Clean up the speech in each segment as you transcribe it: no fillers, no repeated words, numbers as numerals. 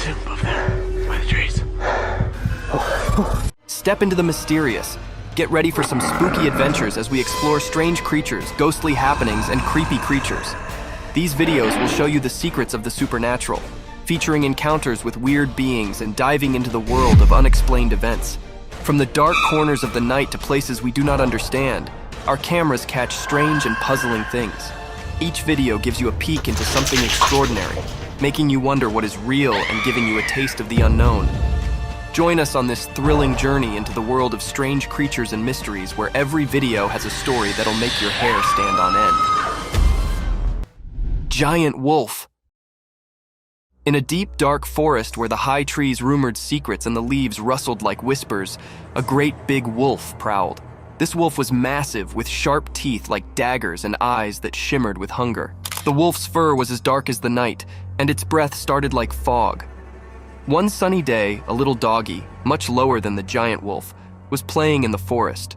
two above there, by the trees. Step into the mysterious. Get ready for some spooky adventures as we explore strange creatures, ghostly happenings, and creepy creatures. These videos will show you the secrets of the supernatural, featuring encounters with weird beings and diving into the world of unexplained events. From the dark corners of the night to places we do not understand, our cameras catch strange and puzzling things. Each video gives you a peek into something extraordinary, making you wonder what is real and giving you a taste of the unknown. Join us on this thrilling journey into the world of strange creatures and mysteries where every video has a story that'll make your hair stand on end. Giant wolf. In a deep, dark forest where the high trees rumored secrets and the leaves rustled like whispers, a great big wolf prowled. This wolf was massive, with sharp teeth like daggers and eyes that shimmered with hunger. The wolf's fur was as dark as the night, and its breath started like fog. One sunny day, a little doggy, much lower than the giant wolf, was playing in the forest.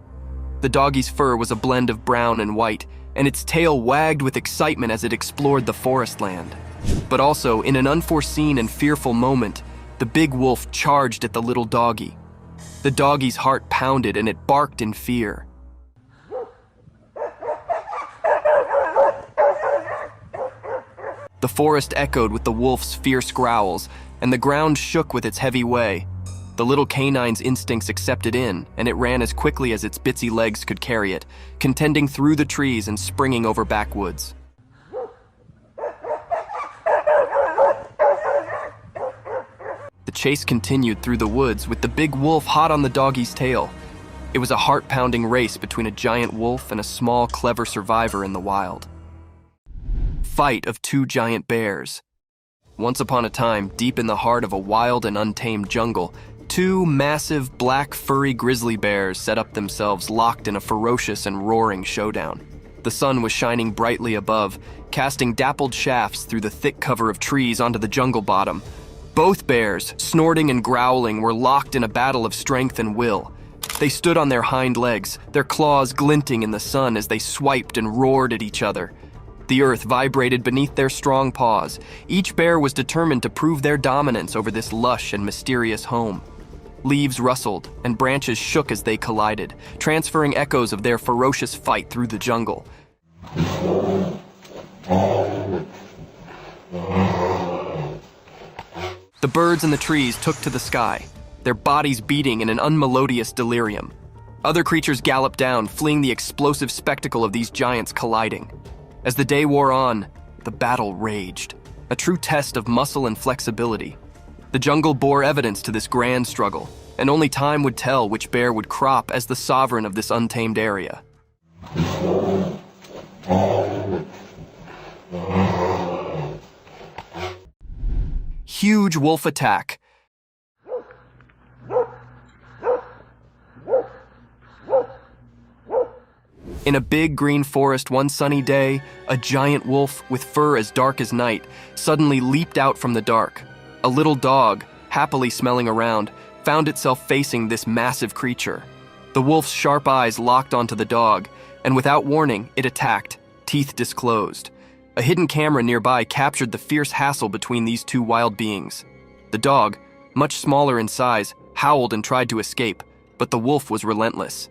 The doggy's fur was a blend of brown and white, and its tail wagged with excitement as it explored the forest land. But also, in an unforeseen and fearful moment, the big wolf charged at the little doggy. The doggy's heart pounded and it barked in fear. The forest echoed with the wolf's fierce growls, and the ground shook with its heavy way. The little canine's instincts accepted in, and it ran as quickly as its bitsy legs could carry it, contending through the trees and springing over backwoods. The chase continued through the woods with the big wolf hot on the doggy's tail. It was a heart-pounding race between a giant wolf and a small, clever survivor in the wild. Fight of two giant bears. Once upon a time, deep in the heart of a wild and untamed jungle, two massive, black, furry grizzly bears set up themselves locked in a ferocious and roaring showdown. The sun was shining brightly above, casting dappled shafts through the thick cover of trees onto the jungle bottom. Both bears, snorting and growling, were locked in a battle of strength and will. They stood on their hind legs, their claws glinting in the sun as they swiped and roared at each other. The earth vibrated beneath their strong paws. Each bear was determined to prove their dominance over this lush and mysterious home. Leaves rustled, and branches shook as they collided, transferring echoes of their ferocious fight through the jungle. The birds in the trees took to the sky, their bodies beating in an unmelodious delirium. Other creatures galloped down, fleeing the explosive spectacle of these giants colliding. As the day wore on, the battle raged, a true test of muscle and flexibility. The jungle bore evidence to this grand struggle, and only time would tell which bear would crop as the sovereign of this untamed area. Huge wolf attack. In a big green forest one sunny day, a giant wolf with fur as dark as night suddenly leaped out from the dark. A little dog, happily smelling around, found itself facing this massive creature. The wolf's sharp eyes locked onto the dog, and without warning, it attacked, teeth disclosed. A hidden camera nearby captured the fierce hassle between these two wild beings. The dog, much smaller in size, howled and tried to escape, but the wolf was relentless.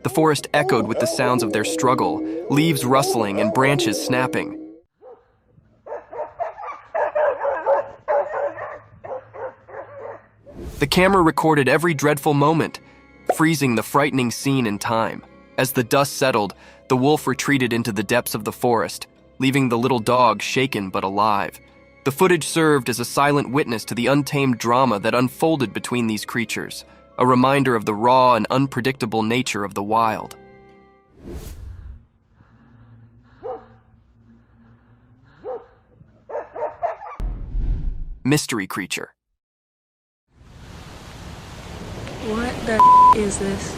The forest echoed with the sounds of their struggle, leaves rustling and branches snapping. The camera recorded every dreadful moment, freezing the frightening scene in time. As the dust settled, the wolf retreated into the depths of the forest, leaving the little dog shaken but alive. The footage served as a silent witness to the untamed drama that unfolded between these creatures, a reminder of the raw and unpredictable nature of the wild. Mystery creature. What the is this?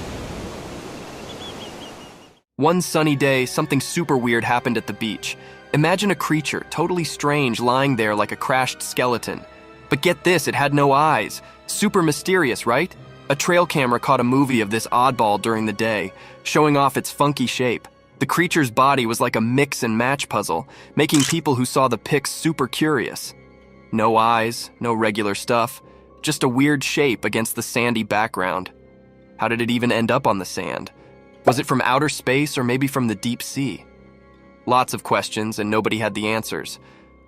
One sunny day, something super weird happened at the beach. Imagine a creature, totally strange, lying there like a crashed skeleton. But get this, it had no eyes. Super mysterious, right? A trail camera caught a movie of this oddball during the day, showing off its funky shape. The creature's body was like a mix and match puzzle, making people who saw the pics super curious. No eyes, no regular stuff, just a weird shape against the sandy background. How did it even end up on the sand? Was it from outer space or maybe from the deep sea? Lots of questions and nobody had the answers.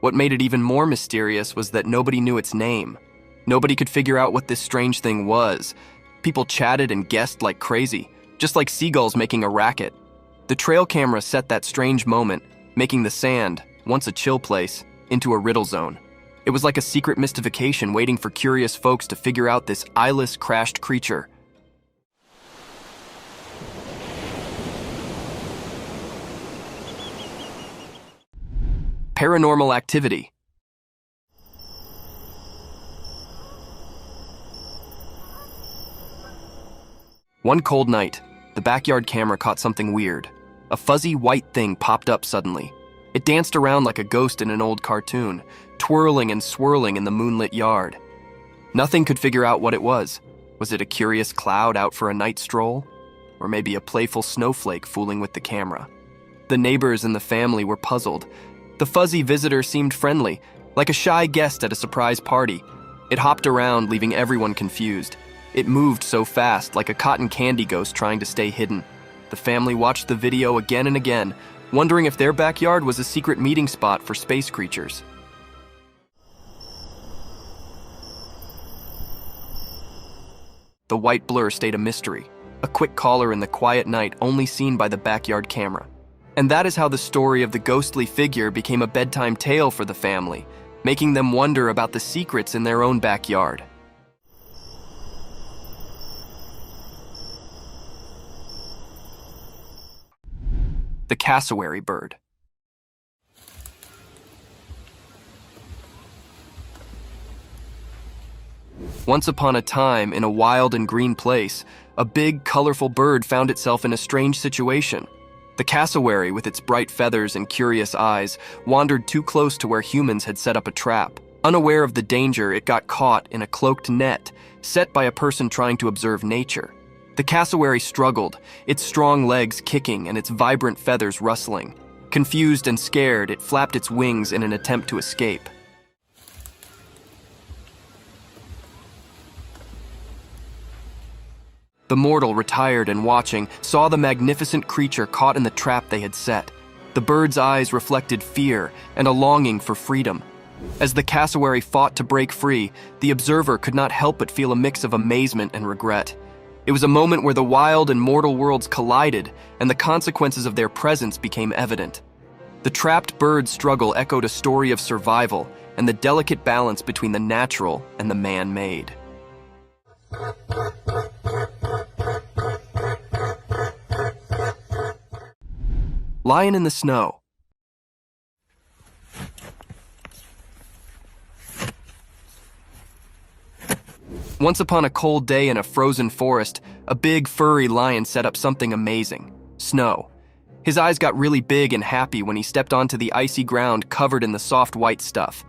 What made it even more mysterious was that nobody knew its name. Nobody could figure out what this strange thing was. People chatted and guessed like crazy, just like seagulls making a racket. The trail camera set that strange moment, making the sand, once a chill place, into a riddle zone. It was like a secret mystification waiting for curious folks to figure out this eyeless, crashed creature. Paranormal activity. One cold night, the backyard camera caught something weird. A fuzzy white thing popped up suddenly. It danced around like a ghost in an old cartoon, twirling and swirling in the moonlit yard. Nothing could figure out what it was. Was it a curious cloud out for a night stroll? Or maybe a playful snowflake fooling with the camera? The neighbors and the family were puzzled. The fuzzy visitor seemed friendly, like a shy guest at a surprise party. It hopped around, leaving everyone confused. It moved so fast, like a cotton candy ghost trying to stay hidden. The family watched the video again and again, wondering if their backyard was a secret meeting spot for space creatures. The white blur stayed a mystery, a quick caller in the quiet night only seen by the backyard camera. And that is how the story of the ghostly figure became a bedtime tale for the family, making them wonder about the secrets in their own backyard. The Casawary Bird. Once upon a time, in a wild and green place, a big, colorful bird found itself in a strange situation. The cassowary, with its bright feathers and curious eyes, wandered too close to where humans had set up a trap. Unaware of the danger, it got caught in a cloaked net, set by a person trying to observe nature. The cassowary struggled, its strong legs kicking and its vibrant feathers rustling. Confused and scared, it flapped its wings in an attempt to escape. The mortal, retired and watching, saw the magnificent creature caught in the trap they had set. The bird's eyes reflected fear and a longing for freedom. As the cassowary fought to break free, the observer could not help but feel a mix of amazement and regret. It was a moment where the wild and mortal worlds collided, and the consequences of their presence became evident. The trapped bird's struggle echoed a story of survival and the delicate balance between the natural and the man-made. Lion in the snow. Once upon a cold day in a frozen forest, a big furry lion set up something amazing: snow. His eyes got really big and happy when he stepped onto the icy ground covered in the soft white stuff.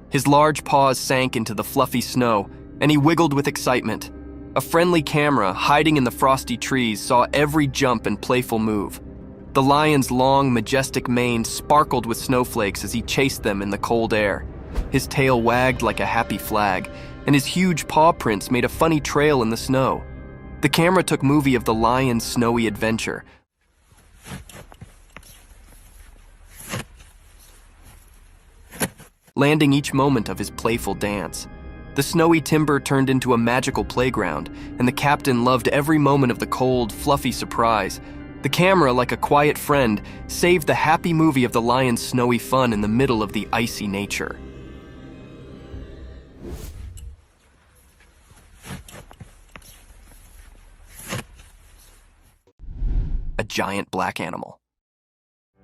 His large paws sank into the fluffy snow, and he wiggled with excitement. A friendly camera, hiding in the frosty trees, saw every jump and playful move. The lion's long, majestic mane sparkled with snowflakes as he chased them in the cold air. His tail wagged like a happy flag, and his huge paw prints made a funny trail in the snow. The camera took movie of the lion's snowy adventure, landing each moment of his playful dance. The snowy timber turned into a magical playground, and the captain loved every moment of the cold, fluffy surprise. The camera, like a quiet friend, saved the happy movie of the lion's snowy fun in the middle of the icy nature. A giant black animal.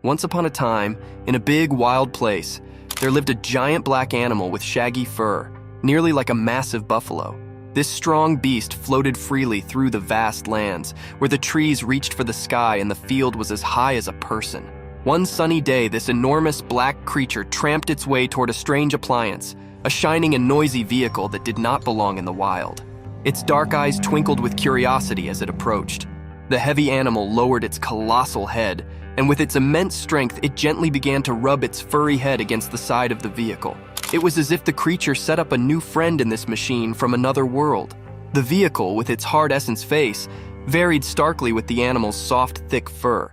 Once upon a time, in a big, wild place, there lived a giant black animal with shaggy fur, nearly like a massive buffalo. This strong beast floated freely through the vast lands, where the trees reached for the sky and the field was as high as a person. One sunny day, this enormous black creature tramped its way toward a strange appliance, a shining and noisy vehicle that did not belong in the wild. Its dark eyes twinkled with curiosity as it approached. The heavy animal lowered its colossal head, and with its immense strength, it gently began to rub its furry head against the side of the vehicle. It was as if the creature set up a new friend in this machine from another world. The vehicle, with its hard essence face, varied starkly with the animal's soft, thick fur.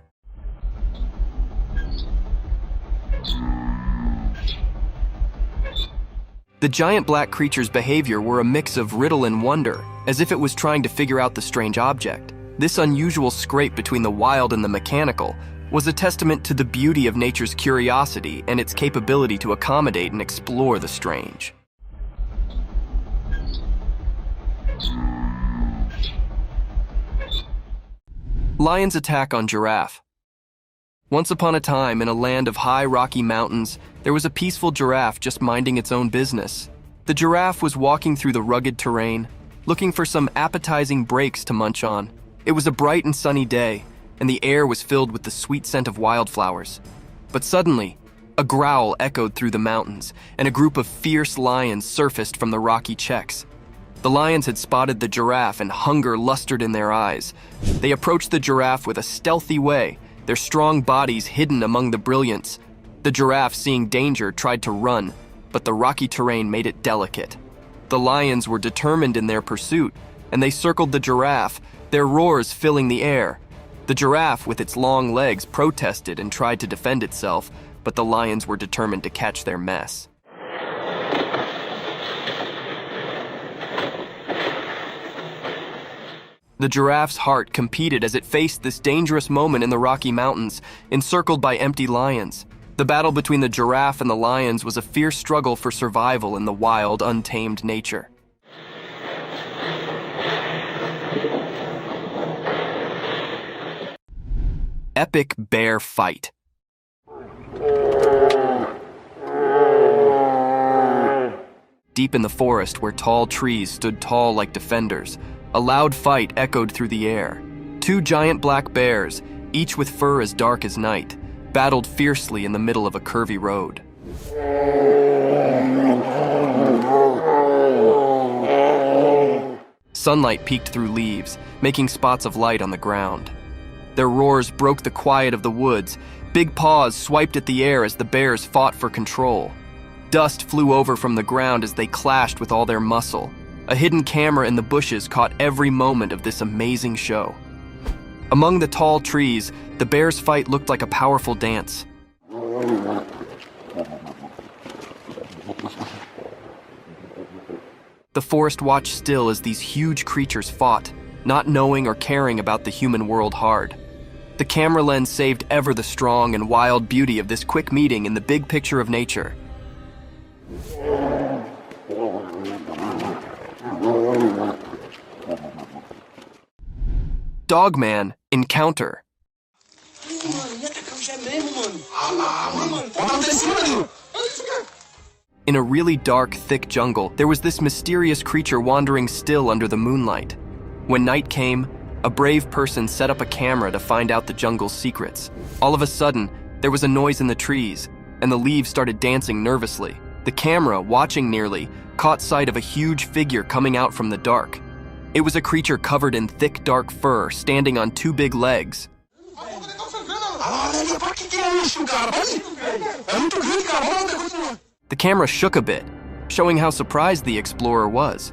The giant black creature's behavior were a mix of riddle and wonder, as if it was trying to figure out the strange object. This unusual scrape between the wild and the mechanical was a testament to the beauty of nature's curiosity and its capability to accommodate and explore the strange. Lion's attack on giraffe. Once upon a time, in a land of high rocky mountains, there was a peaceful giraffe just minding its own business. The giraffe was walking through the rugged terrain, looking for some appetizing breaks to munch on. It was a bright and sunny day, and the air was filled with the sweet scent of wildflowers. But suddenly, a growl echoed through the mountains, and a group of fierce lions surfaced from the rocky checks. The lions had spotted the giraffe, and hunger lustered in their eyes. They approached the giraffe with a stealthy way, their strong bodies hidden among the brilliance. The giraffe, seeing danger, tried to run, but the rocky terrain made it delicate. The lions were determined in their pursuit, and they circled the giraffe, their roars filling the air. The giraffe, with its long legs, protested and tried to defend itself, but the lions were determined to catch their mess. The giraffe's heart competed as it faced this dangerous moment in the Rocky Mountains, encircled by empty lions. The battle between the giraffe and the lions was a fierce struggle for survival in the wild, untamed nature. Epic bear fight. Deep in the forest, where tall trees stood tall like defenders, a loud fight echoed through the air. Two giant black bears, each with fur as dark as night, battled fiercely in the middle of a curvy road. Sunlight peeked through leaves, making spots of light on the ground. Their roars broke the quiet of the woods. Big paws swiped at the air as the bears fought for control. Dust flew over from the ground as they clashed with all their muscle. A hidden camera in the bushes caught every moment of this amazing show. Among the tall trees, the bears' fight looked like a powerful dance. The forest watched still as these huge creatures fought, not knowing or caring about the human world hard. The camera lens saved ever the strong and wild beauty of this quick meeting in the big picture of nature. Dogman Encounter. In a really dark, thick jungle, there was this mysterious creature wandering still under the moonlight. When night came, a brave person set up a camera to find out the jungle's secrets. All of a sudden, there was a noise in the trees, and the leaves started dancing nervously. The camera, watching nearly, caught sight of a huge figure coming out from the dark. It was a creature covered in thick, dark fur, standing on two big legs. The camera shook a bit, showing how surprised the explorer was.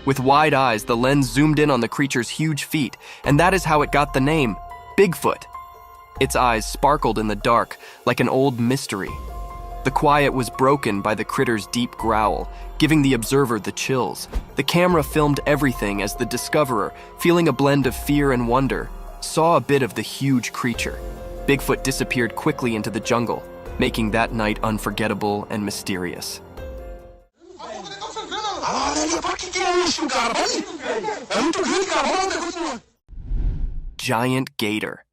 With wide eyes, the lens zoomed in on the creature's huge feet, and that is how it got the name, Bigfoot. Its eyes sparkled in the dark, like an old mystery. The quiet was broken by the critter's deep growl, giving the observer the chills. The camera filmed everything as the discoverer, feeling a blend of fear and wonder, saw a bit of the huge creature. Bigfoot disappeared quickly into the jungle, making that night unforgettable and mysterious. Giant Gator.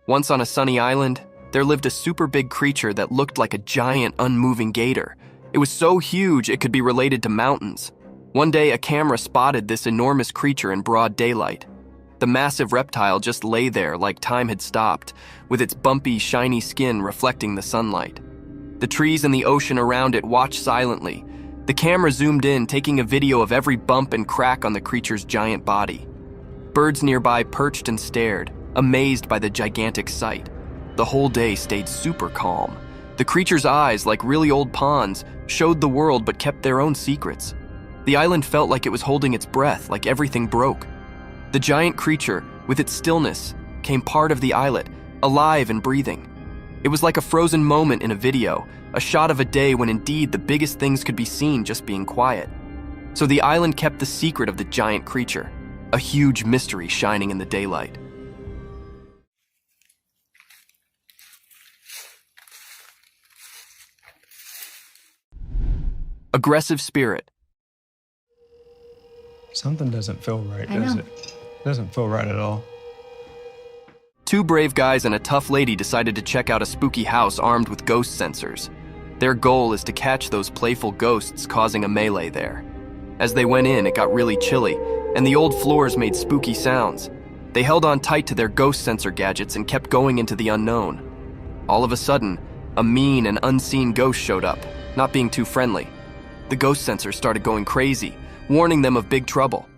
Once on a sunny island, there lived a super big creature that looked like a giant, unmoving gator. It was so huge it could be related to mountains. One day, a camera spotted this enormous creature in broad daylight. The massive reptile just lay there like time had stopped, with its bumpy, shiny skin reflecting the sunlight. The trees and the ocean around it watched silently. The camera zoomed in, taking a video of every bump and crack on the creature's giant body. Birds nearby perched and stared, amazed by the gigantic sight. The whole day stayed super calm. The creature's eyes, like really old ponds, showed the world but kept their own secrets. The island felt like it was holding its breath, like everything broke. The giant creature, with its stillness, came part of the islet, alive and breathing. It was like a frozen moment in a video, a shot of a day when indeed the biggest things could be seen just being quiet. So the island kept the secret of the giant creature, a huge mystery shining in the daylight. Aggressive spirit. Something doesn't feel right, does it? Doesn't feel right at all. Two brave guys and a tough lady decided to check out a spooky house armed with ghost sensors. Their goal is to catch those playful ghosts causing a melee there. As they went in, it got really chilly, and the old floors made spooky sounds. They held on tight to their ghost sensor gadgets and kept going into the unknown. All of a sudden, a mean and unseen ghost showed up, not being too friendly. The ghost sensors started going crazy, warning them of big trouble.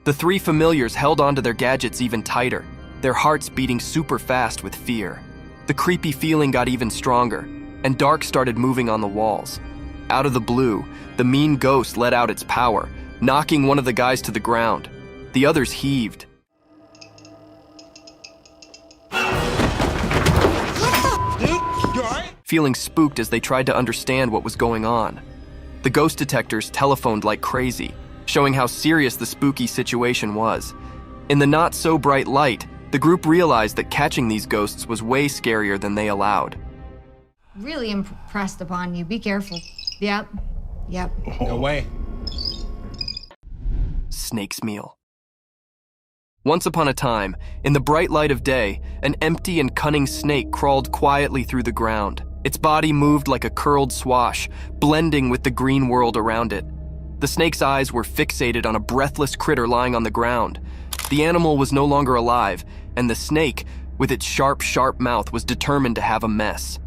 The three familiars held onto their gadgets even tighter, their hearts beating super fast with fear. The creepy feeling got even stronger, and dark started moving on the walls. Out of the blue, the mean ghost let out its power, knocking one of the guys to the ground. The others heaved. Feeling spooked as they tried to understand what was going on. The ghost detectors telephoned like crazy, showing how serious the spooky situation was. In the not-so-bright light, the group realized that catching these ghosts was way scarier than they allowed. Really impressed upon you. Be careful. Yep. No way. Snake's meal. Once upon a time, in the bright light of day, an empty and cunning snake crawled quietly through the ground. Its body moved like a curled swash, blending with the green world around it. The snake's eyes were fixated on a breathless critter lying on the ground. The animal was no longer alive, and the snake, with its sharp mouth, was determined to have a mess.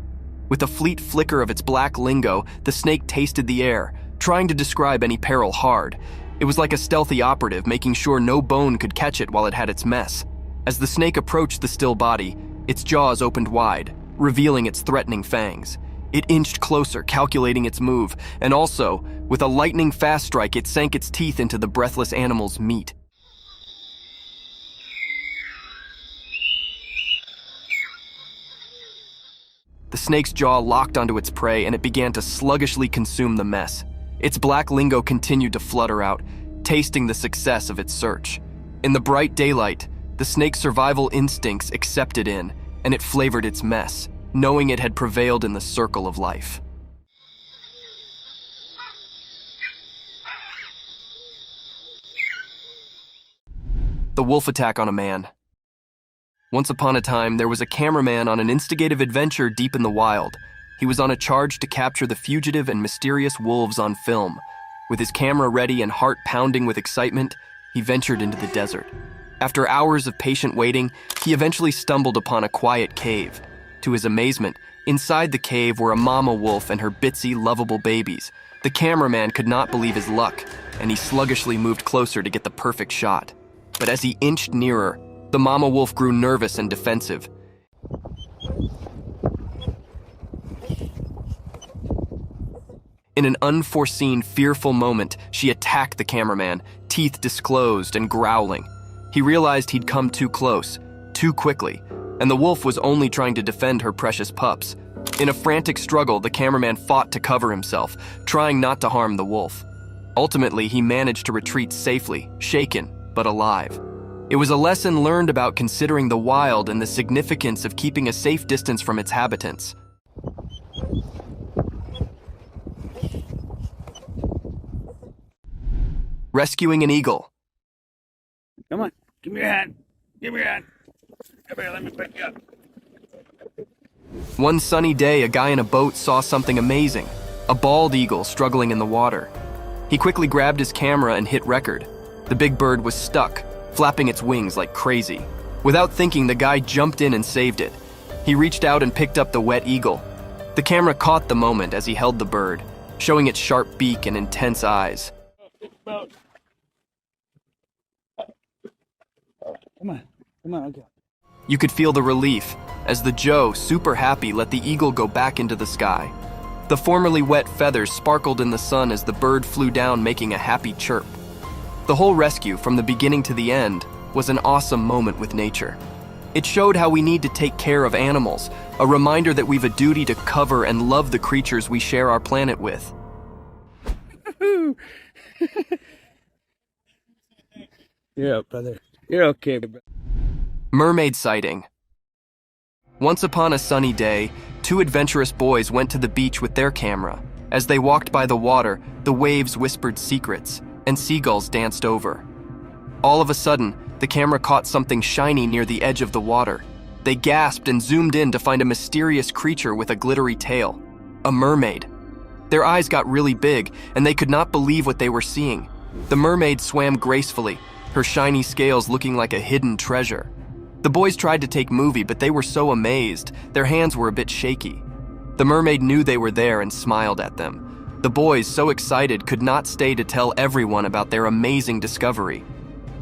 With a fleet flicker of its black lingo, the snake tasted the air, trying to describe any peril hard. It was like a stealthy operative, making sure no bone could catch it while it had its mess. As the snake approached the still body, its jaws opened wide, revealing its threatening fangs. It inched closer, calculating its move, and also, with a lightning-fast strike, it sank its teeth into the breathless animal's meat. The snake's jaw locked onto its prey, and it began to sluggishly consume the mess. Its black lingo continued to flutter out, tasting the success of its search. In the bright daylight, the snake's survival instincts accepted in, and it flavored its mess, knowing it had prevailed in the circle of life. The wolf attack on a man. Once upon a time, there was a cameraman on an instigative adventure deep in the wild. He was on a charge to capture the fugitive and mysterious wolves on film. With his camera ready and heart pounding with excitement, he ventured into the desert. After hours of patient waiting, he eventually stumbled upon a quiet cave. To his amazement, inside the cave were a mama wolf and her bitsy, lovable babies. The cameraman could not believe his luck, and he sluggishly moved closer to get the perfect shot. But as he inched nearer, the mama wolf grew nervous and defensive. In an unforeseen, fearful moment, she attacked the cameraman, teeth disclosed and growling. He realized he'd come too close, too quickly, and the wolf was only trying to defend her precious pups. In a frantic struggle, the cameraman fought to cover himself, trying not to harm the wolf. Ultimately, he managed to retreat safely, shaken, but alive. It was a lesson learned about considering the wild and the significance of keeping a safe distance from its inhabitants. Rescuing an eagle. Come on, give me your hand. Give me your hand. Come here, let me pick you up. One sunny day, a guy in a boat saw something amazing, a bald eagle struggling in the water. He quickly grabbed his camera and hit record. The big bird was stuck, flapping its wings like crazy. Without thinking, the guy jumped in and saved it. He reached out and picked up the wet eagle. The camera caught the moment as he held the bird, showing its sharp beak and intense eyes. boat. Come on. Come on, okay. You could feel the relief as the Joe, super happy, let the eagle go back into the sky. The formerly wet feathers sparkled in the sun as the bird flew down, making a happy chirp. The whole rescue, from the beginning to the end, was an awesome moment with nature. It showed how we need to take care of animals, a reminder that we've a duty to cover and love the creatures we share our planet with. You're up, brother. You're okay, bro. Mermaid sighting. Once upon a sunny day, two adventurous boys went to the beach with their camera. As they walked by the water, the waves whispered secrets, and seagulls danced over. All of a sudden, the camera caught something shiny near the edge of the water. They gasped and zoomed in to find a mysterious creature with a glittery tail, a mermaid. Their eyes got really big, and they could not believe what they were seeing. The mermaid swam gracefully, her shiny scales looking like a hidden treasure. The boys tried to take movie, but they were so amazed, their hands were a bit shaky. The mermaid knew they were there and smiled at them. The boys, so excited, could not stay to tell everyone about their amazing discovery.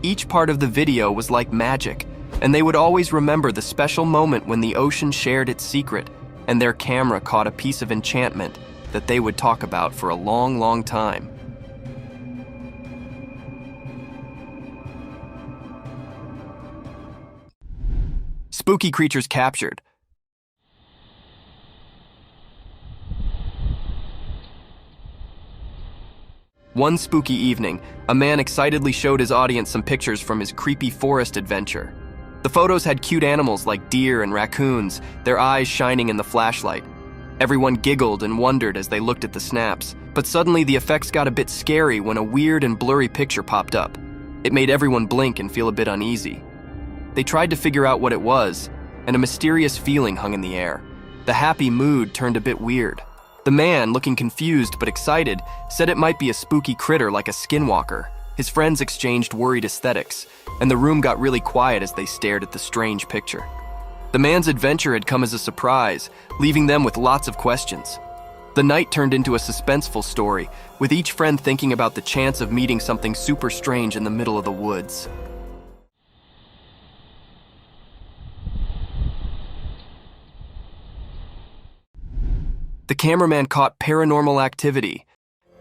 Each part of the video was like magic, and they would always remember the special moment when the ocean shared its secret, and their camera caught a piece of enchantment that they would talk about for a long, long time. Spooky creatures captured. One spooky evening, a man excitedly showed his audience some pictures from his creepy forest adventure. The photos had cute animals like deer and raccoons, their eyes shining in the flashlight. Everyone giggled and wondered as they looked at the snaps, but suddenly the effects got a bit scary when a weird and blurry picture popped up. It made everyone blink and feel a bit uneasy. They tried to figure out what it was, and a mysterious feeling hung in the air. The happy mood turned a bit weird. The man, looking confused but excited, said it might be a spooky critter like a skinwalker. His friends exchanged worried aesthetics, and the room got really quiet as they stared at the strange picture. The man's adventure had come as a surprise, leaving them with lots of questions. The night turned into a suspenseful story, with each friend thinking about the chance of meeting something super strange in the middle of the woods. The cameraman caught paranormal activity.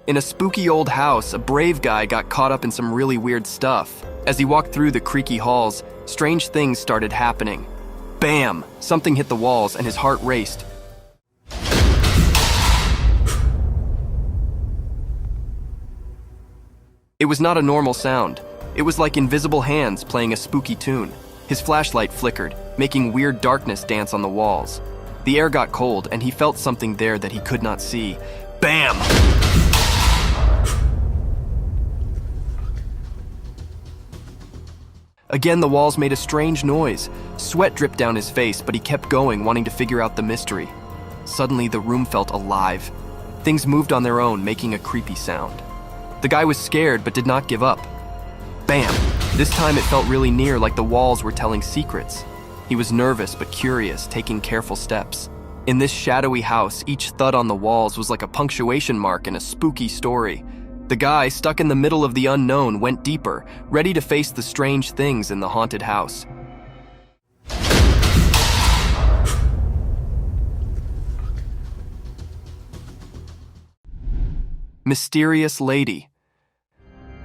In a spooky old house, a brave guy got caught up in some really weird stuff. As he walked through the creaky halls, strange things started happening. Bam! Something hit the walls and his heart raced. It was not a normal sound. It was like invisible hands playing a spooky tune. His flashlight flickered, making weird darkness dance on the walls. The air got cold, and he felt something there that he could not see. Bam! Again, the walls made a strange noise. Sweat dripped down his face, but he kept going, wanting to figure out the mystery. Suddenly, the room felt alive. Things moved on their own, making a creepy sound. The guy was scared, but did not give up. Bam! This time it felt really near, like the walls were telling secrets. He was nervous but curious, taking careful steps. In this shadowy house, each thud on the walls was like a punctuation mark in a spooky story. The guy, stuck in the middle of the unknown, went deeper, ready to face the strange things in the haunted house. Mysterious lady.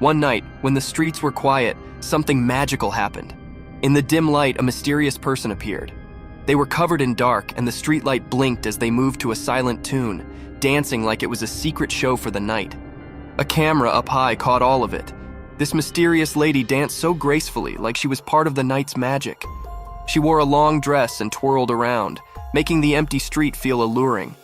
One night, when the streets were quiet, something magical happened. In the dim light, a mysterious person appeared. They were covered in dark, and the streetlight blinked as they moved to a silent tune, dancing like it was a secret show for the night. A camera up high caught all of it. This mysterious lady danced so gracefully, like she was part of the night's magic. She wore a long dress and twirled around, making the empty street feel alluring.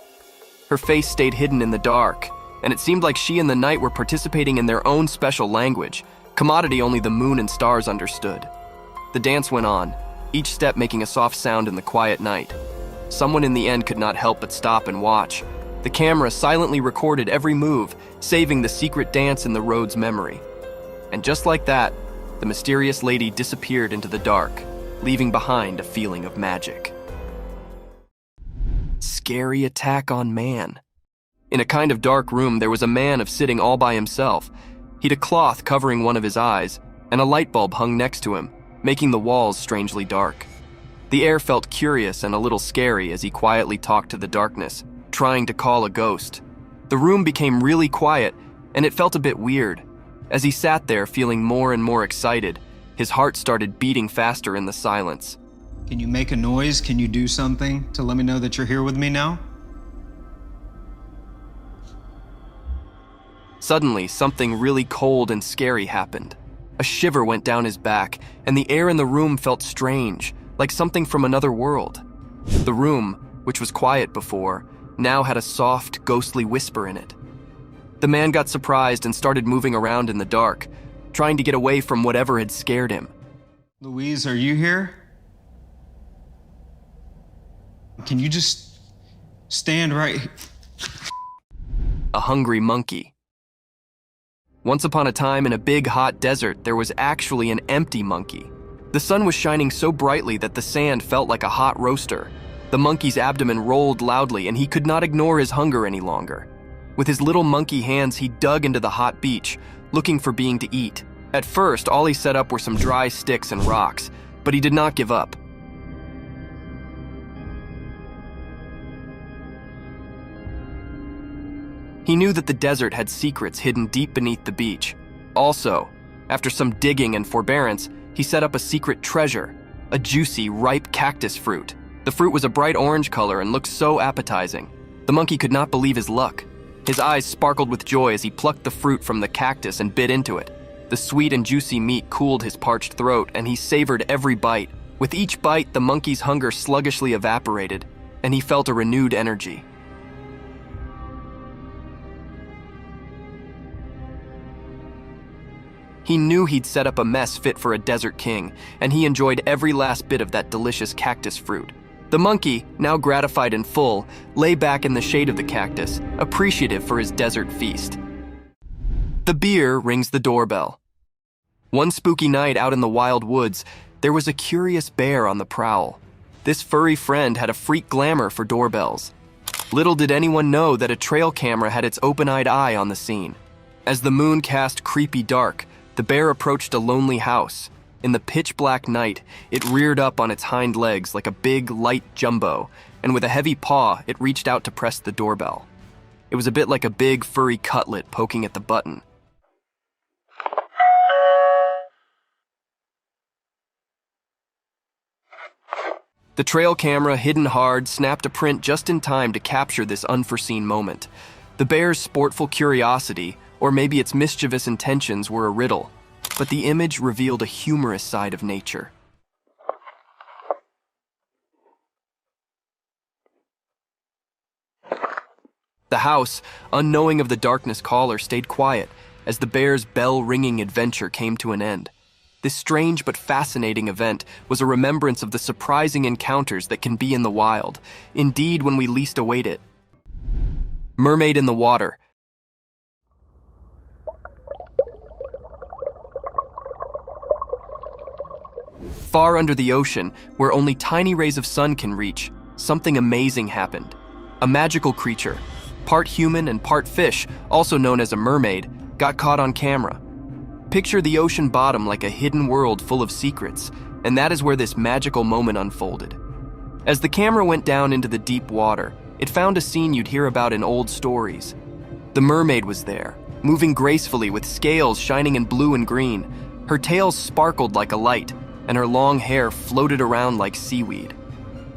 Her face stayed hidden in the dark, and it seemed like she and the night were participating in their own special language, commodity only the moon and stars understood. The dance went on, each step making a soft sound in the quiet night. Someone in the end could not help but stop and watch. The camera silently recorded every move, saving the secret dance in the road's memory. And just like that, the mysterious lady disappeared into the dark, leaving behind a feeling of magic. Scary attack on man. In a kind of dark room, there was a man sitting all by himself. He'd a cloth covering one of his eyes, and a light bulb hung next to him, making the walls strangely dark. The air felt curious and a little scary as he quietly talked to the darkness, trying to call a ghost. The room became really quiet, and it felt a bit weird. As he sat there feeling more and more excited, his heart started beating faster in the silence. Can you make a noise? Can you do something to let me know that you're here with me now? Suddenly, something really cold and scary happened. A shiver went down his back, and the air in the room felt strange, like something from another world. The room, which was quiet before, now had a soft, ghostly whisper in it. The man got surprised and started moving around in the dark, trying to get away from whatever had scared him. Louise, are you here? Can you just stand right here? A hungry monkey. Once upon a time in a big hot desert, there was actually an empty monkey. The sun was shining so brightly that the sand felt like a hot roaster. The monkey's abdomen rolled loudly and he could not ignore his hunger any longer. With his little monkey hands, he dug into the hot beach, looking for being to eat. At first, all he set up were some dry sticks and rocks, but he did not give up. He knew that the desert had secrets hidden deep beneath the beach. Also, after some digging and forbearance, he set up a secret treasure, a juicy, ripe cactus fruit. The fruit was a bright orange color and looked so appetizing. The monkey could not believe his luck. His eyes sparkled with joy as he plucked the fruit from the cactus and bit into it. The sweet and juicy meat cooled his parched throat, and he savored every bite. With each bite, the monkey's hunger sluggishly evaporated, and he felt a renewed energy. He knew he'd set up a mess fit for a desert king, and he enjoyed every last bit of that delicious cactus fruit. The monkey, now gratified and full, lay back in the shade of the cactus, appreciative for his desert feast. The beer rings the doorbell. One spooky night out in the wild woods, there was a curious bear on the prowl. This furry friend had a freak glamour for doorbells. Little did anyone know that a trail camera had its open-eyed eye on the scene. As the moon cast creepy dark, the bear approached a lonely house. In the pitch-black night, it reared up on its hind legs like a big, light jumbo, and with a heavy paw, it reached out to press the doorbell. It was a bit like a big, furry cutlet poking at the button. The trail camera, hidden hard, snapped a print just in time to capture this unforeseen moment. The bear's sportful curiosity, or maybe its mischievous intentions, were a riddle, but the image revealed a humorous side of nature. The house, unknowing of the darkness caller, stayed quiet as the bear's bell-ringing adventure came to an end. This strange but fascinating event was a remembrance of the surprising encounters that can be in the wild, indeed when we least await it. Mermaid in the water. Far under the ocean, where only tiny rays of sun can reach, something amazing happened. A magical creature, part human and part fish, also known as a mermaid, got caught on camera. Picture the ocean bottom like a hidden world full of secrets, and that is where this magical moment unfolded. As the camera went down into the deep water, it found a scene you'd hear about in old stories. The mermaid was there, moving gracefully with scales shining in blue and green. Her tail sparkled like a light, and her long hair floated around like seaweed.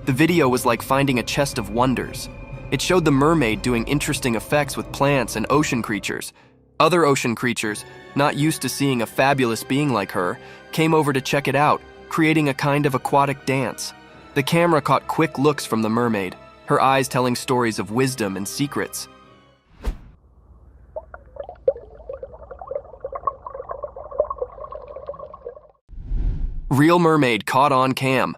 The video was like finding a chest of wonders. It showed the mermaid doing interesting effects with plants and ocean creatures. Other ocean creatures, not used to seeing a fabulous being like her, came over to check it out, creating a kind of aquatic dance. The camera caught quick looks from the mermaid, her eyes telling stories of wisdom and secrets. Real mermaid caught on cam.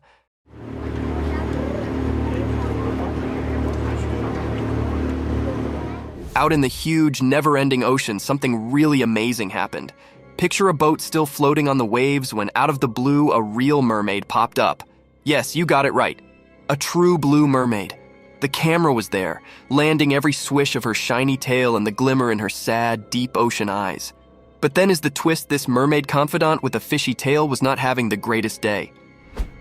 Out in the huge, never-ending ocean, something really amazing happened. Picture a boat still floating on the waves when out of the blue, a real mermaid popped up. Yes, you got it right. A true blue mermaid. The camera was there, landing every swish of her shiny tail and the glimmer in her sad, deep ocean eyes. But then is the twist this mermaid confidant with a fishy tail was not having the greatest day.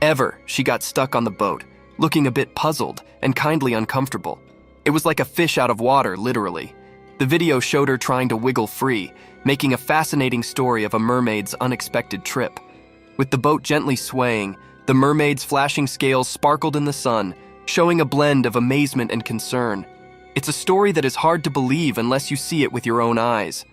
Ever, she got stuck on the boat, looking a bit puzzled and kindly uncomfortable. It was like a fish out of water, literally. The video showed her trying to wiggle free, making a fascinating story of a mermaid's unexpected trip. With the boat gently swaying, the mermaid's flashing scales sparkled in the sun, showing a blend of amazement and concern. It's a story that is hard to believe unless you see it with your own eyes.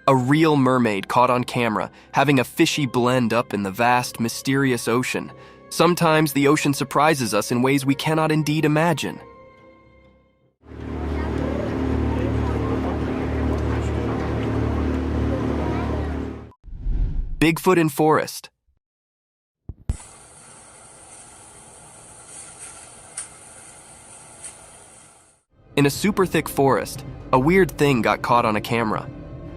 A real mermaid caught on camera, having a fishy blend up in the vast, mysterious ocean. Sometimes the ocean surprises us in ways we cannot indeed imagine. Bigfoot in forest. In a super thick forest, a weird thing got caught on a camera.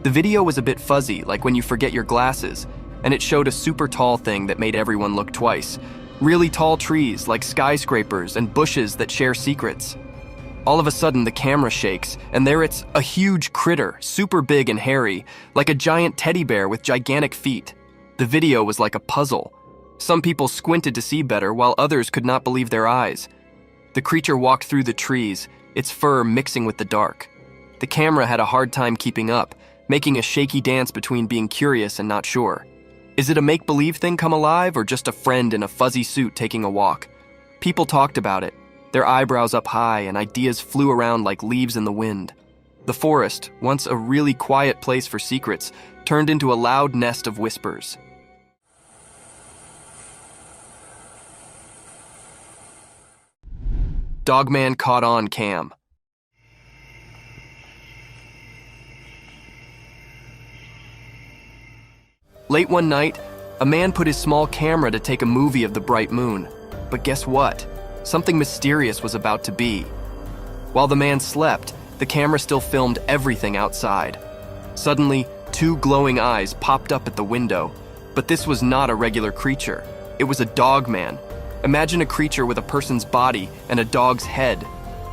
The video was a bit fuzzy, like when you forget your glasses, and it showed a super tall thing that made everyone look twice. Really tall trees, like skyscrapers, and bushes that share secrets. All of a sudden, the camera shakes, and there it's a huge critter, super big and hairy, like a giant teddy bear with gigantic feet. The video was like a puzzle. Some people squinted to see better, while others could not believe their eyes. The creature walked through the trees, its fur mixing with the dark. The camera had a hard time keeping up, making a shaky dance between being curious and not sure. Is it a make-believe thing come alive, or just a friend in a fuzzy suit taking a walk? People talked about it, their eyebrows up high, and ideas flew around like leaves in the wind. The forest, once a really quiet place for secrets, turned into a loud nest of whispers. Dogman caught on cam. Late one night, a man put his small camera to take a movie of the bright moon. But guess what? Something mysterious was about to be. While the man slept, the camera still filmed everything outside. Suddenly, two glowing eyes popped up at the window. But this was not a regular creature. It was a dogman. Imagine a creature with a person's body and a dog's head.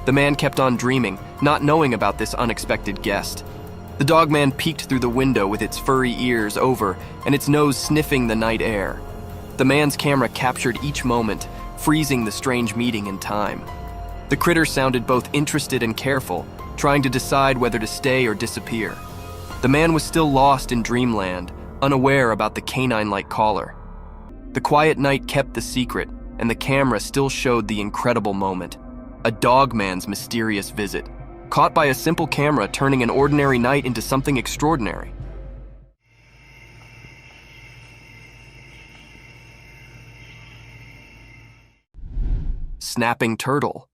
The man kept on dreaming, not knowing about this unexpected guest. The dogman peeked through the window with its furry ears over and its nose sniffing the night air. The man's camera captured each moment, freezing the strange meeting in time. The critter sounded both interested and careful, trying to decide whether to stay or disappear. The man was still lost in dreamland, unaware about the canine-like caller. The quiet night kept the secret, and the camera still showed the incredible moment. A dogman's mysterious visit, caught by a simple camera turning an ordinary night into something extraordinary. Snapping turtle.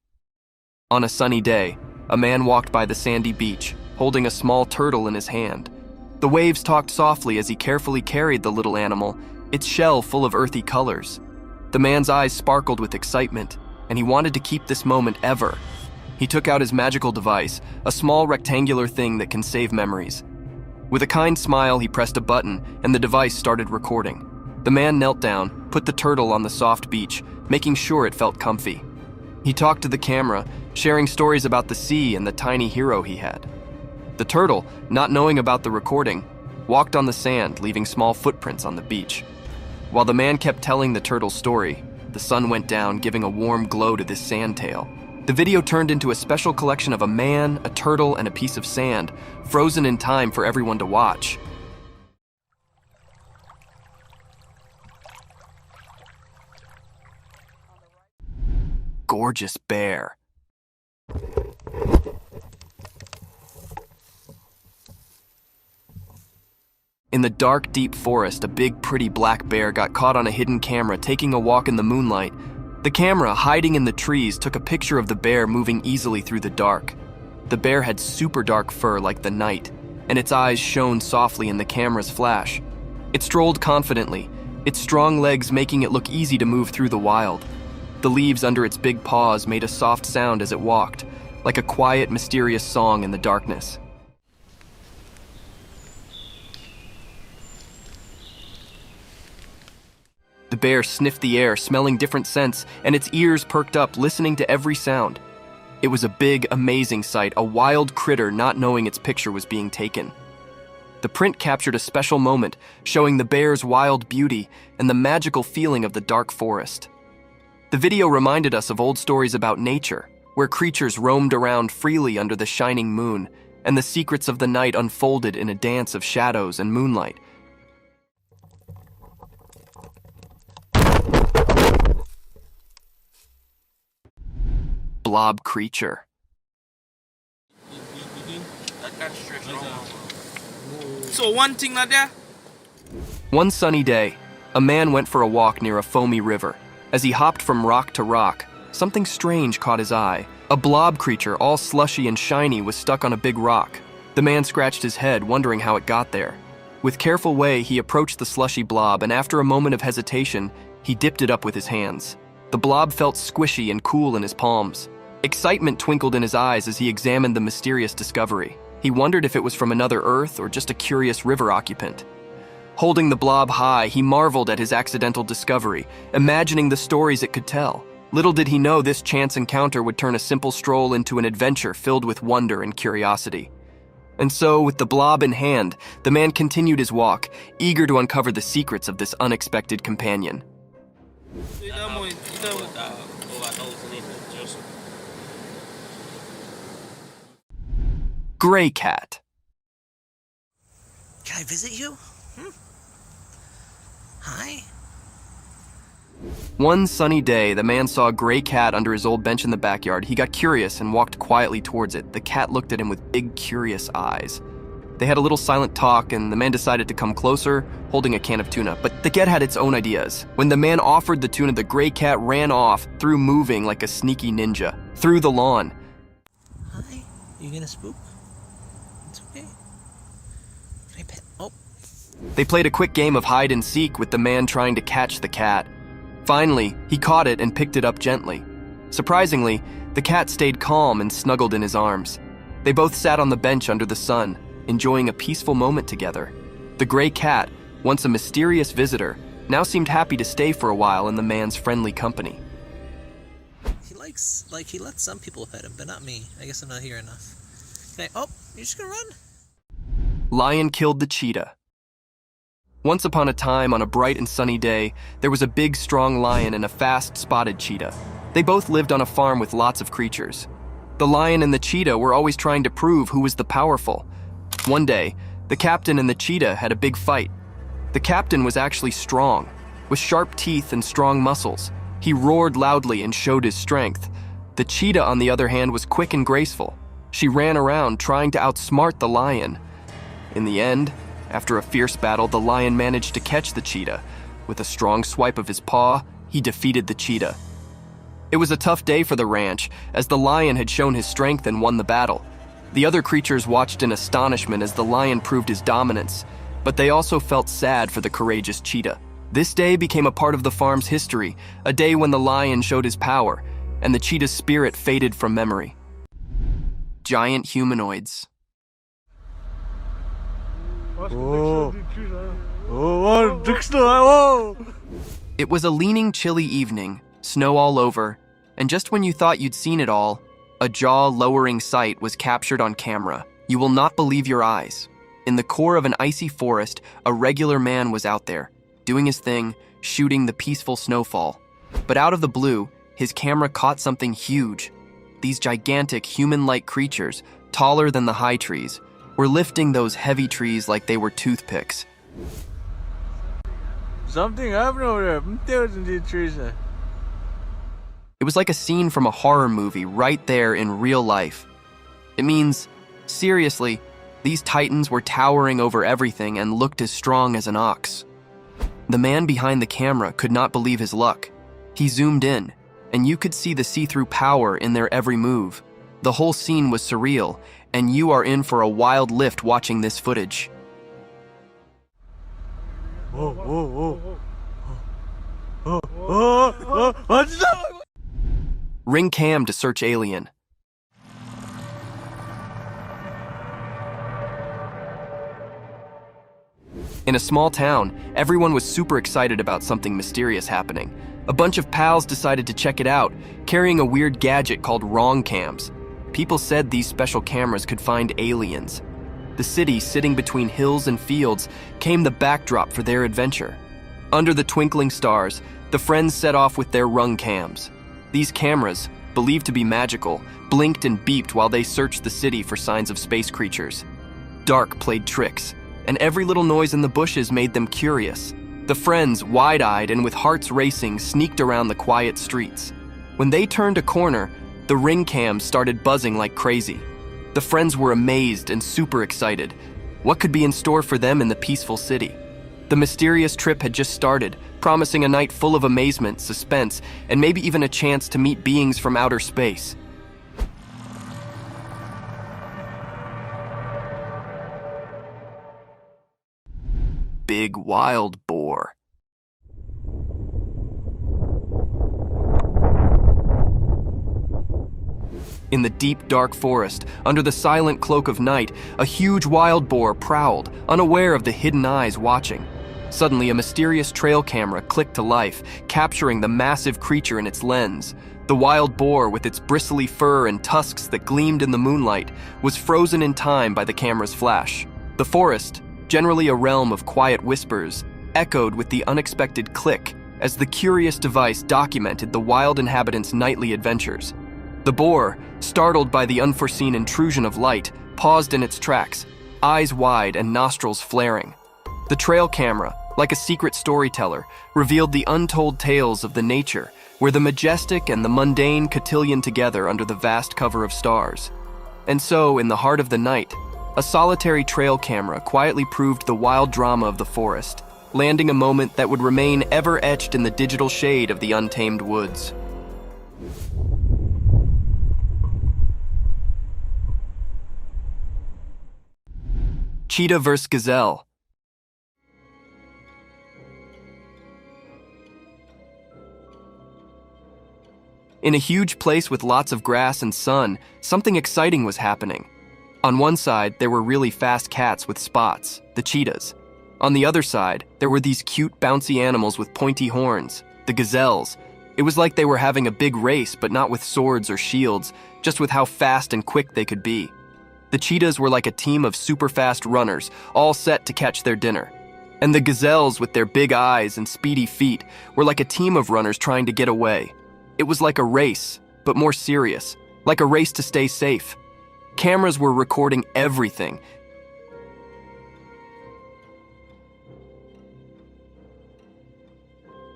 On a sunny day, a man walked by the sandy beach, holding a small turtle in his hand. The waves talked softly as he carefully carried the little animal, its shell full of earthy colors. The man's eyes sparkled with excitement, and he wanted to keep this moment ever. He took out his magical device, a small rectangular thing that can save memories. With a kind smile, he pressed a button, and the device started recording. The man knelt down, put the turtle on the soft beach, making sure it felt comfy. He talked to the camera, sharing stories about the sea and the tiny hero he had. The turtle, not knowing about the recording, walked on the sand, leaving small footprints on the beach. While the man kept telling the turtle's story, the sun went down, giving a warm glow to this sand tail. The video turned into a special collection of a man, a turtle, and a piece of sand, frozen in time for everyone to watch. Gorgeous bear. In the dark, deep forest, a big, pretty black bear got caught on a hidden camera taking a walk in the moonlight. The camera, hiding in the trees, took a picture of the bear moving easily through the dark. The bear had super dark fur like the night, and its eyes shone softly in the camera's flash. It strolled confidently, its strong legs making it look easy to move through the wild. The leaves under its big paws made a soft sound as it walked, like a quiet, mysterious song in the darkness. The bear sniffed the air, smelling different scents, and its ears perked up, listening to every sound. It was a big, amazing sight, a wild critter not knowing its picture was being taken. The print captured a special moment, showing the bear's wild beauty and the magical feeling of the dark forest. The video reminded us of old stories about nature, where creatures roamed around freely under the shining moon, and the secrets of the night unfolded in a dance of shadows and moonlight. Blob creature. So one thing like that. One sunny day, a man went for a walk near a foamy river. As he hopped from rock to rock, something strange caught his eye. A blob creature, all slushy and shiny, was stuck on a big rock. The man scratched his head, wondering how it got there. With careful way, he approached the slushy blob, and after a moment of hesitation, he dipped it up with his hands. The blob felt squishy and cool in his palms. Excitement twinkled in his eyes as he examined the mysterious discovery. He wondered if it was from another Earth or just a curious river occupant. Holding the blob high, he marveled at his accidental discovery, imagining the stories it could tell. Little did he know this chance encounter would turn a simple stroll into an adventure filled with wonder and curiosity. And so, with the blob in hand, the man continued his walk, eager to uncover the secrets of this unexpected companion. Gray cat. Can I visit you? Hi. One sunny day, the man saw a gray cat under his old bench in the backyard. He got curious and walked quietly towards it. The cat looked at him with big, curious eyes. They had a little silent talk, and the man decided to come closer, holding a can of tuna. But the cat had its own ideas. When the man offered the tuna, the gray cat ran off, through moving like a sneaky ninja, through the lawn. Hi. You gonna spook? It's okay. Can I pet? Oh. They played a quick game of hide and seek with the man trying to catch the cat. Finally, he caught it and picked it up gently. Surprisingly, the cat stayed calm and snuggled in his arms. They both sat on the bench under the sun, enjoying a peaceful moment together. The gray cat, once a mysterious visitor, now seemed happy to stay for a while in the man's friendly company. He lets some people pet him, but not me. I guess I'm not here enough. Can I? Oh, you're just gonna run? Lion killed the cheetah. Once upon a time, on a bright and sunny day, there was a big, strong lion and a fast-spotted cheetah. They both lived on a farm with lots of creatures. The lion and the cheetah were always trying to prove who was the powerful. One day, the captain and the cheetah had a big fight. The captain was actually strong, with sharp teeth and strong muscles. He roared loudly and showed his strength. The cheetah, on the other hand, was quick and graceful. She ran around trying to outsmart the lion. In the end, after a fierce battle, the lion managed to catch the cheetah. With a strong swipe of his paw, he defeated the cheetah. It was a tough day for the ranch, as the lion had shown his strength and won the battle. The other creatures watched in astonishment as the lion proved his dominance, but they also felt sad for the courageous cheetah. This day became a part of the farm's history, a day when the lion showed his power, and the cheetah's spirit faded from memory. Giant humanoids. It was a leaning, chilly evening, snow all over, and just when you thought you'd seen it all, a jaw-lowering sight was captured on camera. You will not believe your eyes. In the core of an icy forest, a regular man was out there, doing his thing, shooting the peaceful snowfall. But out of the blue, his camera caught something huge. These gigantic, human-like creatures, taller than the high trees, were lifting those heavy trees like they were toothpicks. Something happened over there. It was like a scene from a horror movie right there in real life. It means, seriously, these titans were towering over everything and looked as strong as an ox. The man behind the camera could not believe his luck. He zoomed in, and you could see the see-through power in their every move. The whole scene was surreal, and you are in for a wild lift watching this footage. Ring cam to search alien. In a small town, everyone was super excited about something mysterious happening. A bunch of pals decided to check it out, carrying a weird gadget called wrong cams. People said these special cameras could find aliens. The city, sitting between hills and fields, came the backdrop for their adventure. Under the twinkling stars, the friends set off with their rung cams. These cameras, believed to be magical, blinked and beeped while they searched the city for signs of space creatures. Dark played tricks, and every little noise in the bushes made them curious. The friends, wide-eyed and with hearts racing, sneaked around the quiet streets. When they turned a corner, the ring cams started buzzing like crazy. The friends were amazed and super excited. What could be in store for them in the peaceful city? The mysterious trip had just started, promising a night full of amazement, suspense, and maybe even a chance to meet beings from outer space. Big wild boar. In the deep, dark forest, under the silent cloak of night, a huge wild boar prowled, unaware of the hidden eyes watching. Suddenly, a mysterious trail camera clicked to life, capturing the massive creature in its lens. The wild boar, with its bristly fur and tusks that gleamed in the moonlight, was frozen in time by the camera's flash. The forest, generally a realm of quiet whispers, echoed with the unexpected click as the curious device documented the wild inhabitants' nightly adventures. The boar, startled by the unforeseen intrusion of light, paused in its tracks, eyes wide and nostrils flaring. The trail camera, like a secret storyteller, revealed the untold tales of the nature, where the majestic and the mundane cotillion together under the vast cover of stars. And so, in the heart of the night, a solitary trail camera quietly proved the wild drama of the forest, landing a moment that would remain ever etched in the digital shade of the untamed woods. Cheetah vs. gazelle. In a huge place with lots of grass and sun, something exciting was happening. On one side, there were really fast cats with spots, the cheetahs. On the other side, there were these cute, bouncy animals with pointy horns, the gazelles. It was like they were having a big race, but not with swords or shields, just with how fast and quick they could be. The cheetahs were like a team of super-fast runners, all set to catch their dinner. And the gazelles, with their big eyes and speedy feet, were like a team of runners trying to get away. It was like a race, but more serious, like a race to stay safe. Cameras were recording everything.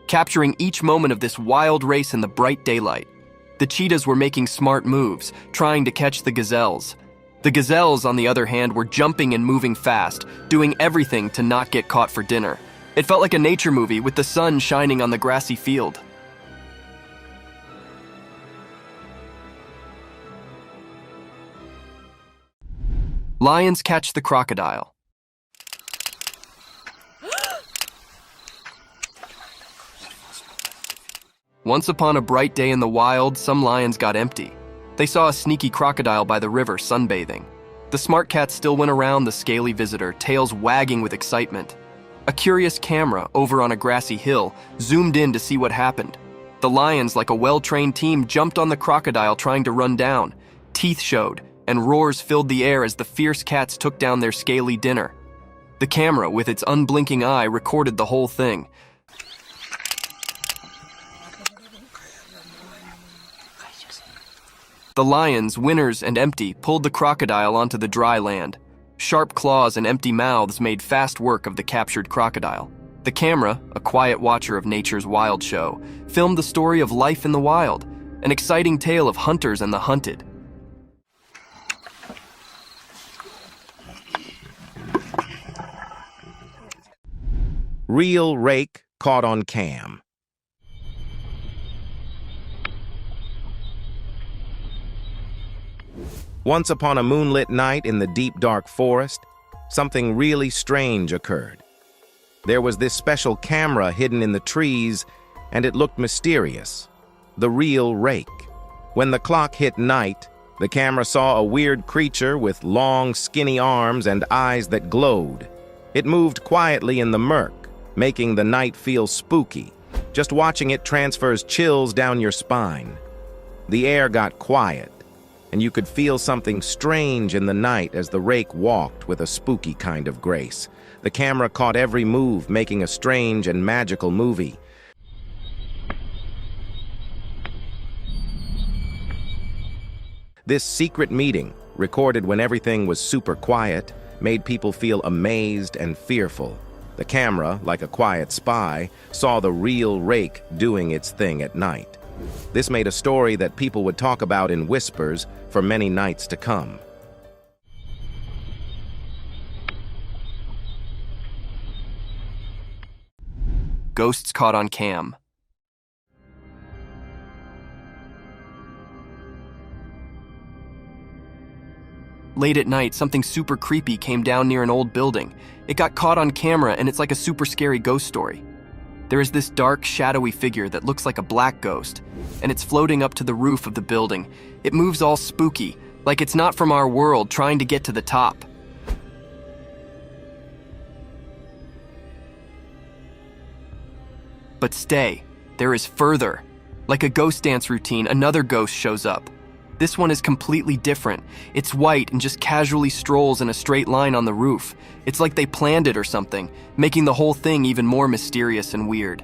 Capturing each moment of this wild race in the bright daylight. The cheetahs were making smart moves, trying to catch the gazelles. The gazelles, on the other hand, were jumping and moving fast, doing everything to not get caught for dinner. It felt like a nature movie with the sun shining on the grassy field. Lions catch the crocodile. Once upon a bright day in the wild, some lions got empty. They saw a sneaky crocodile by the river sunbathing. The smart cats still went around the scaly visitor, tails wagging with excitement. A curious camera, over on a grassy hill, zoomed in to see what happened. The lions, like a well-trained team, jumped on the crocodile trying to run down. Teeth showed, and roars filled the air as the fierce cats took down their scaly dinner. The camera, with its unblinking eye, recorded the whole thing. The lions, winners and empty, pulled the crocodile onto the dry land. Sharp claws and empty mouths made fast work of the captured crocodile. The camera, a quiet watcher of nature's wild show, filmed the story of life in the wild, an exciting tale of hunters and the hunted. Real rake caught on cam. Once upon a moonlit night in the deep dark forest, something really strange occurred. There was this special camera hidden in the trees, and it looked mysterious. The real rake. When the clock hit night, the camera saw a weird creature with long, skinny arms and eyes that glowed. It moved quietly in the murk, making the night feel spooky. Just watching it transfers chills down your spine. The air got quiet, and you could feel something strange in the night as the rake walked with a spooky kind of grace. The camera caught every move, making a strange and magical movie. This secret meeting, recorded when everything was super quiet, made people feel amazed and fearful. The camera, like a quiet spy, saw the real rake doing its thing at night. This made a story that people would talk about in whispers for many nights to come. Ghosts caught on cam. Late at night, something super creepy came down near an old building. It got caught on camera, and it's like a super scary ghost story. There is this dark, shadowy figure that looks like a black ghost, and it's floating up to the roof of the building. It moves all spooky, like it's not from our world, trying to get to the top. But stay, there is further. Like a ghost dance routine, another ghost shows up. This one is completely different. It's white and just casually strolls in a straight line on the roof. It's like they planned it or something, making the whole thing even more mysterious and weird.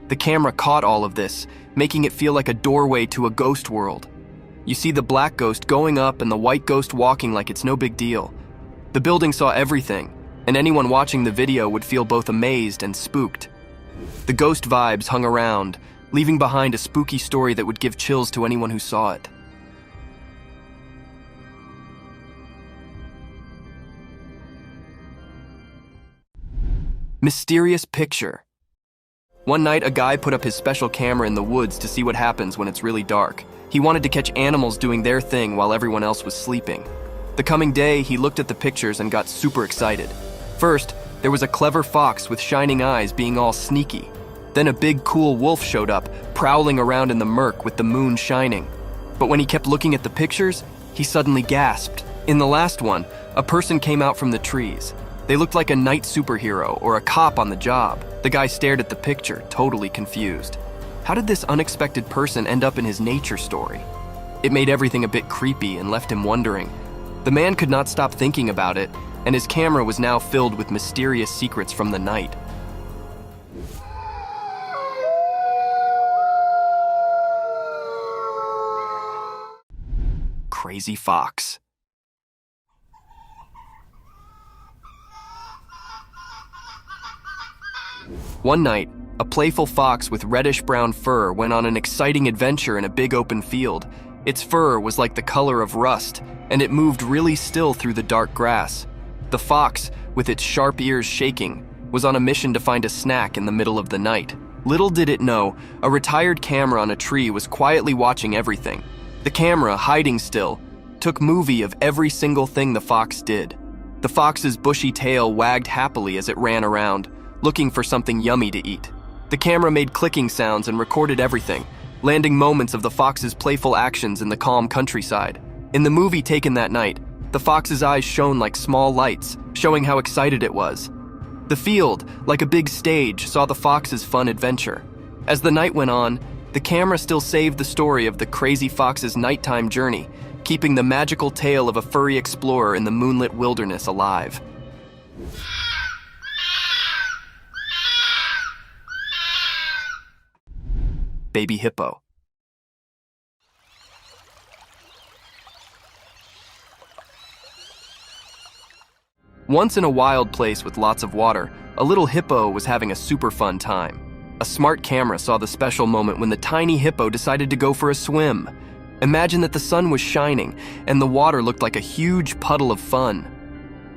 The camera caught all of this, making it feel like a doorway to a ghost world. You see the black ghost going up and the white ghost walking like it's no big deal. The building saw everything, and anyone watching the video would feel both amazed and spooked. The ghost vibes hung around, leaving behind a spooky story that would give chills to anyone who saw it. Mysterious picture. One night, a guy put up his special camera in the woods to see what happens when it's really dark. He wanted to catch animals doing their thing while everyone else was sleeping. The coming day, he looked at the pictures and got super excited. First, there was a clever fox with shining eyes being all sneaky. Then a big cool wolf showed up, prowling around in the murk with the moon shining. But when he kept looking at the pictures, he suddenly gasped. In the last one, a person came out from the trees. They looked like a night superhero or a cop on the job. The guy stared at the picture, totally confused. How did this unexpected person end up in his nature story? It made everything a bit creepy and left him wondering. The man could not stop thinking about it, and his camera was now filled with mysterious secrets from the night. Crazy fox. One night, a playful fox with reddish-brown fur went on an exciting adventure in a big open field. Its fur was like the color of rust, and it moved really still through the dark grass. The fox, with its sharp ears shaking, was on a mission to find a snack in the middle of the night. Little did it know, a retired camera on a tree was quietly watching everything. The camera, hiding still, took movie of every single thing the fox did. The fox's bushy tail wagged happily as it ran around, looking for something yummy to eat. The camera made clicking sounds and recorded everything, landing moments of the fox's playful actions in the calm countryside. In the movie taken that night, the fox's eyes shone like small lights, showing how excited it was. The field, like a big stage, saw the fox's fun adventure. As the night went on, the camera still saved the story of the crazy fox's nighttime journey, keeping the magical tale of a furry explorer in the moonlit wilderness alive. Baby hippo. Once in a wild place with lots of water, a little hippo was having a super fun time. A smart camera saw the special moment when the tiny hippo decided to go for a swim. Imagine that the sun was shining and the water looked like a huge puddle of fun.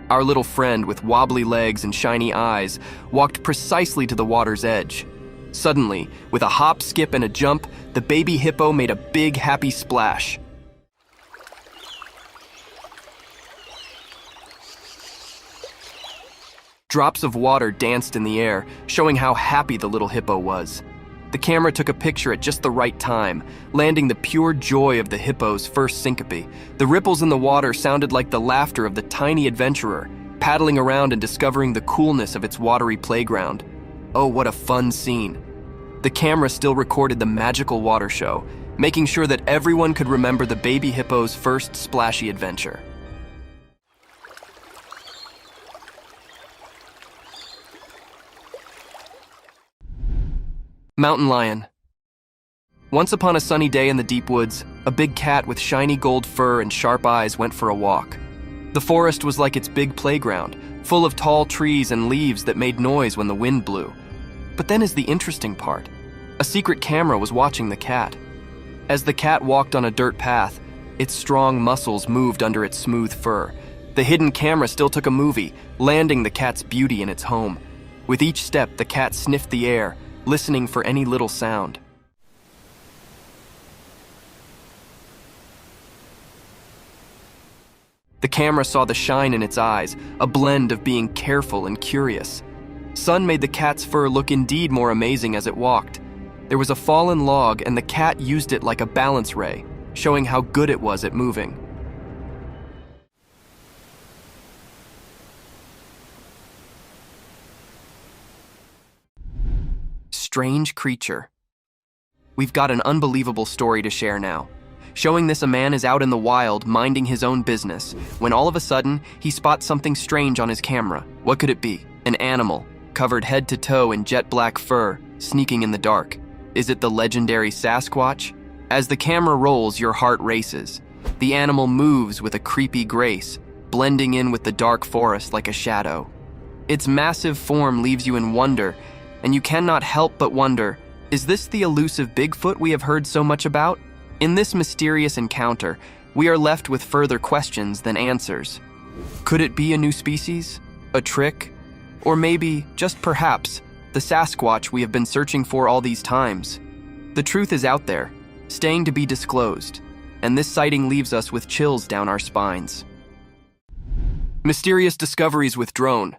Our little friend with wobbly legs and shiny eyes walked precisely to the water's edge. Suddenly, with a hop, skip, and a jump, the baby hippo made a big, happy splash. Drops of water danced in the air, showing how happy the little hippo was. The camera took a picture at just the right time, landing the pure joy of the hippo's first syncope. The ripples in the water sounded like the laughter of the tiny adventurer, paddling around and discovering the coolness of its watery playground. Oh, what a fun scene. The camera still recorded the magical water show, making sure that everyone could remember the baby hippo's first splashy adventure. Mountain lion. Once upon a sunny day in the deep woods, a big cat with shiny gold fur and sharp eyes went for a walk. The forest was like its big playground, full of tall trees and leaves that made noise when the wind blew. But then is the interesting part. A secret camera was watching the cat. As the cat walked on a dirt path, its strong muscles moved under its smooth fur. The hidden camera still took a movie, landing the cat's beauty in its home. With each step, the cat sniffed the air, listening for any little sound. The camera saw the shine in its eyes, a blend of being careful and curious. Sun made the cat's fur look indeed more amazing as it walked. There was a fallen log, and the cat used it like a balance ray, showing how good it was at moving. Strange creature. We've got an unbelievable story to share now. Showing this, a man is out in the wild minding his own business when all of a sudden he spots something strange on his camera. What could it be? An animal, covered head to toe in jet black fur, sneaking in the dark. Is it the legendary Sasquatch? As the camera rolls, your heart races. The animal moves with a creepy grace, blending in with the dark forest like a shadow. Its massive form leaves you in wonder, and you cannot help but wonder, is this the elusive Bigfoot we have heard so much about? In this mysterious encounter, we are left with further questions than answers. Could it be a new species? A trick? Or maybe, just perhaps, the Sasquatch we have been searching for all these times? The truth is out there, staying to be disclosed, and this sighting leaves us with chills down our spines. Mysterious discoveries with drone.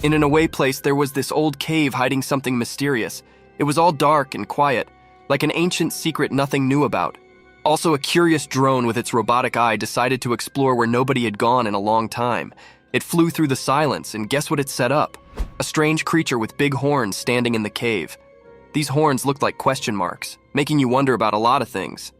In an away place, there was this old cave hiding something mysterious. It was all dark and quiet, like an ancient secret nothing knew about. Also, a curious drone with its robotic eye decided to explore where nobody had gone in a long time. It flew through the silence, and guess what it set up? A strange creature with big horns standing in the cave. These horns looked like question marks, making you wonder about a lot of things.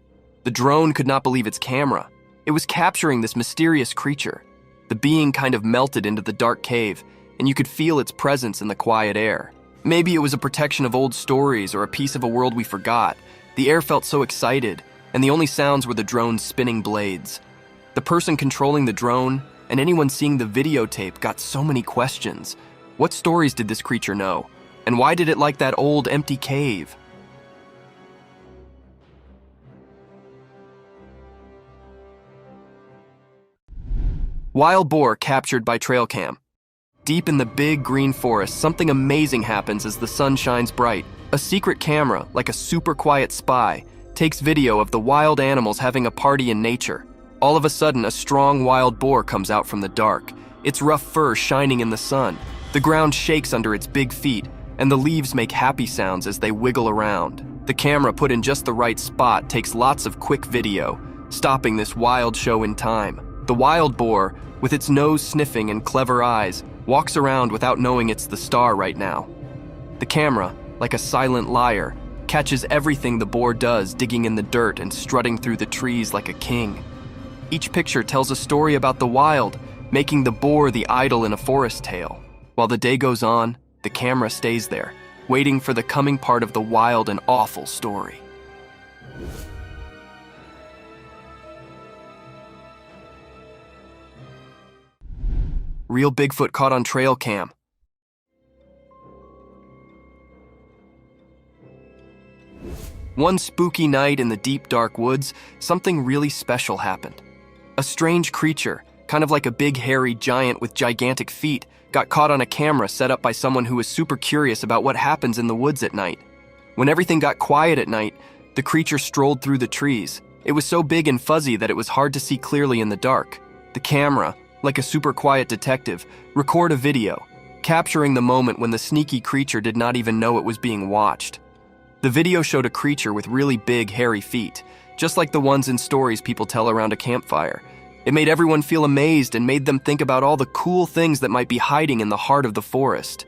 The drone could not believe its camera. It was capturing this mysterious creature. The being kind of melted into the dark cave, and you could feel its presence in the quiet air. Maybe it was a protection of old stories or a piece of a world we forgot. The air felt so excited, and the only sounds were the drone's spinning blades. The person controlling the drone and anyone seeing the videotape got so many questions. What stories did this creature know? And why did it like that old empty cave? Wild boar captured by trail cam. Deep in the big green forest, something amazing happens as the sun shines bright. A secret camera, like a super quiet spy, takes video of the wild animals having a party in nature. All of a sudden, a strong wild boar comes out from the dark, its rough fur shining in the sun. The ground shakes under its big feet, and the leaves make happy sounds as they wiggle around. The camera, put in just the right spot, takes lots of quick video, stopping this wild show in time. The wild boar, with its nose sniffing and clever eyes, walks around without knowing it's the star right now. The camera, like a silent liar, catches everything the boar does, digging in the dirt and strutting through the trees like a king. Each picture tells a story about the wild, making the boar the idol in a forest tale. While the day goes on, the camera stays there, waiting for the coming part of the wild and awful story. Real Bigfoot caught on trail cam. One spooky night in the deep dark woods, something really special happened. A strange creature, kind of like a big hairy giant with gigantic feet, got caught on a camera set up by someone who was super curious about what happens in the woods at night. When everything got quiet at night, the creature strolled through the trees. It was so big and fuzzy that it was hard to see clearly in the dark. The camera, like a super quiet detective, recorded a video, capturing the moment when the sneaky creature did not even know it was being watched. The video showed a creature with really big, hairy feet, just like the ones in stories people tell around a campfire. It made everyone feel amazed and made them think about all the cool things that might be hiding in the heart of the forest.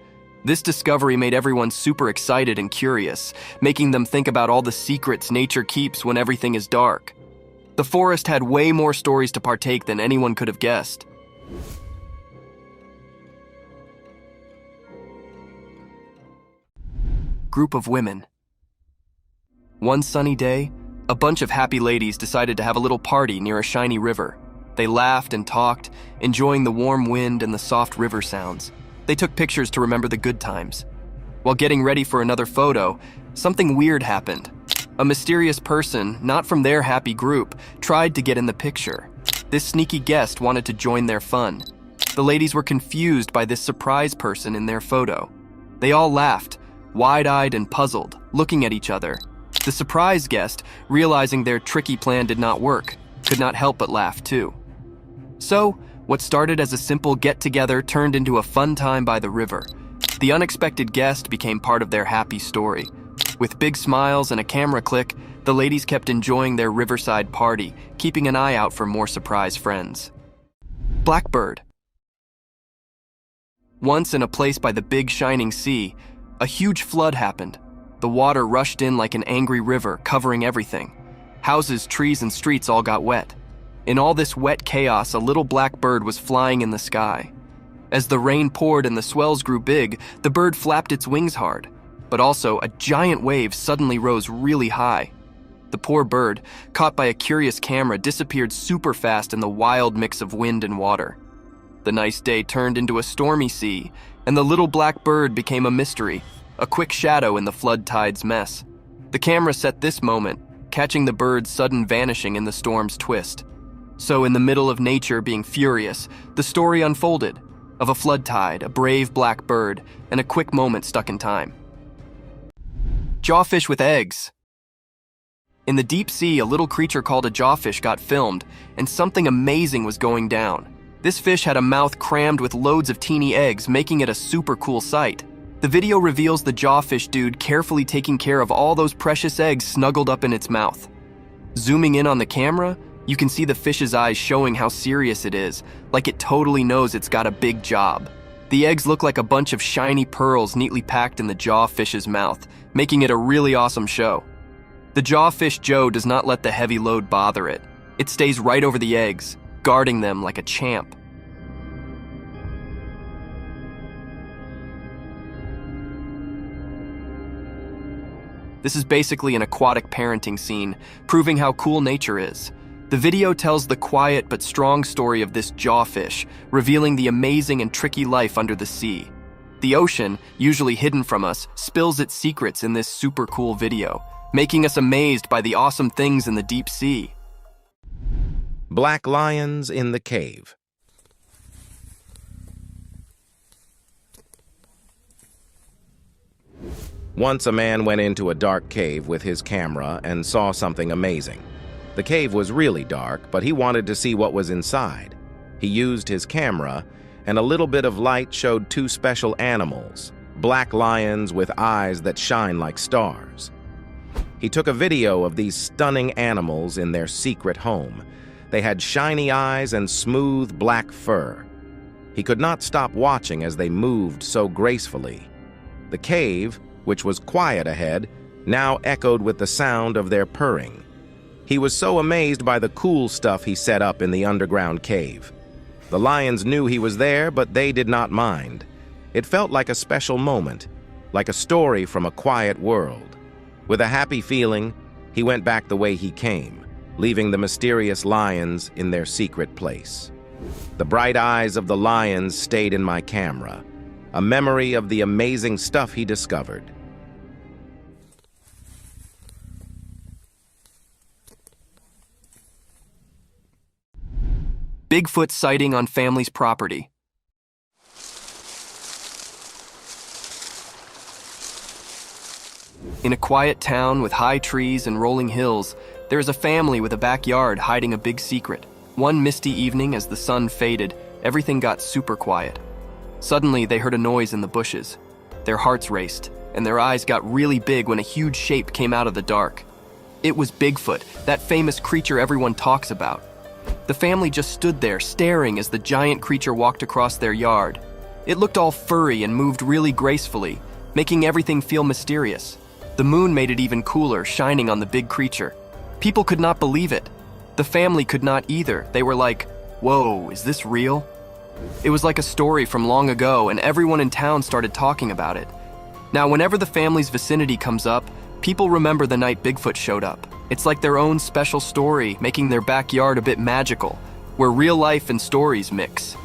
This discovery made everyone super excited and curious, making them think about all the secrets nature keeps when everything is dark. The forest had way more stories to partake than anyone could have guessed. Group of women. One sunny day, a bunch of happy ladies decided to have a little party near a shiny river. They laughed and talked, enjoying the warm wind and the soft river sounds. They took pictures to remember the good times. While getting ready for another photo, something weird happened. A mysterious person, not from their happy group, tried to get in the picture. This sneaky guest wanted to join their fun. The ladies were confused by this surprise person in their photo. They all laughed, wide-eyed and puzzled, looking at each other. The surprise guest, realizing their tricky plan did not work, could not help but laugh too. So, what started as a simple get-together turned into a fun time by the river. The unexpected guest became part of their happy story. With big smiles and a camera click, the ladies kept enjoying their riverside party, keeping an eye out for more surprise friends. Blackbird. Once in a place by the big shining sea, a huge flood happened. The water rushed in like an angry river, covering everything. Houses, trees, and streets all got wet. In all this wet chaos, a little black bird was flying in the sky. As the rain poured and the swells grew big, the bird flapped its wings hard. But also, a giant wave suddenly rose really high. The poor bird, caught by a curious camera, disappeared super fast in the wild mix of wind and water. The nice day turned into a stormy sea, and the little black bird became a mystery, a quick shadow in the flood tide's mess. The camera set this moment, catching the bird's sudden vanishing in the storm's twist. So in the middle of nature being furious, the story unfolded, of a flood tide, a brave black bird, and a quick moment stuck in time. Jawfish with eggs. In the deep sea, a little creature called a jawfish got filmed, and something amazing was going down. This fish had a mouth crammed with loads of teeny eggs, making it a super cool sight. The video reveals the jawfish dude carefully taking care of all those precious eggs snuggled up in its mouth. Zooming in on the camera, you can see the fish's eyes showing how serious it is, like it totally knows it's got a big job. The eggs look like a bunch of shiny pearls neatly packed in the jawfish's mouth, making it a really awesome show. The jawfish Joe does not let the heavy load bother it. It stays right over the eggs, guarding them like a champ. This is basically an aquatic parenting scene, proving how cool nature is. The video tells the quiet but strong story of this jawfish, revealing the amazing and tricky life under the sea. The ocean, usually hidden from us, spills its secrets in this super cool video, making us amazed by the awesome things in the deep sea. Black lions in the cave. Once a man went into a dark cave with his camera and saw something amazing. The cave was really dark, but he wanted to see what was inside. He used his camera, and a little bit of light showed two special animals, black lions with eyes that shine like stars. He took a video of these stunning animals in their secret home. They had shiny eyes and smooth black fur. He could not stop watching as they moved so gracefully. The cave, which was quiet ahead, now echoed with the sound of their purring. He was so amazed by the cool stuff he set up in the underground cave. The lions knew he was there, but they did not mind. It felt like a special moment, like a story from a quiet world. With a happy feeling, he went back the way he came, leaving the mysterious lions in their secret place. The bright eyes of the lions stayed in my camera, a memory of the amazing stuff he discovered. Bigfoot sighting on family's property. In a quiet town with high trees and rolling hills, there is a family with a backyard hiding a big secret. One misty evening, as the sun faded, everything got super quiet. Suddenly, they heard a noise in the bushes. Their hearts raced, and their eyes got really big when a huge shape came out of the dark. It was Bigfoot, that famous creature everyone talks about. The family just stood there, staring as the giant creature walked across their yard. It looked all furry and moved really gracefully, making everything feel mysterious. The moon made it even cooler, shining on the big creature. People could not believe it. The family could not either. They were like, "Whoa, is this real?" It was like a story from long ago, and everyone in town started talking about it. Now, whenever the family's vicinity comes up, people remember the night Bigfoot showed up. It's like their own special story, making their backyard a bit magical, where real life and stories mix.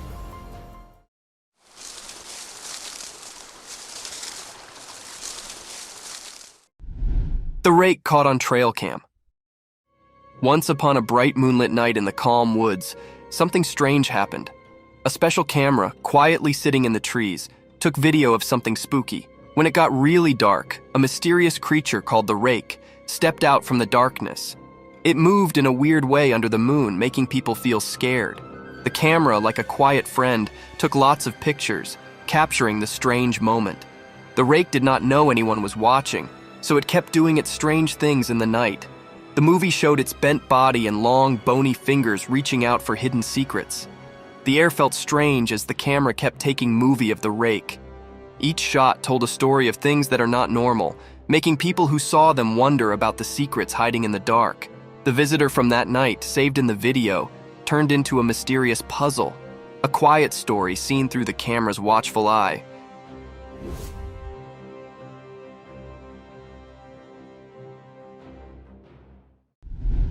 The rake caught on trail cam. Once upon a bright moonlit night in the calm woods, something strange happened. A special camera, quietly sitting in the trees, took video of something spooky. When it got really dark, a mysterious creature called the rake stepped out from the darkness. It moved in a weird way under the moon, making people feel scared. The camera, like a quiet friend, took lots of pictures, capturing the strange moment. The rake did not know anyone was watching, so it kept doing its strange things in the night. The movie showed its bent body and long, bony fingers reaching out for hidden secrets. The air felt strange as the camera kept taking movie of the rake. Each shot told a story of things that are not normal, making people who saw them wonder about the secrets hiding in the dark. The visitor from that night, saved in the video, turned into a mysterious puzzle, a quiet story seen through the camera's watchful eye.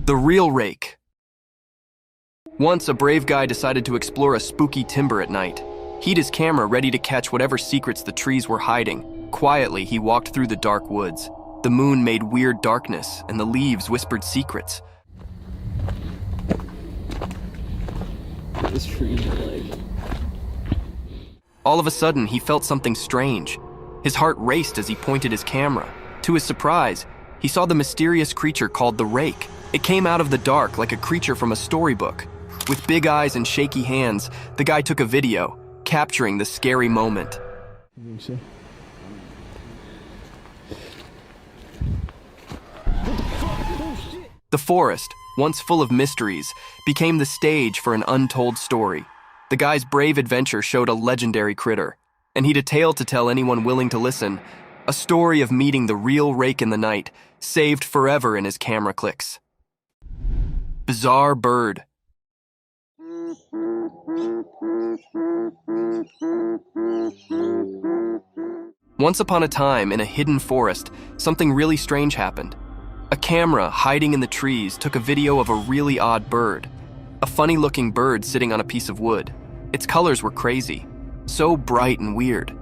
The real rake. Once, a brave guy decided to explore a spooky timber at night. He'd his camera ready to catch whatever secrets the trees were hiding. Quietly, he walked through the dark woods. The moon made weird darkness, and the leaves whispered secrets. This tree like. All of a sudden, he felt something strange. His heart raced as he pointed his camera. To his surprise, he saw the mysterious creature called the rake. It came out of the dark like a creature from a storybook. With big eyes and shaky hands, the guy took a video, capturing the scary moment. The forest, once full of mysteries, became the stage for an untold story. The guy's brave adventure showed a legendary critter, and he'd a tale to tell anyone willing to listen, a story of meeting the real rake in the night, saved forever in his camera clicks. Bizarre bird. Once upon a time, in a hidden forest, something really strange happened. A camera hiding in the trees took a video of a really odd bird. A funny-looking bird sitting on a piece of wood. Its colors were crazy, so bright and weird.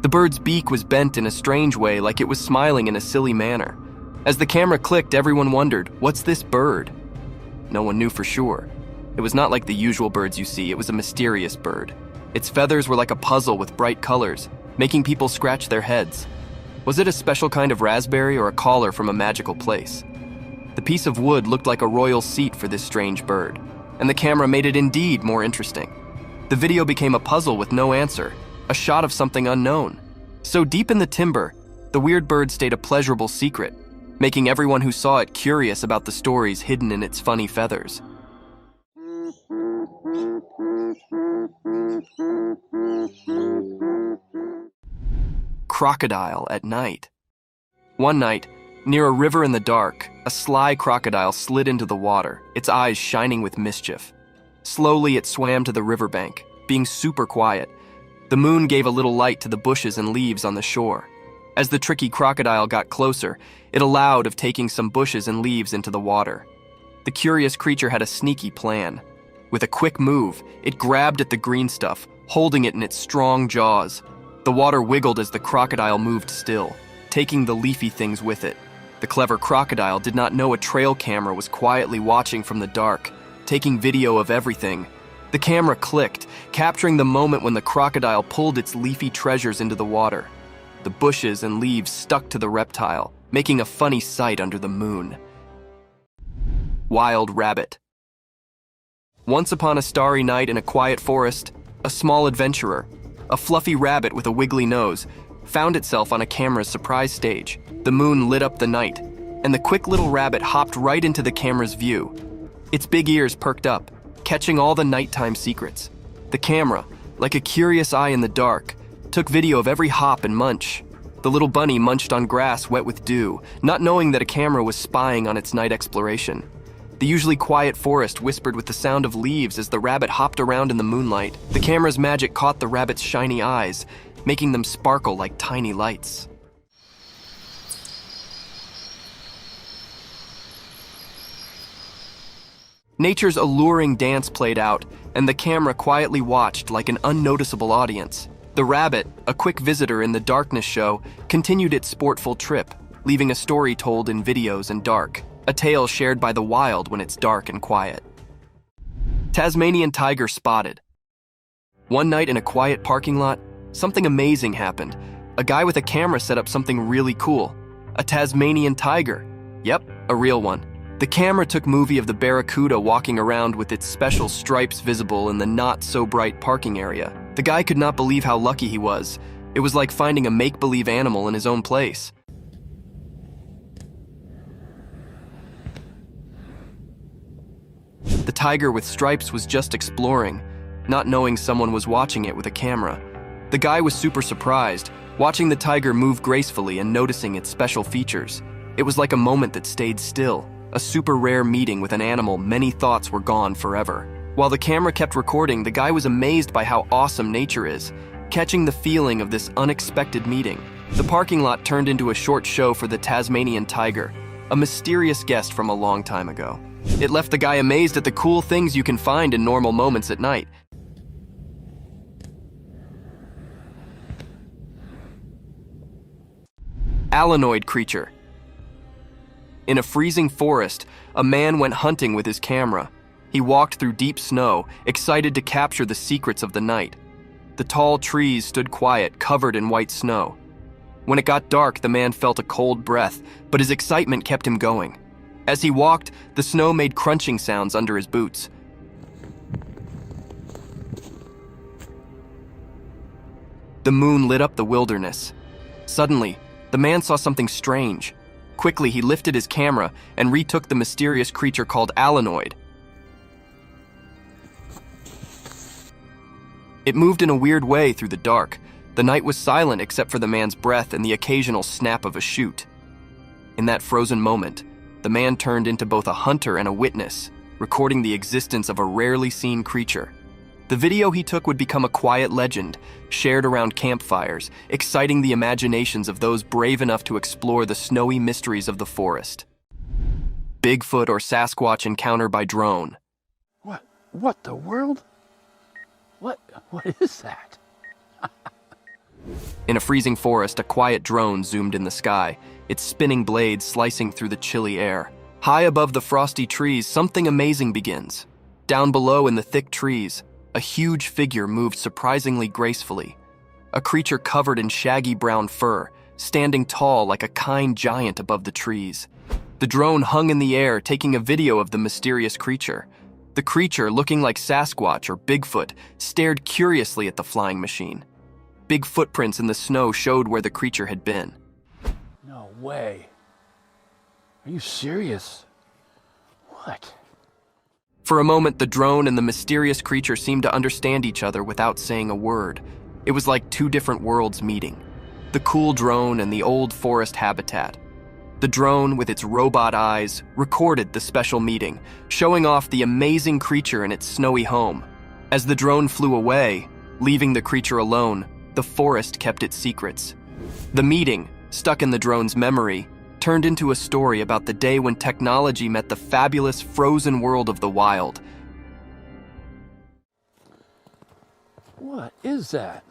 The bird's beak was bent in a strange way, like it was smiling in a silly manner. As the camera clicked, everyone wondered, what's this bird? No one knew for sure. It was not like the usual birds you see, it was a mysterious bird. Its feathers were like a puzzle with bright colors, making people scratch their heads. Was it a special kind of raspberry or a caller from a magical place? The piece of wood looked like a royal seat for this strange bird, and the camera made it indeed more interesting. The video became a puzzle with no answer, a shot of something unknown. So deep in the timber, the weird bird stayed a pleasurable secret, making everyone who saw it curious about the stories hidden in its funny feathers. Crocodile at night. One night, near a river in the dark, a sly crocodile slid into the water, its eyes shining with mischief. Slowly, it swam to the riverbank, being super quiet. The moon gave a little light to the bushes and leaves on the shore. As the tricky crocodile got closer, it allowed of taking some bushes and leaves into the water. The curious creature had a sneaky plan. With a quick move, it grabbed at the green stuff, holding it in its strong jaws. The water wiggled as the crocodile moved still, taking the leafy things with it. The clever crocodile did not know a trail camera was quietly watching from the dark, taking video of everything. The camera clicked, capturing the moment when the crocodile pulled its leafy treasures into the water. The bushes and leaves stuck to the reptile, making a funny sight under the moon. Wild rabbit. Once upon a starry night in a quiet forest, a small adventurer, a fluffy rabbit with a wiggly nose, found itself on a camera's surprise stage. The moon lit up the night, and the quick little rabbit hopped right into the camera's view. Its big ears perked up, catching all the nighttime secrets. The camera, like a curious eye in the dark, took video of every hop and munch. The little bunny munched on grass wet with dew, not knowing that a camera was spying on its night exploration. The usually quiet forest whispered with the sound of leaves as the rabbit hopped around in the moonlight. The camera's magic caught the rabbit's shiny eyes, making them sparkle like tiny lights. Nature's alluring dance played out, and the camera quietly watched like an unnoticeable audience. The rabbit, a quick visitor in the darkness show, continued its sportful trip, leaving a story told in videos and dark, a tale shared by the wild when it's dark and quiet. Tasmanian tiger spotted. One night in a quiet parking lot, something amazing happened. A guy with a camera set up something really cool. A Tasmanian tiger. Yep, a real one. The camera took movie of the barracuda walking around with its special stripes visible in the not-so-bright parking area. The guy could not believe how lucky he was. It was like finding a make-believe animal in his own place. The tiger with stripes was just exploring, not knowing someone was watching it with a camera. The guy was super surprised, watching the tiger move gracefully and noticing its special features. It was like a moment that stayed still. A super rare meeting with an animal many thoughts were gone forever. While the camera kept recording, the guy was amazed by how awesome nature is, catching the feeling of this unexpected meeting. The parking lot turned into a short show for the Tasmanian tiger, a mysterious guest from a long time ago. It left the guy amazed at the cool things you can find in normal moments at night. Alanoid creature. In a freezing forest, a man went hunting with his camera. He walked through deep snow, excited to capture the secrets of the night. The tall trees stood quiet, covered in white snow. When it got dark, the man felt a cold breath, but his excitement kept him going. As he walked, the snow made crunching sounds under his boots. The moon lit up the wilderness. Suddenly, the man saw something strange. Quickly, he lifted his camera and retook the mysterious creature called Alanoid. It moved in a weird way through the dark. The night was silent except for the man's breath and the occasional snap of a chute. In that frozen moment, the man turned into both a hunter and a witness, recording the existence of a rarely seen creature. The video he took would become a quiet legend, shared around campfires, exciting the imaginations of those brave enough to explore the snowy mysteries of the forest. Bigfoot or Sasquatch encounter by drone. What the world? What is that? In a freezing forest, a quiet drone zoomed in the sky, its spinning blades slicing through the chilly air. High above the frosty trees, something amazing begins. Down below in the thick trees, a huge figure moved surprisingly gracefully. A creature covered in shaggy brown fur, standing tall like a kind giant above the trees. The drone hung in the air, taking a video of the mysterious creature. The creature, looking like Sasquatch or Bigfoot, stared curiously at the flying machine. Big footprints in the snow showed where the creature had been. No way. Are you serious? What? For a moment, the drone and the mysterious creature seemed to understand each other without saying a word. It was like two different worlds meeting. The cool drone and the old forest habitat. The drone, with its robot eyes, recorded the special meeting, showing off the amazing creature in its snowy home. As the drone flew away, leaving the creature alone, the forest kept its secrets. The meeting, stuck in the drone's memory, turned into a story about the day when technology met the fabulous frozen world of the wild. What is that?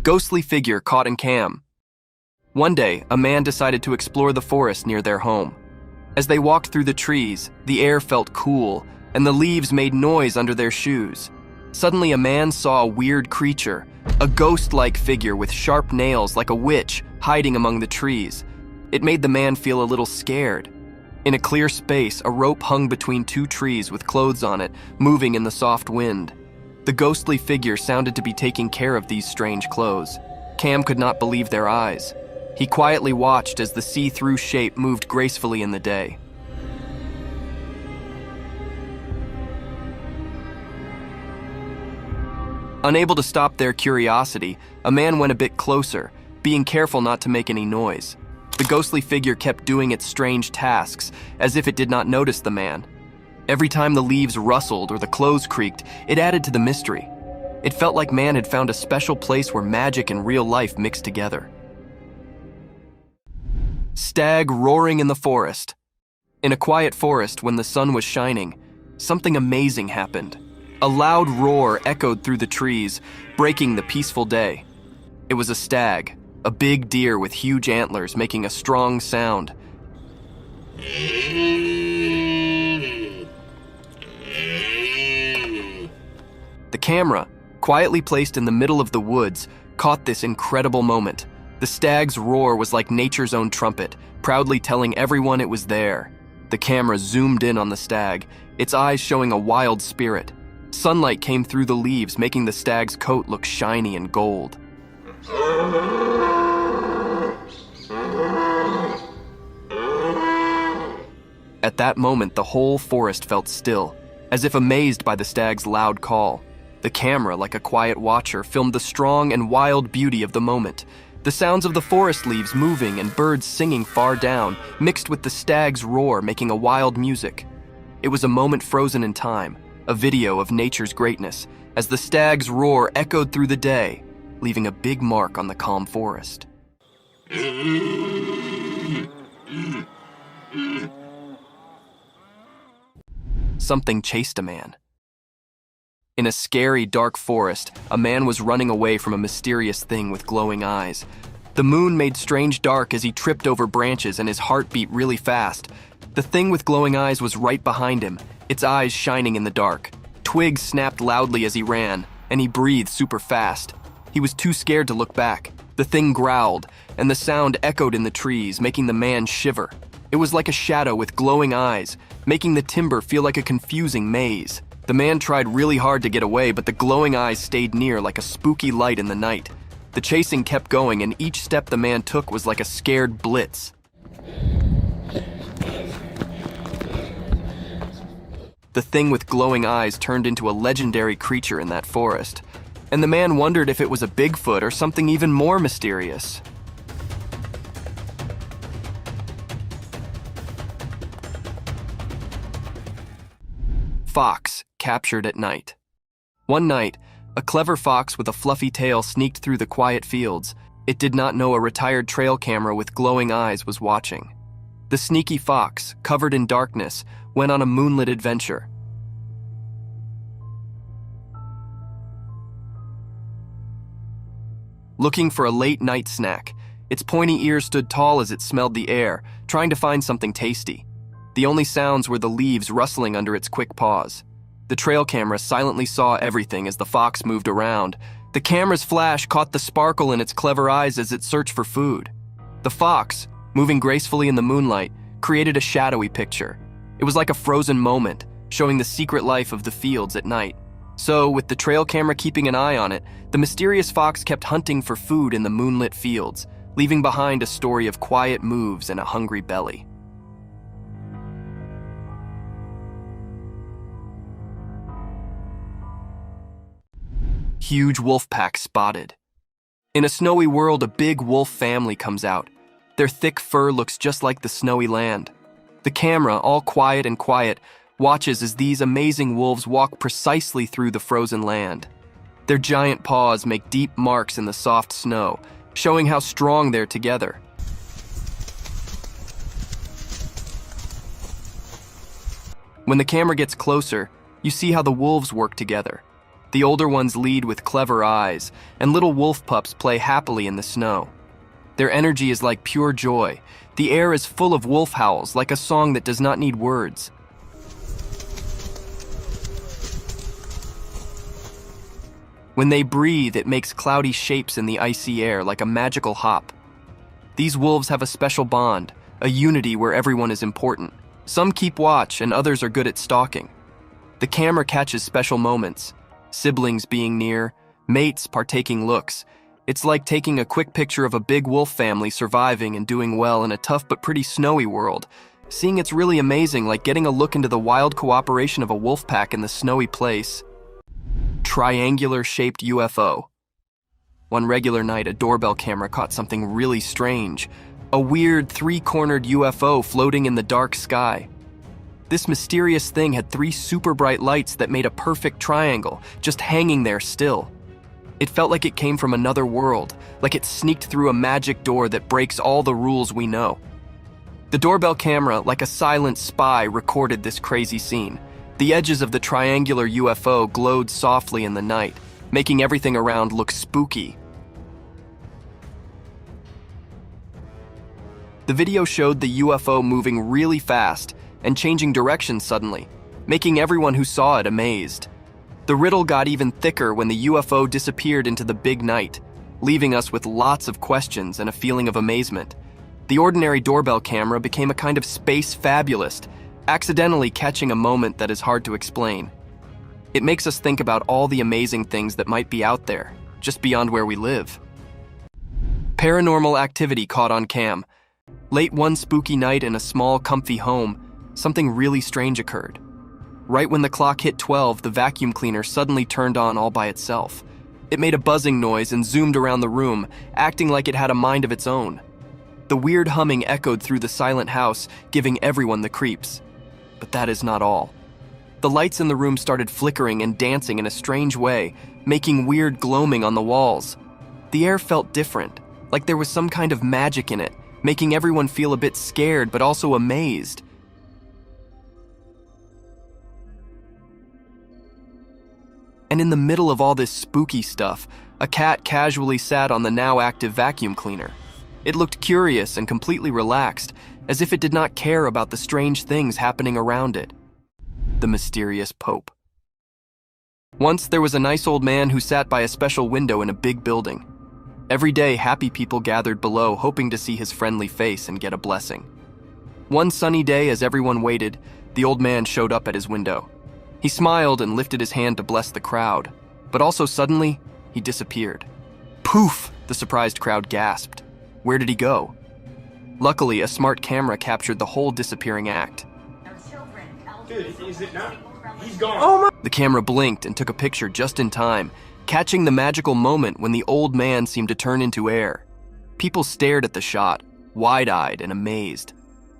Ghostly figure caught in cam. One day, a man decided to explore the forest near their home. As they walked through the trees, the air felt cool, and the leaves made noise under their shoes. Suddenly, a man saw a weird creature, a ghost-like figure with sharp nails like a witch hiding among the trees. It made the man feel a little scared. In a clear space, a rope hung between two trees with clothes on it, moving in the soft wind. The ghostly figure sounded to be taking care of these strange clothes. Cam could not believe their eyes. He quietly watched as the see-through shape moved gracefully in the day. Unable to stop their curiosity, a man went a bit closer, being careful not to make any noise. The ghostly figure kept doing its strange tasks, as if it did not notice the man. Every time the leaves rustled or the clothes creaked, it added to the mystery. It felt like man had found a special place where magic and real life mixed together. Stag roaring in the forest. In a quiet forest, when the sun was shining, something amazing happened. A loud roar echoed through the trees, breaking the peaceful day. It was a stag, a big deer with huge antlers making a strong sound. The camera, quietly placed in the middle of the woods, caught this incredible moment. The stag's roar was like nature's own trumpet, proudly telling everyone it was there. The camera zoomed in on the stag, its eyes showing a wild spirit. Sunlight came through the leaves, making the stag's coat look shiny and gold. At that moment, the whole forest felt still, as if amazed by the stag's loud call. The camera, like a quiet watcher, filmed the strong and wild beauty of the moment. The sounds of the forest leaves moving and birds singing far down, mixed with the stag's roar, making a wild music. It was a moment frozen in time, a video of nature's greatness, as the stag's roar echoed through the day, leaving a big mark on the calm forest. Something chased a man. In a scary, dark forest, a man was running away from a mysterious thing with glowing eyes. The moon made strange dark as he tripped over branches and his heart beat really fast. The thing with glowing eyes was right behind him, its eyes shining in the dark. Twigs snapped loudly as he ran, and he breathed super fast. He was too scared to look back. The thing growled, and the sound echoed in the trees, making the man shiver. It was like a shadow with glowing eyes, making the timber feel like a confusing maze. The man tried really hard to get away, but the glowing eyes stayed near like a spooky light in the night. The chasing kept going, and each step the man took was like a scared blitz. The thing with glowing eyes turned into a legendary creature in that forest, and the man wondered if it was a Bigfoot or something even more mysterious. Fox, captured at night. One night, a clever fox with a fluffy tail sneaked through the quiet fields. It did not know a retired trail camera with glowing eyes was watching. The sneaky fox, covered in darkness, went on a moonlit adventure. Looking for a late-night snack, its pointy ears stood tall as it smelled the air, trying to find something tasty. The only sounds were the leaves rustling under its quick paws. The trail camera silently saw everything as the fox moved around. The camera's flash caught the sparkle in its clever eyes as it searched for food. The fox, moving gracefully in the moonlight, created a shadowy picture. It was like a frozen moment, showing the secret life of the fields at night. So, with the trail camera keeping an eye on it, the mysterious fox kept hunting for food in the moonlit fields, leaving behind a story of quiet moves and a hungry belly. Huge wolf pack spotted. In a snowy world, a big wolf family comes out. Their thick fur looks just like the snowy land. The camera, all quiet, watches as these amazing wolves walk precisely through the frozen land. Their giant paws make deep marks in the soft snow, showing how strong they're together. When the camera gets closer, you see how the wolves work together. The older ones lead with clever eyes, and little wolf pups play happily in the snow. Their energy is like pure joy. The air is full of wolf howls, like a song that does not need words. When they breathe, it makes cloudy shapes in the icy air like a magical hop. These wolves have a special bond, a unity where everyone is important. Some keep watch and others are good at stalking. The camera catches special moments. Siblings being near, mates partaking looks. It's like taking a quick picture of a big wolf family surviving and doing well in a tough but pretty snowy world. Seeing it's really amazing, like getting a look into the wild cooperation of a wolf pack in the snowy place. Triangular-shaped UFO. One regular night, a doorbell camera caught something really strange. A weird, three-cornered UFO floating in the dark sky. This mysterious thing had 3 super bright lights that made a perfect triangle, just hanging there still. It felt like it came from another world, like it sneaked through a magic door that breaks all the rules we know. The doorbell camera, like a silent spy, recorded this crazy scene. The edges of the triangular UFO glowed softly in the night, making everything around look spooky. The video showed the UFO moving really fast and changing direction suddenly, making everyone who saw it amazed. The riddle got even thicker when the UFO disappeared into the big night, leaving us with lots of questions and a feeling of amazement. The ordinary doorbell camera became a kind of space fabulist, accidentally catching a moment that is hard to explain. It makes us think about all the amazing things that might be out there, just beyond where we live. Paranormal activity caught on cam. Late one spooky night in a small, comfy home, something really strange occurred. Right when the clock hit 12, the vacuum cleaner suddenly turned on all by itself. It made a buzzing noise and zoomed around the room, acting like it had a mind of its own. The weird humming echoed through the silent house, giving everyone the creeps. But that is not all. The lights in the room started flickering and dancing in a strange way, making weird gloaming on the walls. The air felt different, like there was some kind of magic in it, making everyone feel a bit scared but also amazed. And in the middle of all this spooky stuff, a cat casually sat on the now active vacuum cleaner. It looked curious and completely relaxed, as if it did not care about the strange things happening around it. The mysterious Pope. Once there was a nice old man who sat by a special window in a big building. Every day, happy people gathered below, hoping to see his friendly face and get a blessing. One sunny day, as everyone waited, the old man showed up at his window. He smiled and lifted his hand to bless the crowd, but also suddenly, he disappeared. Poof! The surprised crowd gasped. Where did he go? Luckily, a smart camera captured the whole disappearing act. Dude, is it not? He's gone. Oh my! The camera blinked and took a picture just in time, catching the magical moment when the old man seemed to turn into air. People stared at the shot, wide-eyed and amazed.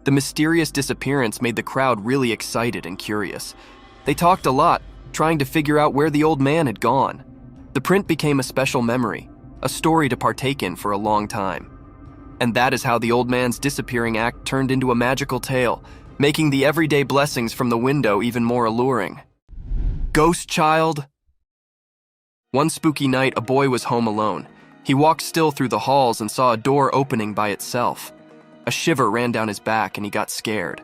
The mysterious disappearance made the crowd really excited and curious. They talked a lot, trying to figure out where the old man had gone. The print became a special memory, a story to partake in for a long time. And that is how the old man's disappearing act turned into a magical tale, making the everyday blessings from the window even more alluring. Ghost child? One spooky night, a boy was home alone. He walked still through the halls and saw a door opening by itself. A shiver ran down his back and he got scared.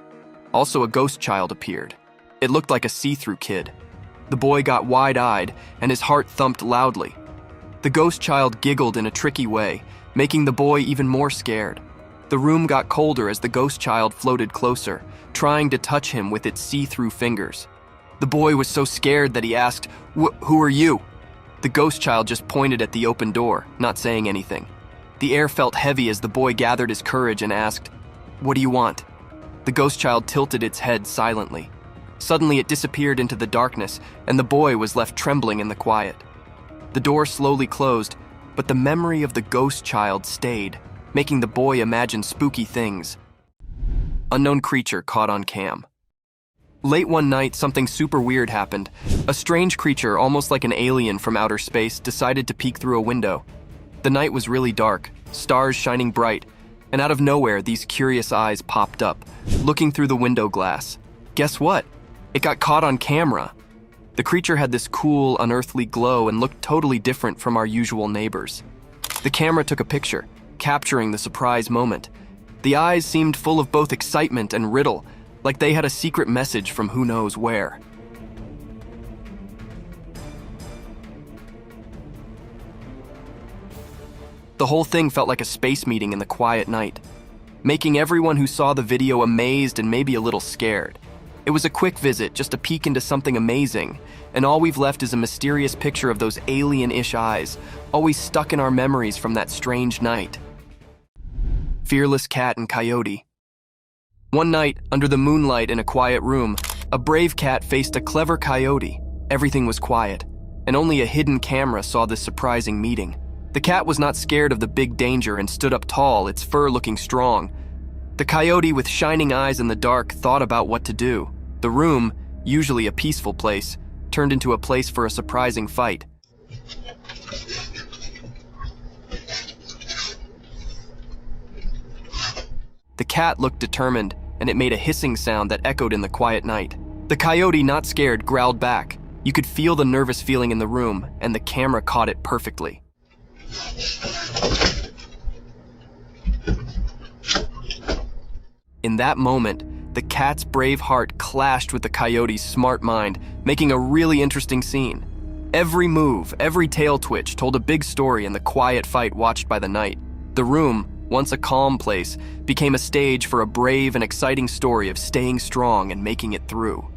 Also, a ghost child appeared. It looked like a see-through kid. The boy got wide-eyed and his heart thumped loudly. The ghost child giggled in a tricky way, making the boy even more scared. The room got colder as the ghost child floated closer, trying to touch him with its see-through fingers. The boy was so scared that he asked, "Who are you?" The ghost child just pointed at the open door, not saying anything. The air felt heavy as the boy gathered his courage and asked, "What do you want?" The ghost child tilted its head silently. Suddenly it disappeared into the darkness, and the boy was left trembling in the quiet. The door slowly closed, but the memory of the ghost child stayed, making the boy imagine spooky things. Unknown creature caught on cam. Late one night, something super weird happened. A strange creature, almost like an alien from outer space, decided to peek through a window. The night was really dark, stars shining bright, and out of nowhere, these curious eyes popped up, looking through the window glass. Guess what? It got caught on camera. The creature had this cool, unearthly glow and looked totally different from our usual neighbors. The camera took a picture, capturing the surprise moment. The eyes seemed full of both excitement and riddle, like they had a secret message from who knows where. The whole thing felt like a space meeting in the quiet night, making everyone who saw the video amazed and maybe a little scared. It was a quick visit, just a peek into something amazing, and all we've left is a mysterious picture of those alien-ish eyes, always stuck in our memories from that strange night. Fearless cat and coyote. One night, under the moonlight in a quiet room, a brave cat faced a clever coyote. Everything was quiet. and only a hidden camera saw this surprising meeting. The cat was not scared of the big danger and stood up tall, its fur looking strong. The coyote, with shining eyes in the dark, thought about what to do. The room, usually a peaceful place, turned into a place for a surprising fight. The cat looked determined, and it made a hissing sound that echoed in the quiet night. The coyote, not scared, growled back. You could feel the nervous feeling in the room, and the camera caught it perfectly. In that moment, the cat's brave heart clashed with the coyote's smart mind, making a really interesting scene. Every move, every tail twitch told a big story in the quiet fight watched by the night. The room, once a calm place, became a stage for a brave and exciting story of staying strong and making it through.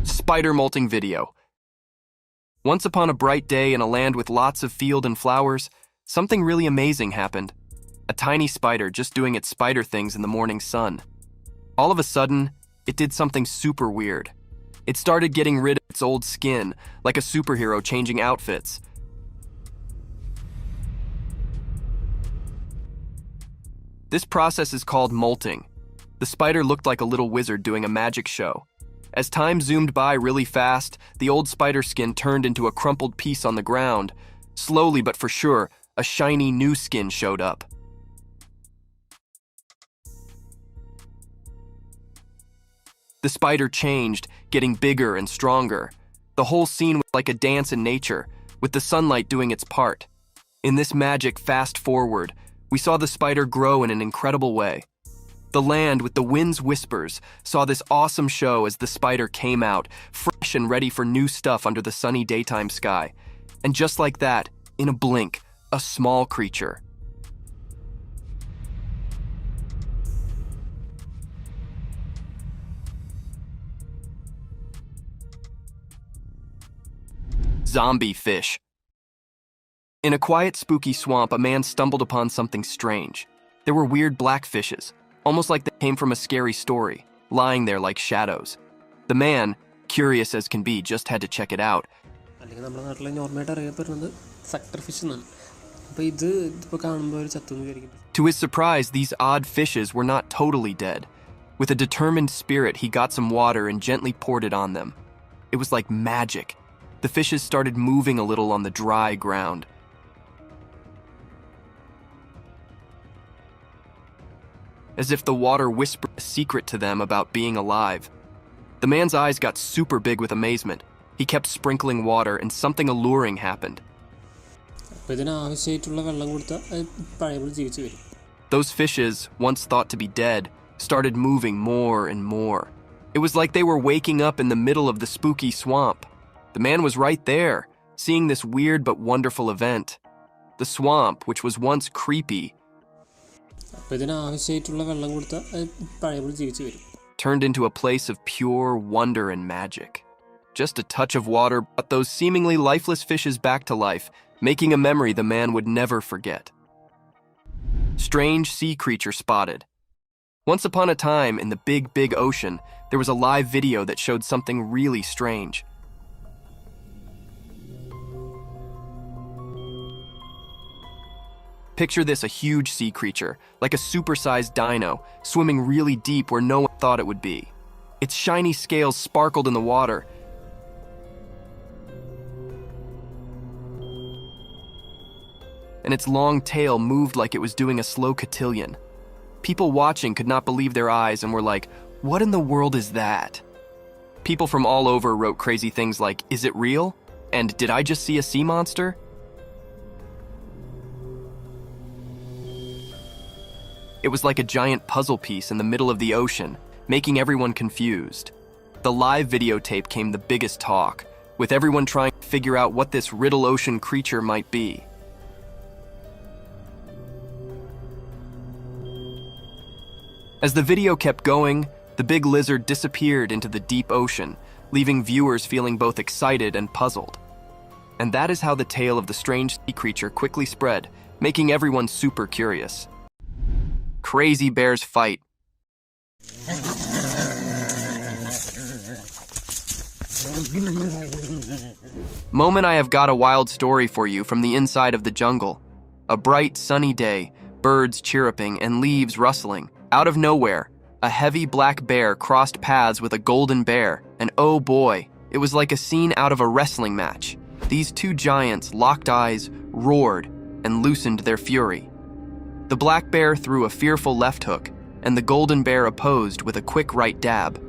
Spider molting video. Once upon a bright day in a land with lots of field and flowers, something really amazing happened. A tiny spider just doing its spider things in the morning sun. All of a sudden, it did something super weird. It started getting rid of its old skin, like a superhero changing outfits. This process is called molting. The spider looked like a little wizard doing a magic show. As time zoomed by really fast, the old spider skin turned into a crumpled piece on the ground. Slowly but for sure, a shiny new skin showed up. The spider changed, getting bigger and stronger. The whole scene was like a dance in nature, with the sunlight doing its part. In this magic fast forward, we saw the spider grow in an incredible way. The land, with the wind's whispers, saw this awesome show as the spider came out, fresh and ready for new stuff under the sunny daytime sky. And just like that, in a blink, a small creature. Zombie fish. In a quiet, spooky swamp, a man stumbled upon something strange. There were weird black fishes, almost like they came from a scary story, lying there like shadows. The man, curious as can be, just had to check it out. To his surprise, these odd fishes were not totally dead. With a determined spirit, he got some water and gently poured it on them. It was like magic. The fishes started moving a little on the dry ground. As if the water whispered a secret to them about being alive. The man's eyes got super big with amazement. He kept sprinkling water and something alluring happened. Those fishes, once thought to be dead, started moving more and more. It was like they were waking up in the middle of the spooky swamp. The man was right there, seeing this weird but wonderful event. The swamp, which was once creepy, turned into a place of pure wonder and magic. Just a touch of water brought those seemingly lifeless fishes back to life, making a memory the man would never forget. Strange sea creature spotted. Once upon a time, in the big, big ocean, there was a live video that showed something really strange. Picture this, a huge sea creature, like a supersized dino, swimming really deep where no one thought it would be. Its shiny scales sparkled in the water. And its long tail moved like it was doing a slow cotillion. People watching could not believe their eyes and were like, "What in the world is that?" People from all over wrote crazy things like, "Is it real?" and "Did I just see a sea monster?" It was like a giant puzzle piece in the middle of the ocean, making everyone confused. The live videotape came the biggest talk, with everyone trying to figure out what this riddle ocean creature might be. As the video kept going, the big lizard disappeared into the deep ocean, leaving viewers feeling both excited and puzzled. And that is how the tale of the strange sea creature quickly spread, making everyone super curious. Crazy bears fight. Moment, I have got a wild story for you from the inside of the jungle. A bright, sunny day, birds chirruping and leaves rustling. Out of nowhere, a heavy black bear crossed paths with a golden bear, and oh boy, it was like a scene out of a wrestling match. These two giants locked eyes, roared, and loosened their fury. The black bear threw a fearful left hook, and the golden bear opposed with a quick right dab.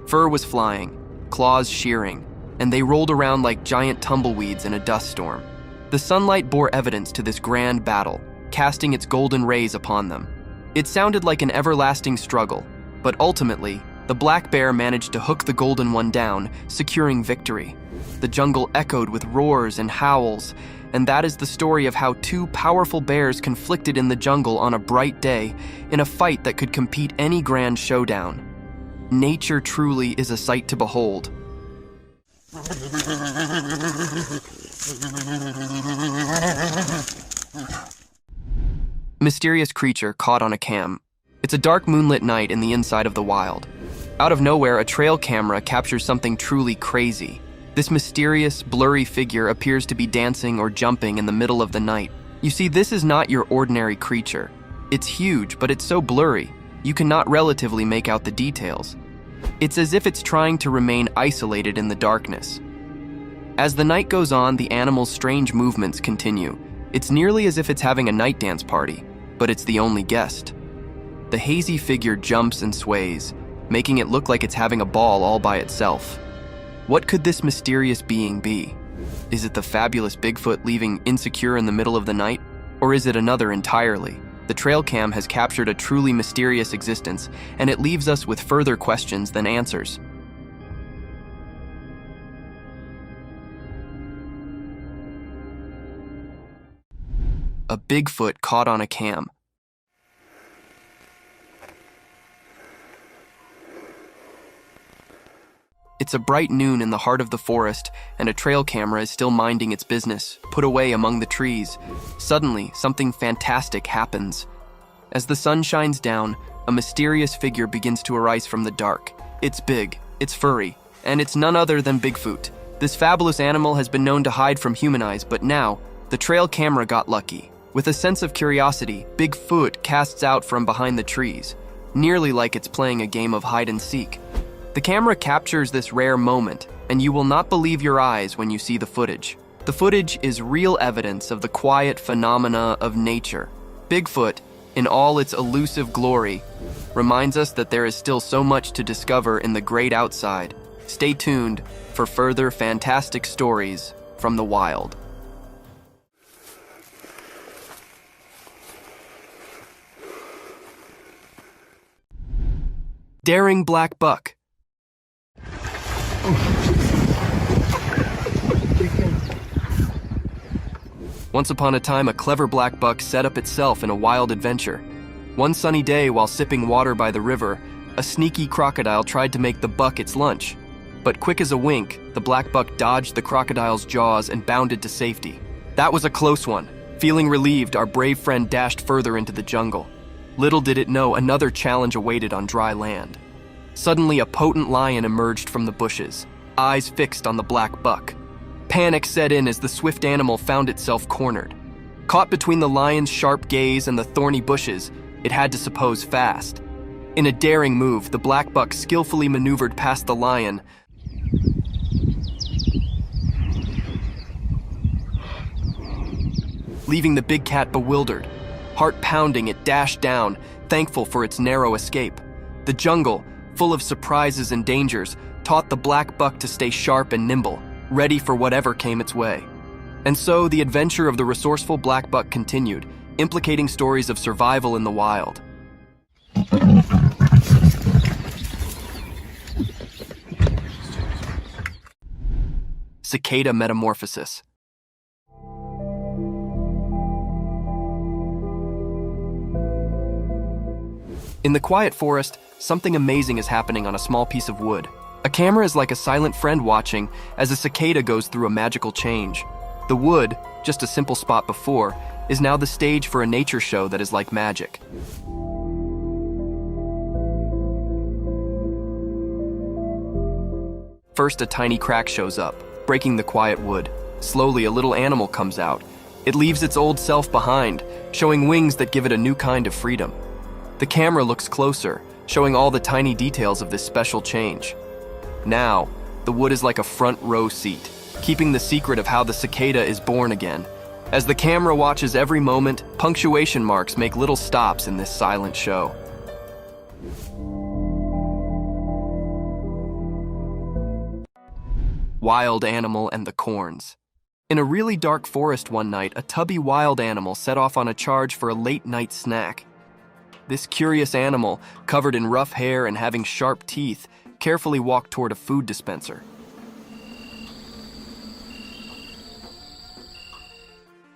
Fur was flying, claws shearing, and they rolled around like giant tumbleweeds in a dust storm. The sunlight bore evidence to this grand battle, casting its golden rays upon them. It sounded like an everlasting struggle, but ultimately, the black bear managed to hook the golden one down, securing victory. The jungle echoed with roars and howls, and that is the story of how two powerful bears conflicted in the jungle on a bright day in a fight that could compete any grand showdown. Nature truly is a sight to behold. Mysterious creature caught on a cam. It's a dark moonlit night in the inside of the wild. Out of nowhere, a trail camera captures something truly crazy. This mysterious, blurry figure appears to be dancing or jumping in the middle of the night. You see, this is not your ordinary creature. It's huge, but it's so blurry, you cannot relatively make out the details. It's as if it's trying to remain isolated in the darkness. As the night goes on, the animal's strange movements continue. It's nearly as if it's having a night dance party, but it's the only guest. The hazy figure jumps and sways, making it look like it's having a ball all by itself. What could this mysterious being be? Is it the fabulous Bigfoot leaving insecure in the middle of the night? Or is it another entirely? The trail cam has captured a truly mysterious existence, and it leaves us with further questions than answers. A Bigfoot caught on a cam. It's a bright noon in the heart of the forest, and a trail camera is still minding its business, put away among the trees. Suddenly, something fantastic happens. As the sun shines down, a mysterious figure begins to arise from the dark. It's big, it's furry, and it's none other than Bigfoot. This fabulous animal has been known to hide from human eyes, but now, the trail camera got lucky. With a sense of curiosity, Bigfoot casts out from behind the trees, nearly like it's playing a game of hide and seek. The camera captures this rare moment, and you will not believe your eyes when you see the footage. The footage is real evidence of the quiet phenomena of nature. Bigfoot, in all its elusive glory, reminds us that there is still so much to discover in the great outside. Stay tuned for further fantastic stories from the wild. Daring black buck. Once upon a time, a clever black buck set up itself in a wild adventure. One sunny day, while sipping water by the river, a sneaky crocodile tried to make the buck its lunch. But quick as a wink, the black buck dodged the crocodile's jaws and bounded to safety. That was a close one. Feeling relieved, our brave friend dashed further into the jungle. Little did it know, another challenge awaited on dry land. Suddenly, a potent lion emerged from the bushes, eyes fixed on the black buck. Panic set in as the swift animal found itself cornered. Caught between the lion's sharp gaze and the thorny bushes, it had to suppose fast. In a daring move, the black buck skillfully maneuvered past the lion, leaving the big cat bewildered. Heart pounding, it dashed down, thankful for its narrow escape. The jungle, full of surprises and dangers, taught the black buck to stay sharp and nimble, ready for whatever came its way. And so the adventure of the resourceful black buck continued, implicating stories of survival in the wild. Cicada metamorphosis. In the quiet forest, something amazing is happening on a small piece of wood. A camera is like a silent friend watching as a cicada goes through a magical change. The wood, just a simple spot before, is now the stage for a nature show that is like magic. First, a tiny crack shows up, breaking the quiet wood. Slowly, a little animal comes out. It leaves its old self behind, showing wings that give it a new kind of freedom. The camera looks closer, showing all the tiny details of this special change. Now, the wood is like a front row seat, keeping the secret of how the cicada is born again. As the camera watches every moment, punctuation marks make little stops in this silent show. Wild animal and the corns. In a really dark forest one night, a tubby wild animal set off on a charge for a late-night snack. This curious animal, covered in rough hair and having sharp teeth, carefully walked toward a food dispenser.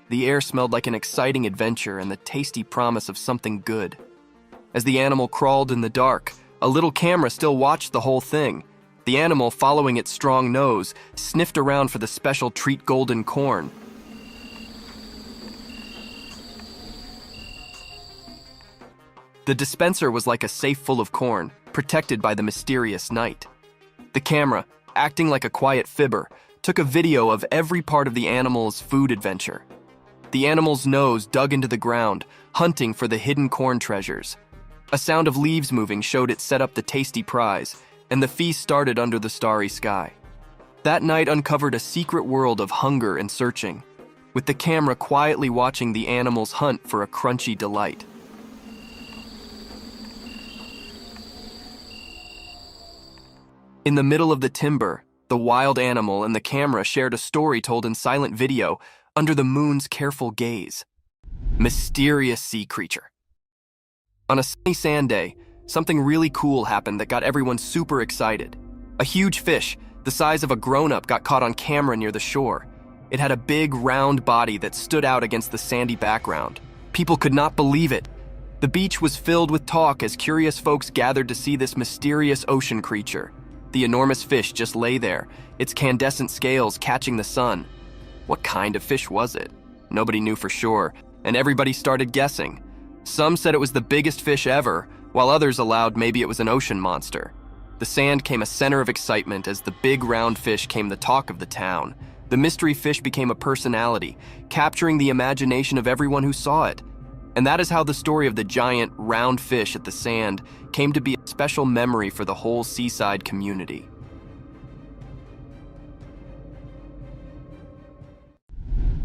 The air smelled like an exciting adventure and the tasty promise of something good. As the animal crawled in the dark, a little camera still watched the whole thing. The animal, following its strong nose, sniffed around for the special treat golden corn. The dispenser was like a safe full of corn, protected by the mysterious night. The camera, acting like a quiet fibber, took a video of every part of the animal's food adventure. The animal's nose dug into the ground, hunting for the hidden corn treasures. A sound of leaves moving showed it set up the tasty prize, and the feast started under the starry sky. That night uncovered a secret world of hunger and searching, with the camera quietly watching the animal's hunt for a crunchy delight. In the middle of the timber, the wild animal and the camera shared a story told in silent video under the moon's careful gaze. Mysterious sea creature. On a sunny sand day, something really cool happened that got everyone super excited. A huge fish, the size of a grown-up, got caught on camera near the shore. It had a big, round body that stood out against the sandy background. People could not believe it. The beach was filled with talk as curious folks gathered to see this mysterious ocean creature. The enormous fish just lay there, its incandescent scales catching the sun. What kind of fish was it? Nobody knew for sure, and everybody started guessing. Some said it was the biggest fish ever, while others allowed maybe it was an ocean monster. The sand came a center of excitement as the big round fish came the talk of the town. The mystery fish became a personality, capturing the imagination of everyone who saw it. And that is how the story of the giant, round fish at the sand came to be a special memory for the whole seaside community.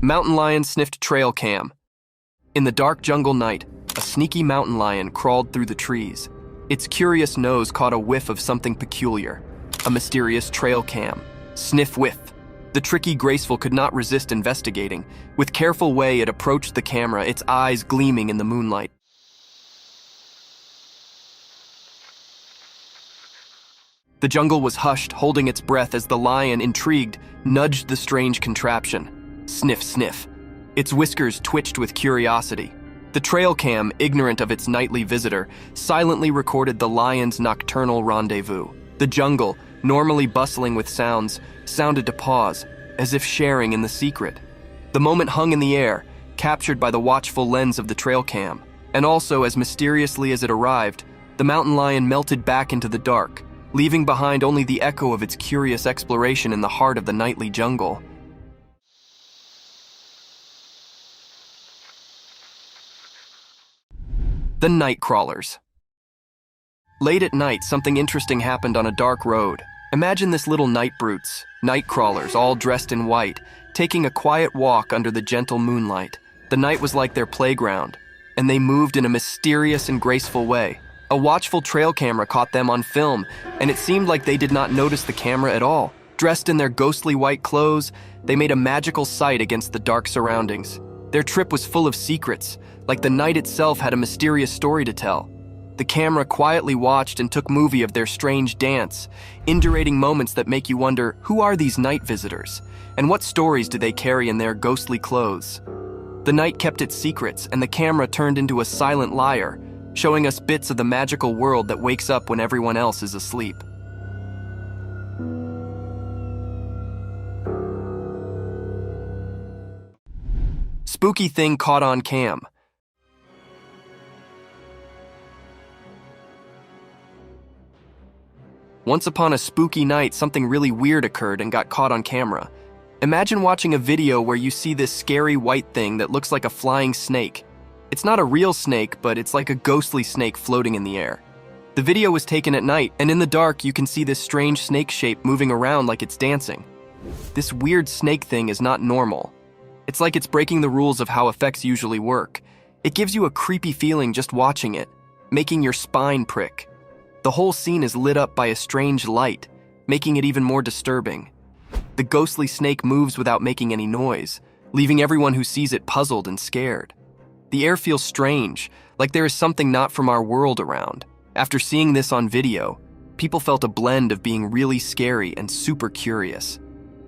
Mountain lion sniffed trail cam. In the dark jungle night, a sneaky mountain lion crawled through the trees. Its curious nose caught a whiff of something peculiar, a mysterious trail cam. Sniff whiff. The tricky graceful could not resist investigating. With careful way, it approached the camera, its eyes gleaming in the moonlight. The jungle was hushed, holding its breath as the lion, intrigued, nudged the strange contraption. Sniff, sniff. Its whiskers twitched with curiosity. The trail cam, ignorant of its nightly visitor, silently recorded the lion's nocturnal rendezvous. The jungle, normally bustling with sounds, sounded to pause, as if sharing in the secret. The moment hung in the air, captured by the watchful lens of the trail cam. And also, as mysteriously as it arrived, the mountain lion melted back into the dark, leaving behind only the echo of its curious exploration in the heart of the nightly jungle. The night crawlers. Late at night, something interesting happened on a dark road. Imagine this little night brutes, night crawlers, all dressed in white, taking a quiet walk under the gentle moonlight. The night was like their playground, and they moved in a mysterious and graceful way. A watchful trail camera caught them on film, and it seemed like they did not notice the camera at all. Dressed in their ghostly white clothes, they made a magical sight against the dark surroundings. Their trip was full of secrets, like the night itself had a mysterious story to tell. The camera quietly watched and took movie of their strange dance, indurating moments that make you wonder, who are these night visitors? And what stories do they carry in their ghostly clothes? The night kept its secrets, and the camera turned into a silent liar, showing us bits of the magical world that wakes up when everyone else is asleep. Spooky thing caught on cam. Once upon a spooky night, something really weird occurred and got caught on camera. Imagine watching a video where you see this scary white thing that looks like a flying snake. It's not a real snake, but it's like a ghostly snake floating in the air. The video was taken at night, and in the dark you can see this strange snake shape moving around like it's dancing. This weird snake thing is not normal. It's like it's breaking the rules of how effects usually work. It gives you a creepy feeling just watching it, making your spine prick. The whole scene is lit up by a strange light, making it even more disturbing. The ghostly snake moves without making any noise, leaving everyone who sees it puzzled and scared. The air feels strange, like there is something not from our world around. After seeing this on video, people felt a blend of being really scary and super curious.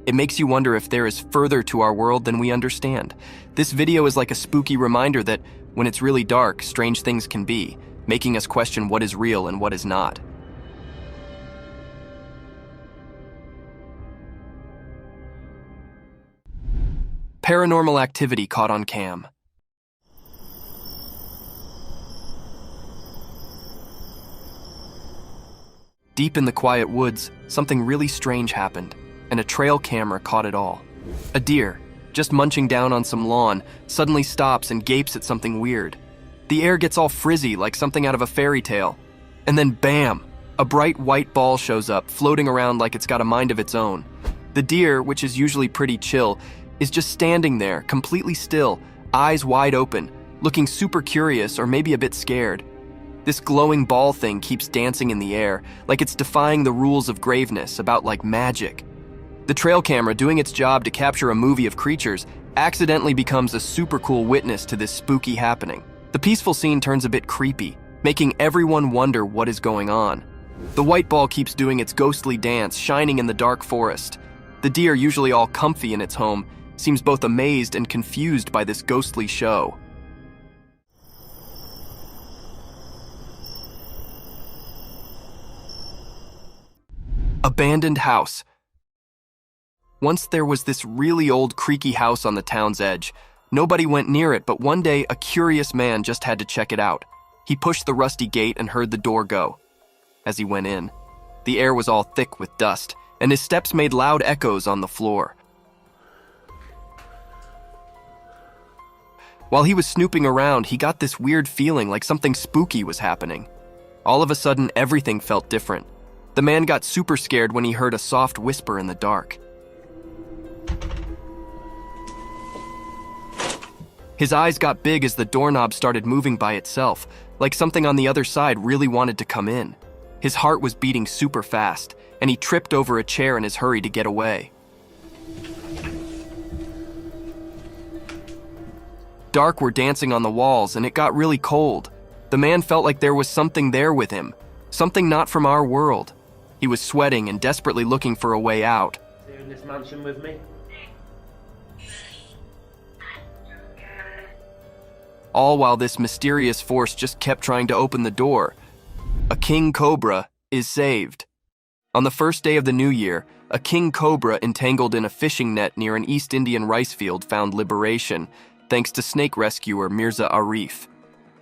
It makes you wonder if there is further to our world than we understand. This video is like a spooky reminder that when it's really dark, strange things can be, making us question what is real and what is not. Paranormal activity caught on cam. Deep in the quiet woods, something really strange happened, and a trail camera caught it all. A deer, just munching down on some lawn, suddenly stops and gapes at something weird. The air gets all frizzy like something out of a fairy tale. And then bam! A bright white ball shows up, floating around like it's got a mind of its own. The deer, which is usually pretty chill, is just standing there, completely still, eyes wide open, looking super curious or maybe a bit scared. This glowing ball thing keeps dancing in the air, like it's defying the rules of graveness, about like magic. The trail camera, doing its job to capture a movie of creatures, accidentally becomes a super cool witness to this spooky happening. The peaceful scene turns a bit creepy, making everyone wonder what is going on. The white ball keeps doing its ghostly dance, shining in the dark forest. The deer, usually all comfy in its home, seems both amazed and confused by this ghostly show. Abandoned house. Once there was this really old creaky house on the town's edge. Nobody went near it, but one day a curious man just had to check it out. He pushed the rusty gate and heard the door go. As he went in, the air was all thick with dust, and his steps made loud echoes on the floor. While he was snooping around, he got this weird feeling like something spooky was happening. All of a sudden, everything felt different. The man got super scared when he heard a soft whisper in the dark. His eyes got big as the doorknob started moving by itself, like something on the other side really wanted to come in. His heart was beating super fast, and he tripped over a chair in his hurry to get away. Dark were dancing on the walls, and it got really cold. The man felt like there was something there with him, something not from our world. He was sweating and desperately looking for a way out. You're in this mansion with me? All while this mysterious force just kept trying to open the door. A king cobra is saved. On the first day of the new year, a king cobra entangled in a fishing net near an East Indian rice field found liberation, thanks to snake rescuer Mirza Arif.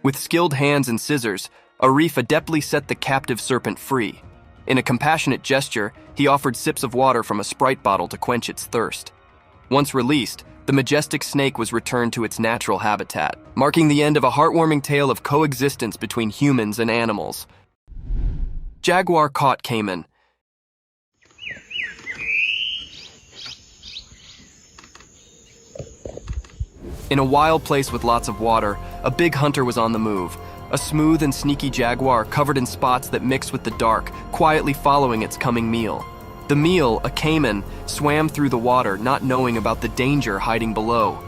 With skilled hands and scissors, Arif adeptly set the captive serpent free. In a compassionate gesture, he offered sips of water from a Sprite bottle to quench its thirst. Once released, the majestic snake was returned to its natural habitat, marking the end of a heartwarming tale of coexistence between humans and animals. Jaguar caught caiman. In a wild place with lots of water, a big hunter was on the move. A smooth and sneaky jaguar covered in spots that mixed with the dark, quietly following its coming meal. The meal, a caiman, swam through the water, not knowing about the danger hiding below.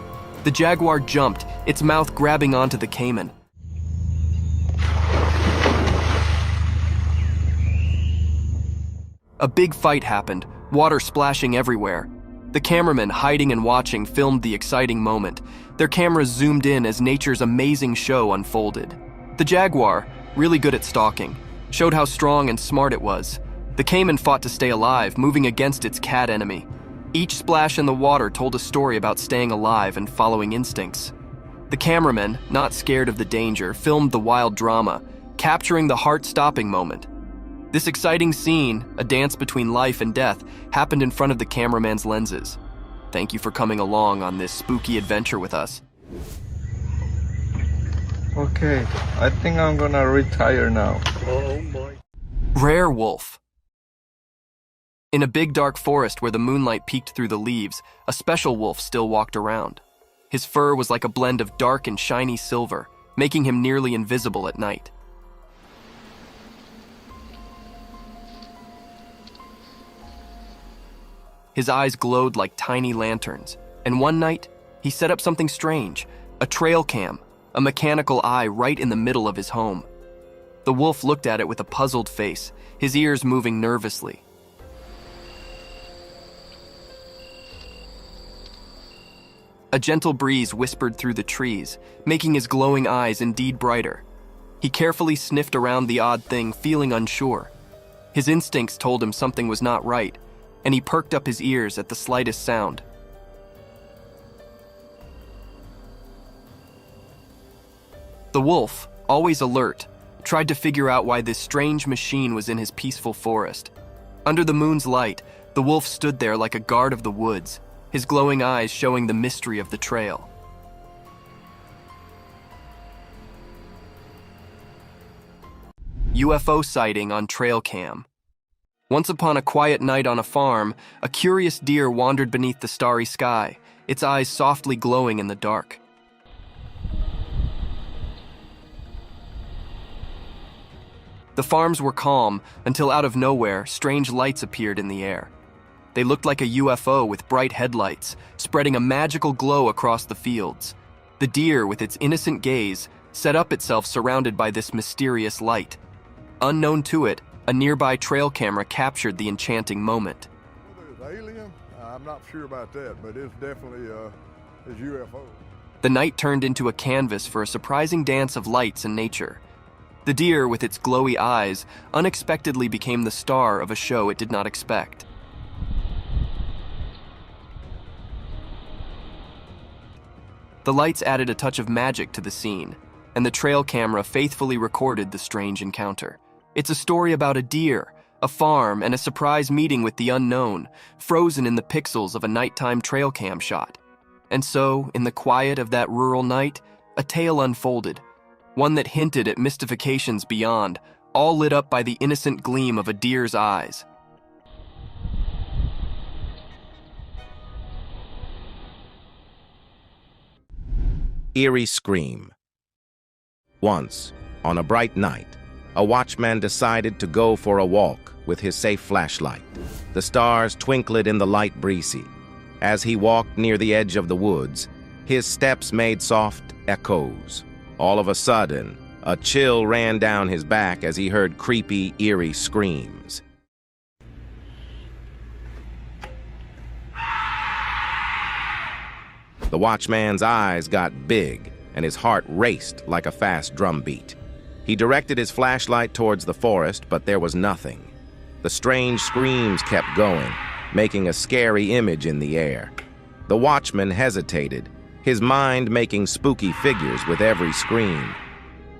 The jaguar jumped, its mouth grabbing onto the caiman. A big fight happened, water splashing everywhere. The cameramen, hiding and watching, filmed the exciting moment. Their cameras zoomed in as nature's amazing show unfolded. The jaguar, really good at stalking, showed how strong and smart it was. The caiman fought to stay alive, moving against its cat enemy. Each splash in the water told a story about staying alive and following instincts. The cameramen, not scared of the danger, filmed the wild drama, capturing the heart-stopping moment. This exciting scene, a dance between life and death, happened in front of the cameraman's lenses. Thank you for coming along on this spooky adventure with us. Okay, I think I'm gonna retire now. Rare wolf. In a big dark forest where the moonlight peeked through the leaves, a special wolf still walked around. His fur was like a blend of dark and shiny silver, making him nearly invisible at night. His eyes glowed like tiny lanterns, and one night, he set up something strange, a trail cam, a mechanical eye right in the middle of his home. The wolf looked at it with a puzzled face, his ears moving nervously. A gentle breeze whispered through the trees, making his glowing eyes indeed brighter. He carefully sniffed around the odd thing, feeling unsure. His instincts told him something was not right, and he perked up his ears at the slightest sound. The wolf, always alert, tried to figure out why this strange machine was in his peaceful forest. Under the moon's light, the wolf stood there like a guard of the woods, his glowing eyes showing the mystery of the trail. UFO sighting on trail cam. Once upon a quiet night on a farm, a curious deer wandered beneath the starry sky, its eyes softly glowing in the dark. The farms were calm until out of nowhere, strange lights appeared in the air. They looked like a UFO with bright headlights, spreading a magical glow across the fields. The deer, with its innocent gaze, set up itself surrounded by this mysterious light. Unknown to it, a nearby trail camera captured the enchanting moment. Whether it's alien, I'm not sure about that, but it's definitely it's UFO. The night turned into a canvas for a surprising dance of lights and nature. The deer, with its glowy eyes, unexpectedly became the star of a show it did not expect. The lights added a touch of magic to the scene, and the trail camera faithfully recorded the strange encounter. It's a story about a deer, a farm, and a surprise meeting with the unknown, frozen in the pixels of a nighttime trail cam shot. And so, in the quiet of that rural night, a tale unfolded, one that hinted at mystifications beyond, all lit up by the innocent gleam of a deer's eyes. Eerie scream. Once, on a bright night, a watchman decided to go for a walk with his safe flashlight. The stars twinkled in the light breezy. As he walked near the edge of the woods, his steps made soft echoes. All of a sudden, a chill ran down his back as he heard creepy, eerie screams. The watchman's eyes got big, and his heart raced like a fast drumbeat. He directed his flashlight towards the forest, but there was nothing. The strange screams kept going, making a scary image in the air. The watchman hesitated, his mind making spooky figures with every scream.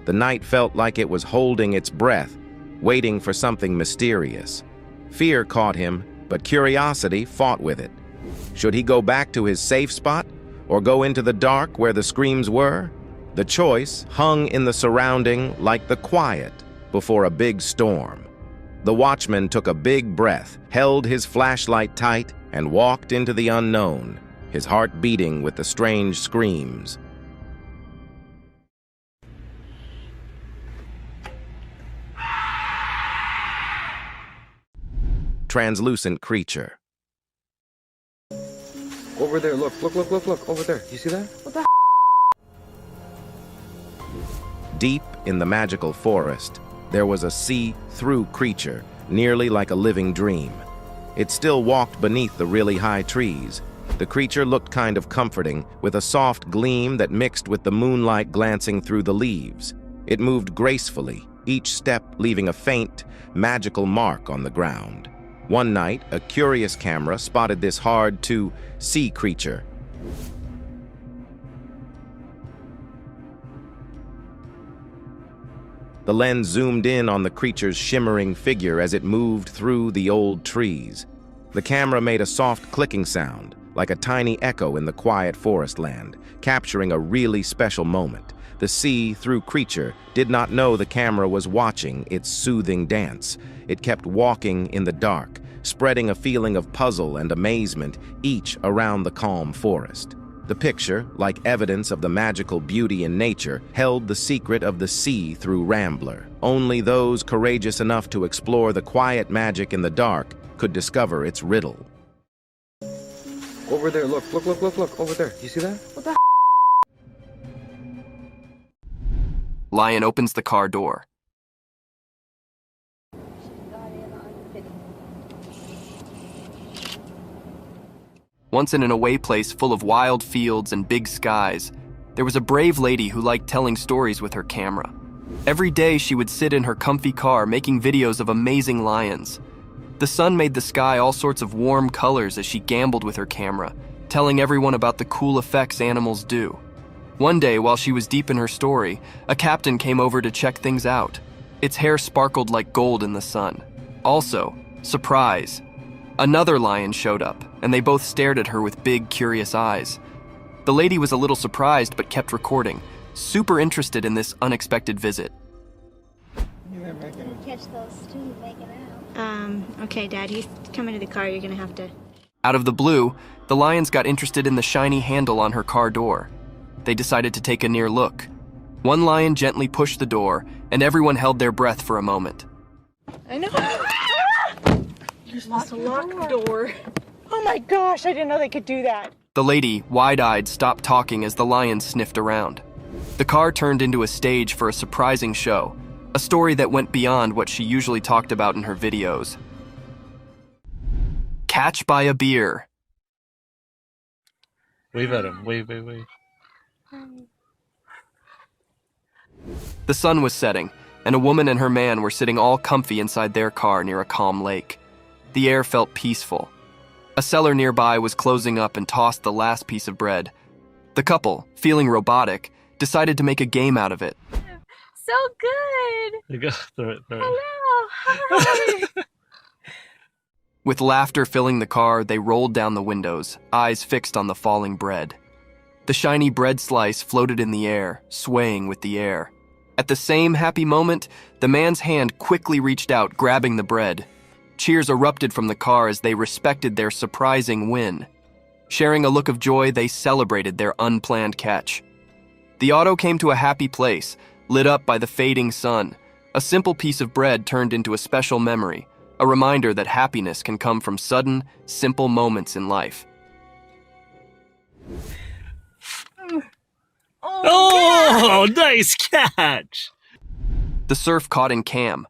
The night felt like it was holding its breath, waiting for something mysterious. Fear caught him, but curiosity fought with it. Should he go back to his safe spot, or go into the dark where the screams were? The choice hung in the surrounding like the quiet before a big storm. The watchman took a big breath, held his flashlight tight, and walked into the unknown, his heart beating with the strange screams. Translucent creature. Over there, look, over there. You see that? What the Deep in the magical forest, there was a see-through creature, nearly like a living dream. It still walked beneath the really high trees. The creature looked kind of comforting, with a soft gleam that mixed with the moonlight glancing through the leaves. It moved gracefully, each step leaving a faint, magical mark on the ground. One night, a curious camera spotted this hard-to-see creature. The lens zoomed in on the creature's shimmering figure as it moved through the old trees. The camera made a soft clicking sound, like a tiny echo in the quiet forest land, capturing a really special moment. The see-through creature did not know the camera was watching its soothing dance. It kept walking in the dark, spreading a feeling of puzzle and amazement, each around the calm forest. The picture, like evidence of the magical beauty in nature, held the secret of the see-through rambler. Only those courageous enough to explore the quiet magic in the dark could discover its riddle. Over there, look, over there. You see that? What the Lion opens the car door. Once in an away place full of wild fields and big skies, there was a brave lady who liked telling stories with her camera. Every day she would sit in her comfy car making videos of amazing lions. The sun made the sky all sorts of warm colors as she gambled with her camera, telling everyone about the cool effects animals do. One day, while she was deep in her story, a captain came over to check things out. Its hair sparkled like gold in the sun. Also, surprise, another lion showed up, and they both stared at her with big, curious eyes. The lady was a little surprised but kept recording, super interested in this unexpected visit. Catch those two making out. Okay, Dad, you come into the car, you're gonna have to... Out of the blue, the lions got interested in the shiny handle on her car door. They decided to take a near look. One lion gently pushed the door, and everyone held their breath for a moment. I know. You're supposed to lock the door. Oh my gosh, I didn't know they could do that. The lady, wide-eyed, stopped talking as the lions sniffed around. The car turned into a stage for a surprising show, a story that went beyond what she usually talked about in her videos. Catch by a beer. Wave at him. Wave. The sun was setting, and a woman and her man were sitting all comfy inside their car near a calm lake. The air felt peaceful. A seller nearby was closing up and tossed the last piece of bread. The couple, feeling robotic, decided to make a game out of it. So good! There you go. Throw it. Hello! Hi! With laughter filling the car, they rolled down the windows, eyes fixed on the falling bread. The shiny bread slice floated in the air, swaying with the air. At the same happy moment, the man's hand quickly reached out, grabbing the bread. Cheers erupted from the car as they respected their surprising win. Sharing a look of joy, they celebrated their unplanned catch. The auto came to a happy place, lit up by the fading sun. A simple piece of bread turned into a special memory, a reminder that happiness can come from sudden, simple moments in life. Oh, nice catch! The surf caught in Cam.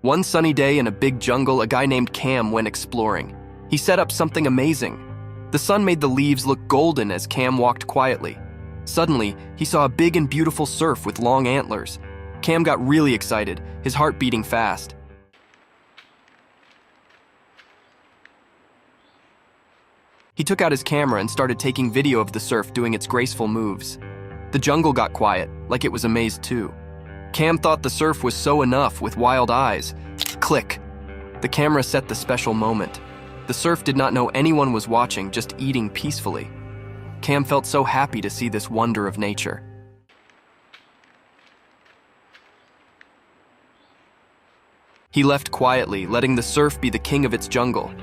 One sunny day in a big jungle, a guy named Cam went exploring. He set up something amazing. The sun made the leaves look golden as Cam walked quietly. Suddenly, he saw a big and beautiful surf with long antlers. Cam got really excited, his heart beating fast. He took out his camera and started taking video of the surf doing its graceful moves. The jungle got quiet, like it was amazed too. Cam thought the surf was so enough with wild eyes. Click! The camera set the special moment. The surf did not know anyone was watching, just eating peacefully. Cam felt so happy to see this wonder of nature. He left quietly, letting the surf be the king of its jungle.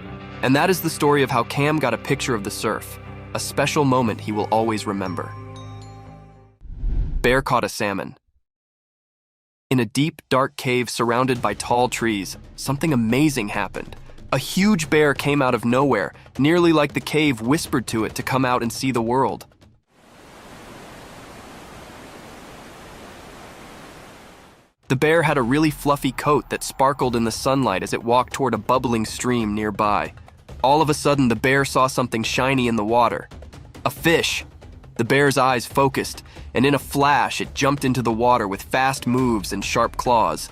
And that is the story of how Cam got a picture of the surf, a special moment he will always remember. Bear caught a salmon. In a deep, dark cave surrounded by tall trees, something amazing happened. A huge bear came out of nowhere, nearly like the cave whispered to it to come out and see the world. The bear had a really fluffy coat that sparkled in the sunlight as it walked toward a bubbling stream nearby. All of a sudden, the bear saw something shiny in the water. A fish. The bear's eyes focused, and in a flash, it jumped into the water with fast moves and sharp claws.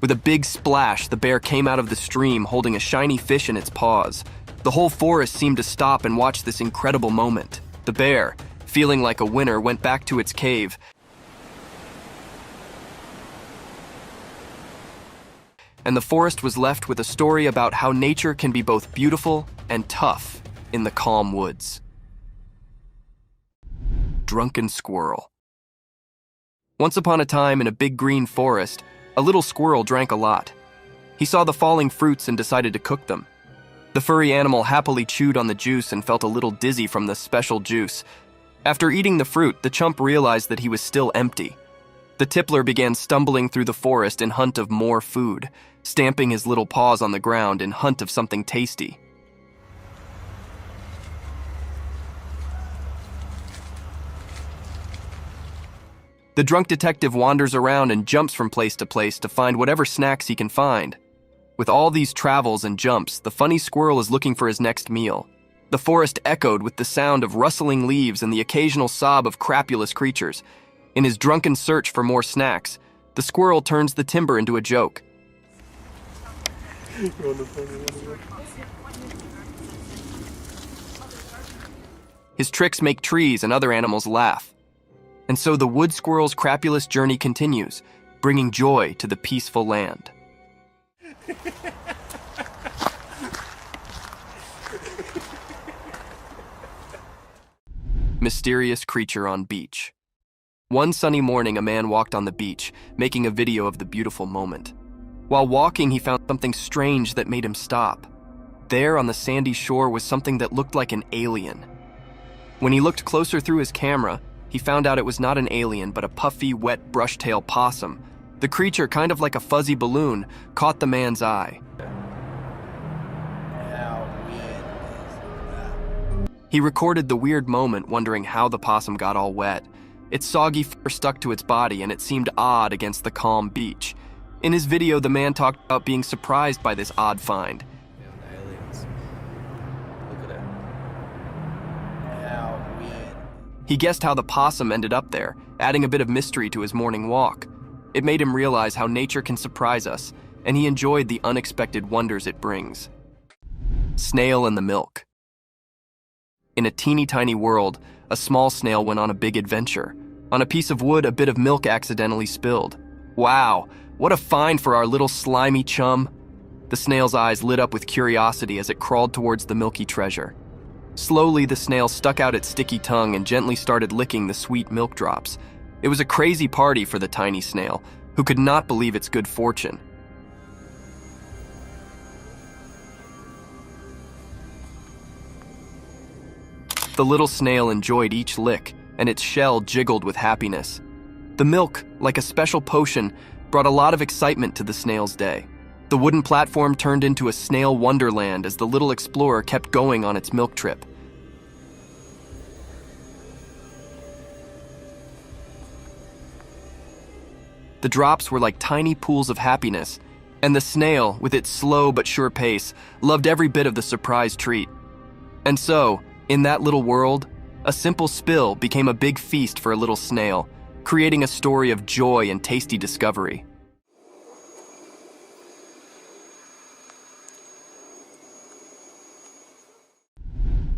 With a big splash, the bear came out of the stream holding a shiny fish in its paws. The whole forest seemed to stop and watch this incredible moment. The bear, feeling like a winner, went back to its cave and the forest was left with a story about how nature can be both beautiful and tough in the calm woods. Drunken Squirrel. Once upon a time in a big green forest, a little squirrel drank a lot. He saw the falling fruits and decided to cook them. The furry animal happily chewed on the juice and felt a little dizzy from the special juice. After eating the fruit, the chump realized that he was still empty. The tippler began stumbling through the forest in hunt of more food, stamping his little paws on the ground in hunt of something tasty. The drunk detective wanders around and jumps from place to place to find whatever snacks he can find. With all these travels and jumps, the funny squirrel is looking for his next meal. The forest echoed with the sound of rustling leaves and the occasional sob of crapulous creatures. In his drunken search for more snacks, the squirrel turns the timber into a joke. His tricks make trees and other animals laugh. And so the wood squirrel's crapulous journey continues, bringing joy to the peaceful land. Mysterious creature on beach. One sunny morning, a man walked on the beach, making a video of the beautiful moment. While walking, he found something strange that made him stop. There on the sandy shore was something that looked like an alien. When he looked closer through his camera, he found out it was not an alien, but a puffy, wet brush-tail possum. The creature, kind of like a fuzzy balloon, caught the man's eye. He recorded the weird moment, wondering how the possum got all wet. Its soggy fur stuck to its body, and it seemed odd against the calm beach. In his video, the man talked about being surprised by this odd find. He guessed how the possum ended up there, adding a bit of mystery to his morning walk. It made him realize how nature can surprise us, and he enjoyed the unexpected wonders it brings. Snail and the milk. In a teeny tiny world, a small snail went on a big adventure. On a piece of wood, a bit of milk accidentally spilled. Wow, what a find for our little slimy chum. The snail's eyes lit up with curiosity as it crawled towards the milky treasure. Slowly, the snail stuck out its sticky tongue and gently started licking the sweet milk drops. It was a crazy party for the tiny snail, who could not believe its good fortune. The little snail enjoyed each lick, and its shell jiggled with happiness. The milk, like a special potion, brought a lot of excitement to the snail's day. The wooden platform turned into a snail wonderland as the little explorer kept going on its milk trip. The drops were like tiny pools of happiness, and the snail, with its slow but sure pace, loved every bit of the surprise treat. And so, in that little world, a simple spill became a big feast for a little snail, creating a story of joy and tasty discovery.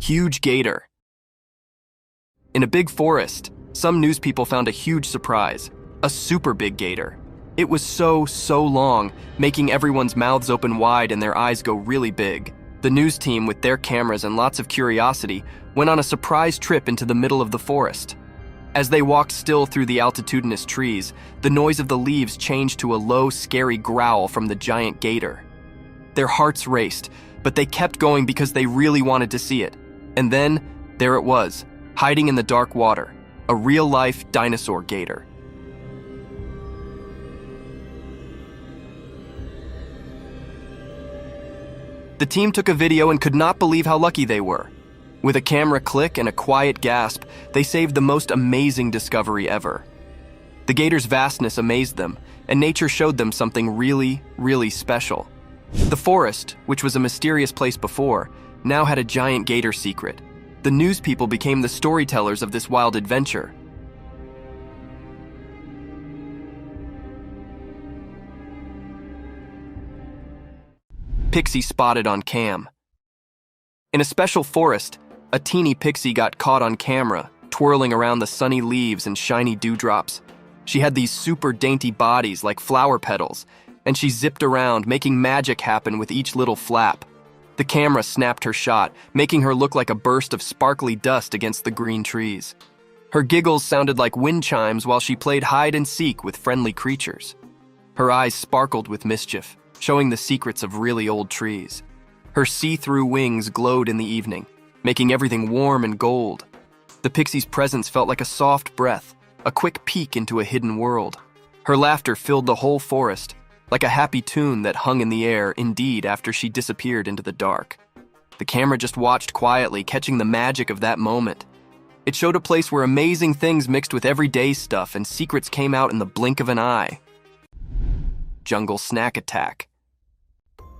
Huge gator. In a big forest, some news people found a huge surprise, a super big gator. It was so long, making everyone's mouths open wide and their eyes go really big. The news team, with their cameras and lots of curiosity, went on a surprise trip into the middle of the forest. As they walked still through the altitudinous trees, the noise of the leaves changed to a low, scary growl from the giant gator. Their hearts raced, but they kept going because they really wanted to see it. And then, there it was, hiding in the dark water, a real-life dinosaur gator. The team took a video and could not believe how lucky they were. With a camera click and a quiet gasp, they saved the most amazing discovery ever. The gator's vastness amazed them, and nature showed them something really, really special. The forest, which was a mysterious place before, now had a giant gator secret. The news people became the storytellers of this wild adventure. Pixie spotted on cam. In a special forest, a teeny pixie got caught on camera, twirling around the sunny leaves and shiny dewdrops. She had these super dainty bodies like flower petals, and she zipped around, making magic happen with each little flap. The camera snapped her shot, making her look like a burst of sparkly dust against the green trees. Her giggles sounded like wind chimes while she played hide and seek with friendly creatures. Her eyes sparkled with mischief, showing the secrets of really old trees. Her see-through wings glowed in the evening, making everything warm and gold. The pixie's presence felt like a soft breath, a quick peek into a hidden world. Her laughter filled the whole forest, like a happy tune that hung in the air, indeed, after she disappeared into the dark. The camera just watched quietly, catching the magic of that moment. It showed a place where amazing things mixed with everyday stuff and secrets came out in the blink of an eye. Jungle snack attack.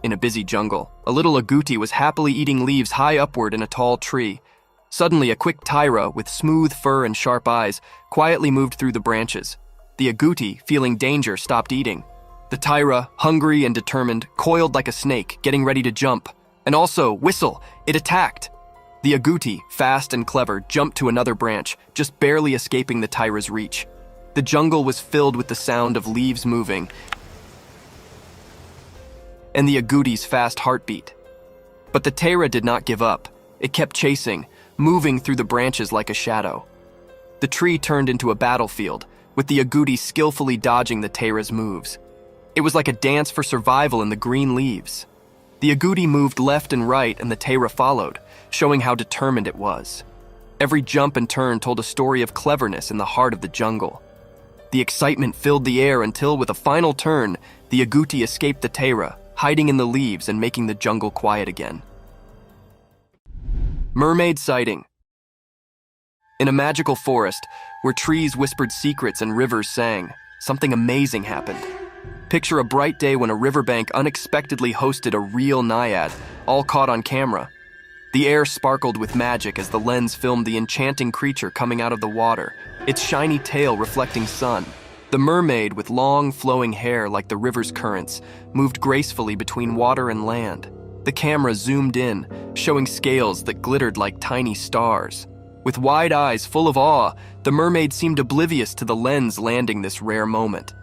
In a busy jungle, a little agouti was happily eating leaves high upward in a tall tree. Suddenly, a quick tyra with smooth fur and sharp eyes quietly moved through the branches. The agouti, feeling danger, stopped eating. The tyra, hungry and determined, coiled like a snake, getting ready to jump. And also, whistle, it attacked. The agouti, fast and clever, jumped to another branch, just barely escaping the tyra's reach. The jungle was filled with the sound of leaves moving and the agouti's fast heartbeat. But the tyra did not give up. It kept chasing, moving through the branches like a shadow. The tree turned into a battlefield, with the agouti skillfully dodging the tyra's moves. It was like a dance for survival in the green leaves. The agouti moved left and right and the tyra followed, showing how determined it was. Every jump and turn told a story of cleverness in the heart of the jungle. The excitement filled the air until, with a final turn, the agouti escaped the tyra, hiding in the leaves and making the jungle quiet again. Mermaid sighting. In a magical forest, where trees whispered secrets and rivers sang, something amazing happened. Picture a bright day when a riverbank unexpectedly hosted a real naiad, all caught on camera. The air sparkled with magic as the lens filmed the enchanting creature coming out of the water, its shiny tail reflecting sun. The mermaid, with long, flowing hair like the river's currents, moved gracefully between water and land. The camera zoomed in, showing scales that glittered like tiny stars. With wide eyes full of awe, the mermaid seemed oblivious to the lens landing this rare moment.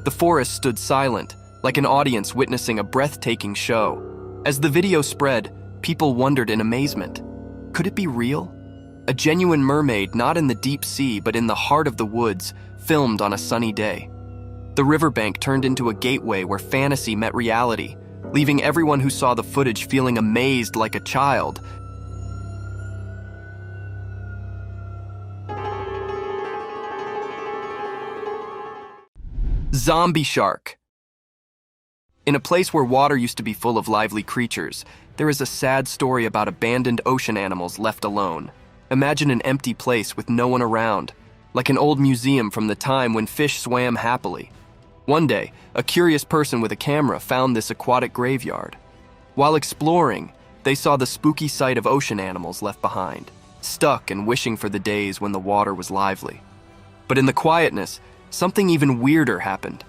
The forest stood silent, like an audience witnessing a breathtaking show. As the video spread, people wondered in amazement. Could it be real? A genuine mermaid, not in the deep sea but in the heart of the woods, filmed on a sunny day. The riverbank turned into a gateway where fantasy met reality, leaving everyone who saw the footage feeling amazed like a child. Zombie shark. In a place where water used to be full of lively creatures, there is a sad story about abandoned ocean animals left alone. Imagine an empty place with no one around, like an old museum from the time when fish swam happily. One day, a curious person with a camera found this aquatic graveyard. While exploring, they saw the spooky sight of ocean animals left behind, stuck and wishing for the days when the water was lively. But in the quietness, something even weirder happened.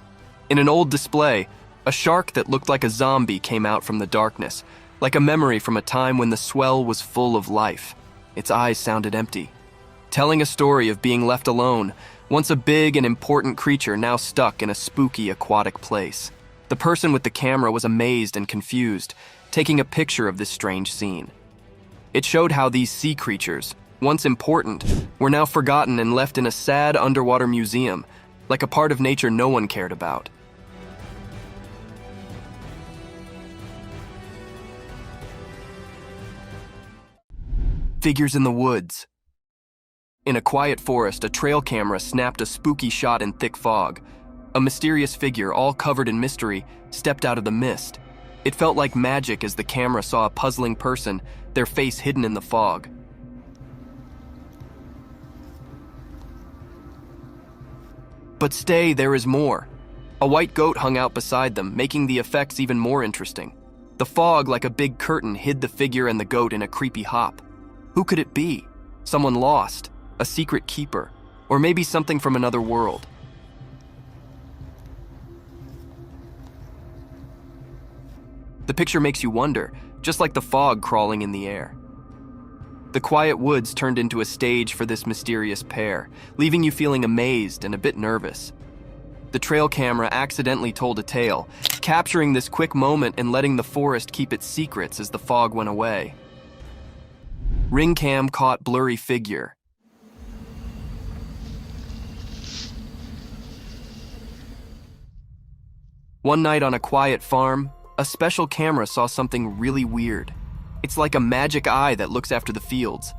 In an old display, a shark that looked like a zombie came out from the darkness, like a memory from a time when the swell was full of life. Its eyes sounded empty, telling a story of being left alone, once a big and important creature now stuck in a spooky aquatic place. The person with the camera was amazed and confused, taking a picture of this strange scene. It showed how these sea creatures, once important, were now forgotten and left in a sad underwater museum, like a part of nature no one cared about. Figures in the woods. In a quiet forest, a trail camera snapped a spooky shot in thick fog. A mysterious figure, all covered in mystery, stepped out of the mist. It felt like magic as the camera saw a puzzling person, their face hidden in the fog. But stay, there is more. A white goat hung out beside them, making the effects even more interesting. The fog, like a big curtain, hid the figure and the goat in a creepy hop. Who could it be? Someone lost, a secret keeper, or maybe something from another world. The picture makes you wonder, just like the fog crawling in the air. The quiet woods turned into a stage for this mysterious pair, leaving you feeling amazed and a bit nervous. The trail camera accidentally told a tale, capturing this quick moment and letting the forest keep its secrets as the fog went away. Ring cam caught blurry figure. One night on a quiet farm, a special camera saw something really weird. It's like a magic eye that looks after the fields.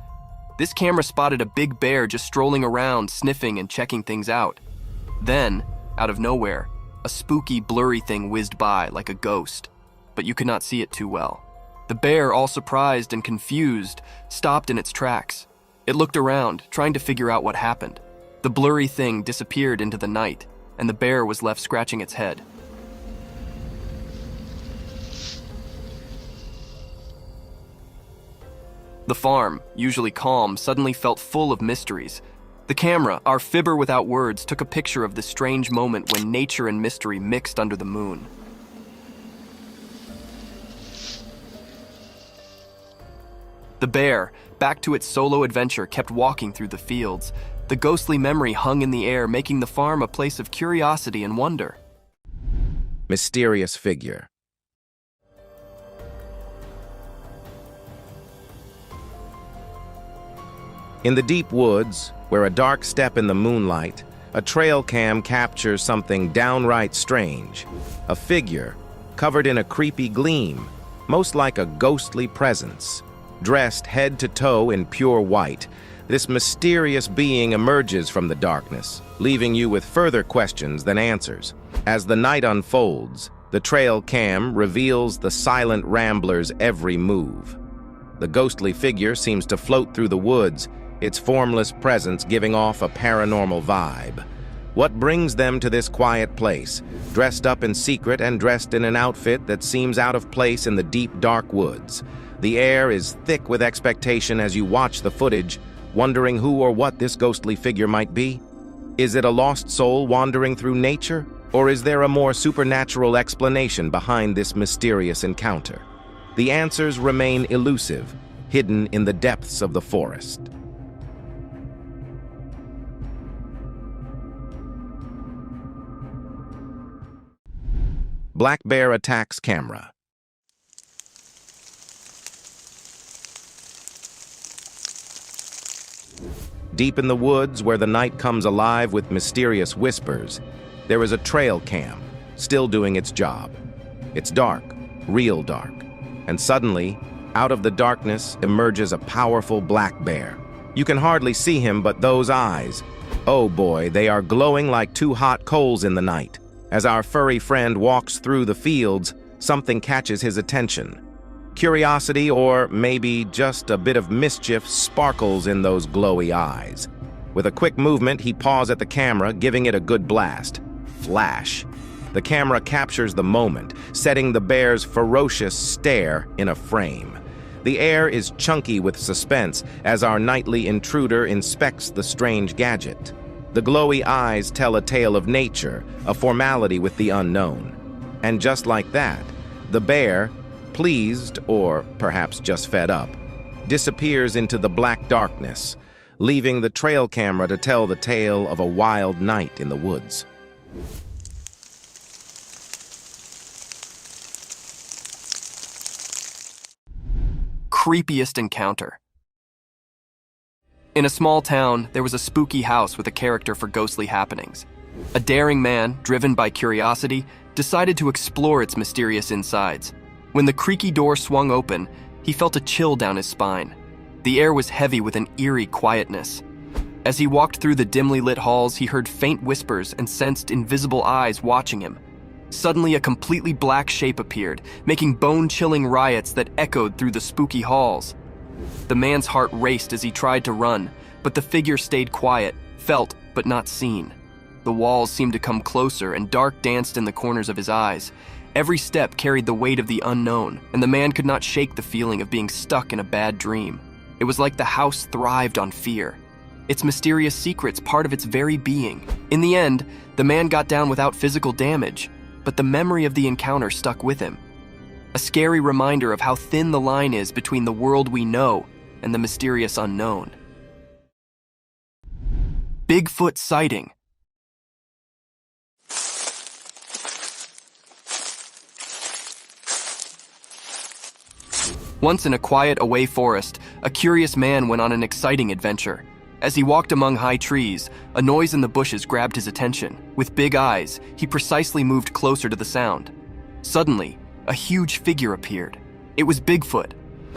This camera spotted a big bear just strolling around, sniffing and checking things out. Then, out of nowhere, a spooky, blurry thing whizzed by like a ghost, but you could not see it too well. The bear, all surprised and confused, stopped in its tracks. It looked around, trying to figure out what happened. The blurry thing disappeared into the night, and the bear was left scratching its head. The farm, usually calm, suddenly felt full of mysteries. The camera, our fibber without words, took a picture of the strange moment when nature and mystery mixed under the moon. The bear, back to its solo adventure, kept walking through the fields. The ghostly memory hung in the air, making the farm a place of curiosity and wonder. Mysterious figure. In the deep woods, where a dark step in the moonlight, a trail cam captures something downright strange. A figure, covered in a creepy gleam, most like a ghostly presence. Dressed head to toe in pure white, this mysterious being emerges from the darkness, leaving you with further questions than answers. As the night unfolds, the trail cam reveals the silent rambler's every move. The ghostly figure seems to float through the woods, its formless presence giving off a paranormal vibe. What brings them to this quiet place, dressed up in secret and dressed in an outfit that seems out of place in the deep, dark woods? The air is thick with expectation as you watch the footage, wondering who or what this ghostly figure might be. Is it a lost soul wandering through nature, or is there a more supernatural explanation behind this mysterious encounter? The answers remain elusive, hidden in the depths of the forest. Black bear attacks camera. Deep in the woods, where the night comes alive with mysterious whispers, there is a trail cam, still doing its job. It's dark, real dark, and suddenly, out of the darkness emerges a powerful black bear. You can hardly see him, but those eyes, oh boy, they are glowing like two hot coals in the night. As our furry friend walks through the fields, something catches his attention. Curiosity, or maybe just a bit of mischief, sparkles in those glowy eyes. With a quick movement, he paws at the camera, giving it a good blast. Flash. The camera captures the moment, setting the bear's ferocious stare in a frame. The air is chunky with suspense as our nightly intruder inspects the strange gadget. The glowy eyes tell a tale of nature, a formality with the unknown. And just like that, the bear, pleased or perhaps just fed up, disappears into the black darkness, leaving the trail camera to tell the tale of a wild night in the woods. Creepiest encounter. In a small town, there was a spooky house with a character for ghostly happenings. A daring man, driven by curiosity, decided to explore its mysterious insides. When the creaky door swung open, he felt a chill down his spine. The air was heavy with an eerie quietness. As he walked through the dimly lit halls, he heard faint whispers and sensed invisible eyes watching him. Suddenly, a completely black shape appeared, making bone-chilling riots that echoed through the spooky halls. The man's heart raced as he tried to run, but the figure stayed quiet, felt but not seen. The walls seemed to come closer, and dark danced in the corners of his eyes. Every step carried the weight of the unknown, and the man could not shake the feeling of being stuck in a bad dream. It was like the house thrived on fear, its mysterious secrets part of its very being. In the end, the man got down without physical damage, but the memory of the encounter stuck with him. a scary reminder of how thin the line is between the world we know and the mysterious unknown. Bigfoot sighting. Once in a quiet, away forest, a curious man went on an exciting adventure. As he walked among high trees, a noise in the bushes grabbed his attention. With big eyes, he precisely moved closer to the sound. Suddenly, a huge figure appeared. It was Bigfoot.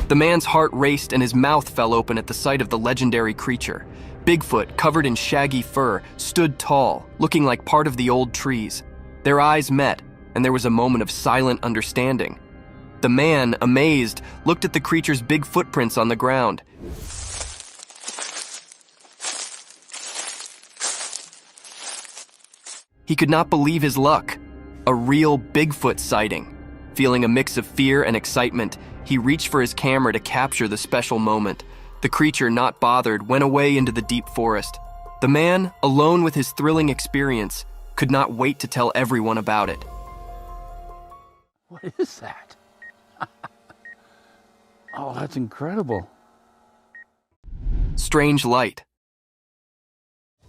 The man's heart raced and his mouth fell open at the sight of the legendary creature. Bigfoot, covered in shaggy fur, stood tall, looking like part of the old trees. Their eyes met, and there was a moment of silent understanding. The man, amazed, looked at the creature's big footprints on the ground. He could not believe his luck. A real Bigfoot sighting. Feeling a mix of fear and excitement, he reached for his camera to capture the special moment. The creature, not bothered, went away into the deep forest. The man, alone with his thrilling experience, could not wait to tell everyone about it. What is that? Oh, that's incredible. Strange light.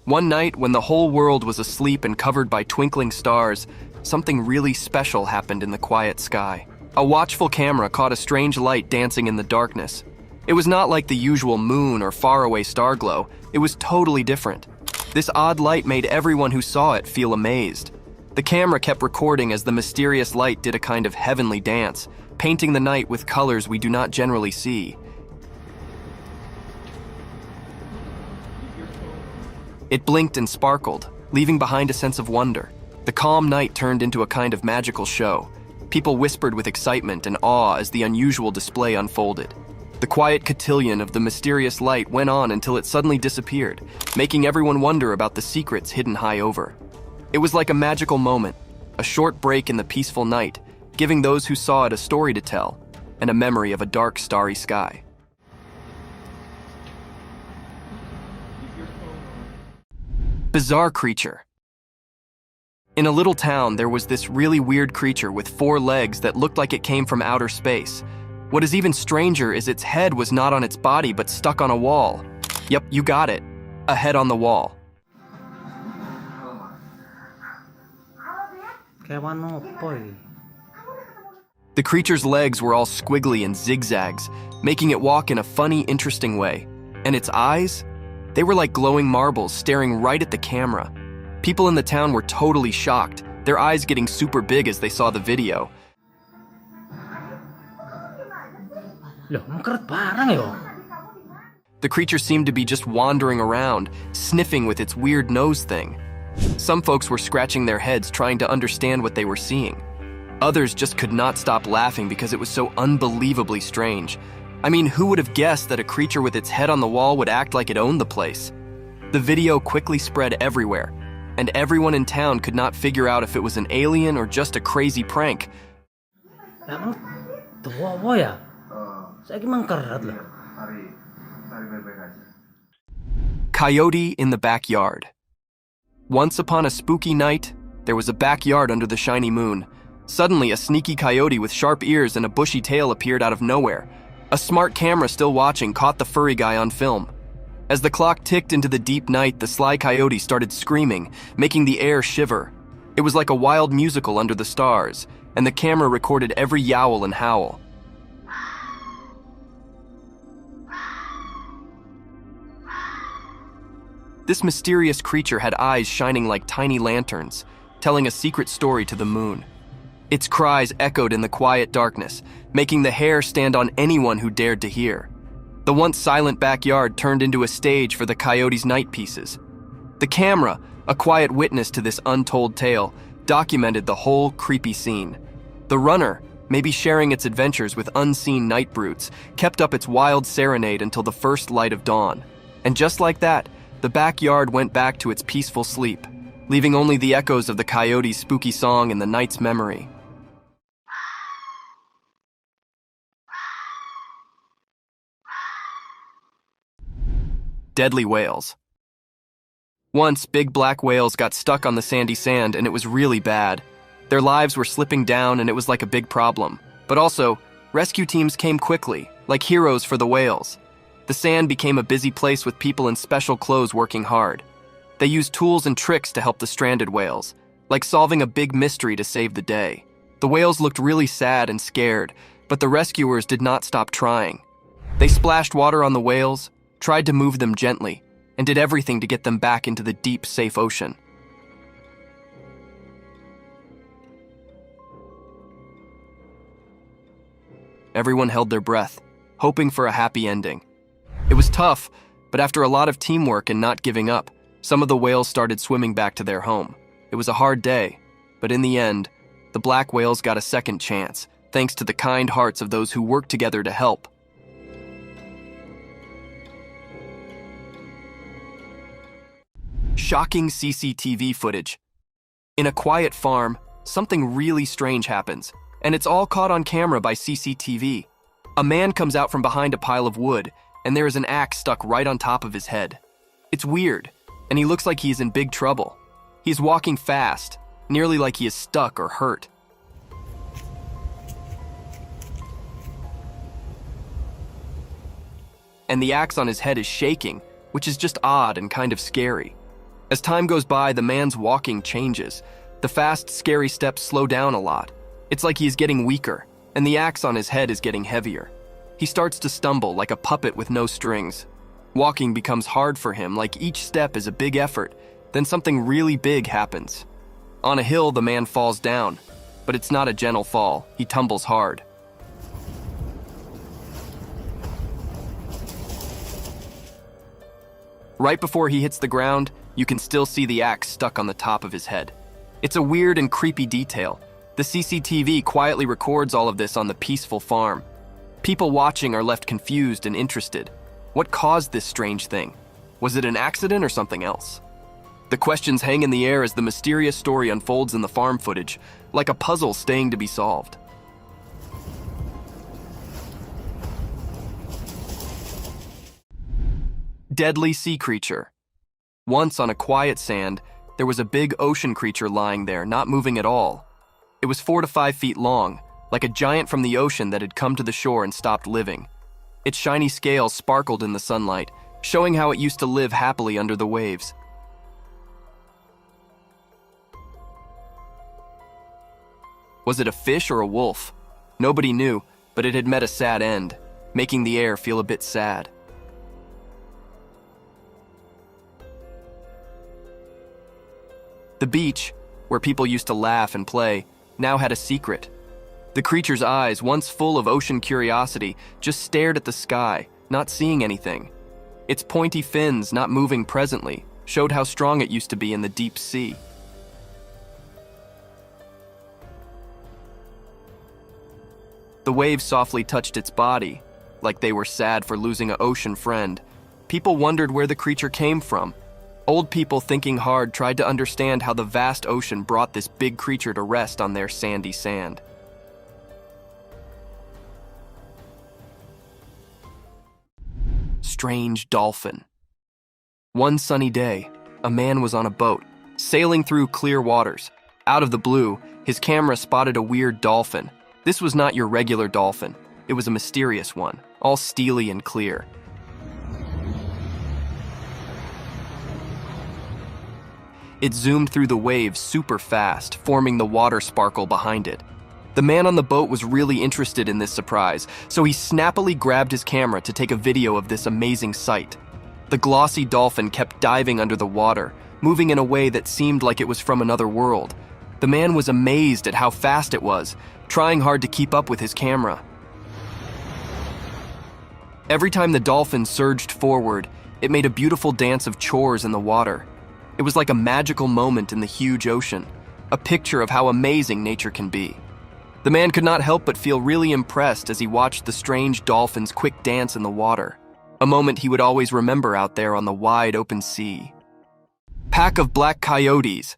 One night, when the whole world was asleep and covered by twinkling stars, something really special happened in the quiet sky. A watchful camera caught a strange light dancing in the darkness. It was not like the usual moon or faraway star glow. It was totally different. This odd light made everyone who saw it feel amazed. The camera kept recording as the mysterious light did a kind of heavenly dance, painting the night with colors we do not generally see. It blinked and sparkled, leaving behind a sense of wonder. The calm night turned into a kind of magical show. People whispered with excitement and awe as the unusual display unfolded. The quiet cotillion of the mysterious light went on until it suddenly disappeared, making everyone wonder about the secrets hidden high over. It was like a magical moment, a short break in the peaceful night, giving those who saw it a story to tell and a memory of a dark, starry sky. Bizarre creature. In a little town, there was this really weird creature with 4 legs that looked like it came from outer space. What is even stranger is its head was not on its body but stuck on a wall. Yep, you got it. A head on the wall. The creature's legs were all squiggly and zigzags, making it walk in a funny, interesting way. And its eyes? They were like glowing marbles staring right at the camera. People in the town were totally shocked, their eyes getting super big as they saw the video. The creature seemed to be just wandering around, sniffing with its weird nose thing. Some folks were scratching their heads trying to understand what they were seeing. Others just could not stop laughing because it was so unbelievably strange. I mean, who would have guessed that a creature with its head on the wall would act like it owned the place? The video quickly spread everywhere, and everyone in town could not figure out if it was an alien or just a crazy prank. Coyote in the backyard. Once upon a spooky night, there was a backyard under the shiny moon. Suddenly, a sneaky coyote with sharp ears and a bushy tail appeared out of nowhere. A smart camera still watching caught the furry guy on film. As the clock ticked into the deep night, the sly coyote started screaming, making the air shiver. It was like a wild musical under the stars, and the camera recorded every yowl and howl. This mysterious creature had eyes shining like tiny lanterns, telling a secret story to the moon. Its cries echoed in the quiet darkness, making the hair stand on anyone who dared to hear. The once silent backyard turned into a stage for the coyote's night pieces. The camera, a quiet witness to this untold tale, documented the whole creepy scene. The runner, maybe sharing its adventures with unseen night brutes, kept up its wild serenade until the first light of dawn. And just like that, the backyard went back to its peaceful sleep, leaving only the echoes of the coyote's spooky song in the night's memory. Deadly whales. Once, big black whales got stuck on the sandy sand and it was really bad. Their lives were slipping down and it was like a big problem. But also, rescue teams came quickly, like heroes for the whales. The sand became a busy place with people in special clothes working hard. They used tools and tricks to help the stranded whales, like solving a big mystery to save the day. The whales looked really sad and scared, but the rescuers did not stop trying. They splashed water on the whales, tried to move them gently, and did everything to get them back into the deep, safe ocean. Everyone held their breath, hoping for a happy ending. It was tough, but after a lot of teamwork and not giving up, some of the whales started swimming back to their home. It was a hard day, but in the end, the black whales got a second chance, thanks to the kind hearts of those who worked together to help. Shocking CCTV footage. In a quiet farm, something really strange happens, and it's all caught on camera by CCTV. A man comes out from behind a pile of wood, and there is an axe stuck right on top of his head. It's weird, and he looks like he's in big trouble. He's walking fast, nearly like he is stuck or hurt. And the axe on his head is shaking, which is just odd and kind of scary. As time goes by, the man's walking changes. The fast, scary steps slow down a lot. It's like he's getting weaker, and the axe on his head is getting heavier. He starts to stumble like a puppet with no strings. Walking becomes hard for him, like each step is a big effort. Then something really big happens. On a hill, the man falls down, but it's not a gentle fall. He tumbles hard. Right before he hits the ground, you can still see the axe stuck on the top of his head. It's a weird and creepy detail. The CCTV quietly records all of this on the peaceful farm. People watching are left confused and interested. What caused this strange thing? Was it an accident or something else? The questions hang in the air as the mysterious story unfolds in the farm footage, like a puzzle staying to be solved. Deadly sea creature. Once on a quiet sand, there was a big ocean creature lying there, not moving at all. It was 4 to 5 feet long, like a giant from the ocean that had come to the shore and stopped living. Its shiny scales sparkled in the sunlight, showing how it used to live happily under the waves. Was it a fish or a wolf? Nobody knew, but it had met a sad end, making the air feel a bit sad. The beach, where people used to laugh and play, now had a secret. The creature's eyes, once full of ocean curiosity, just stared at the sky, not seeing anything. Its pointy fins, not moving presently, showed how strong it used to be in the deep sea. The waves softly touched its body, like they were sad for losing an ocean friend. People wondered where the creature came from. Old people thinking hard tried to understand how the vast ocean brought this big creature to rest on their sandy sand. Strange dolphin. One sunny day, a man was on a boat, sailing through clear waters. Out of the blue, his camera spotted a weird dolphin. This was not your regular dolphin. It was a mysterious one, all steely and clear. It zoomed through the waves super fast, forming the water sparkle behind it. The man on the boat was really interested in this surprise, so he snappily grabbed his camera to take a video of this amazing sight. The glossy dolphin kept diving under the water, moving in a way that seemed like it was from another world. The man was amazed at how fast it was, trying hard to keep up with his camera. Every time the dolphin surged forward, it made a beautiful dance of chores in the water. It was like a magical moment in the huge ocean, a picture of how amazing nature can be. The man could not help but feel really impressed as he watched the strange dolphin's quick dance in the water, a moment he would always remember out there on the wide open sea. Pack of black coyotes.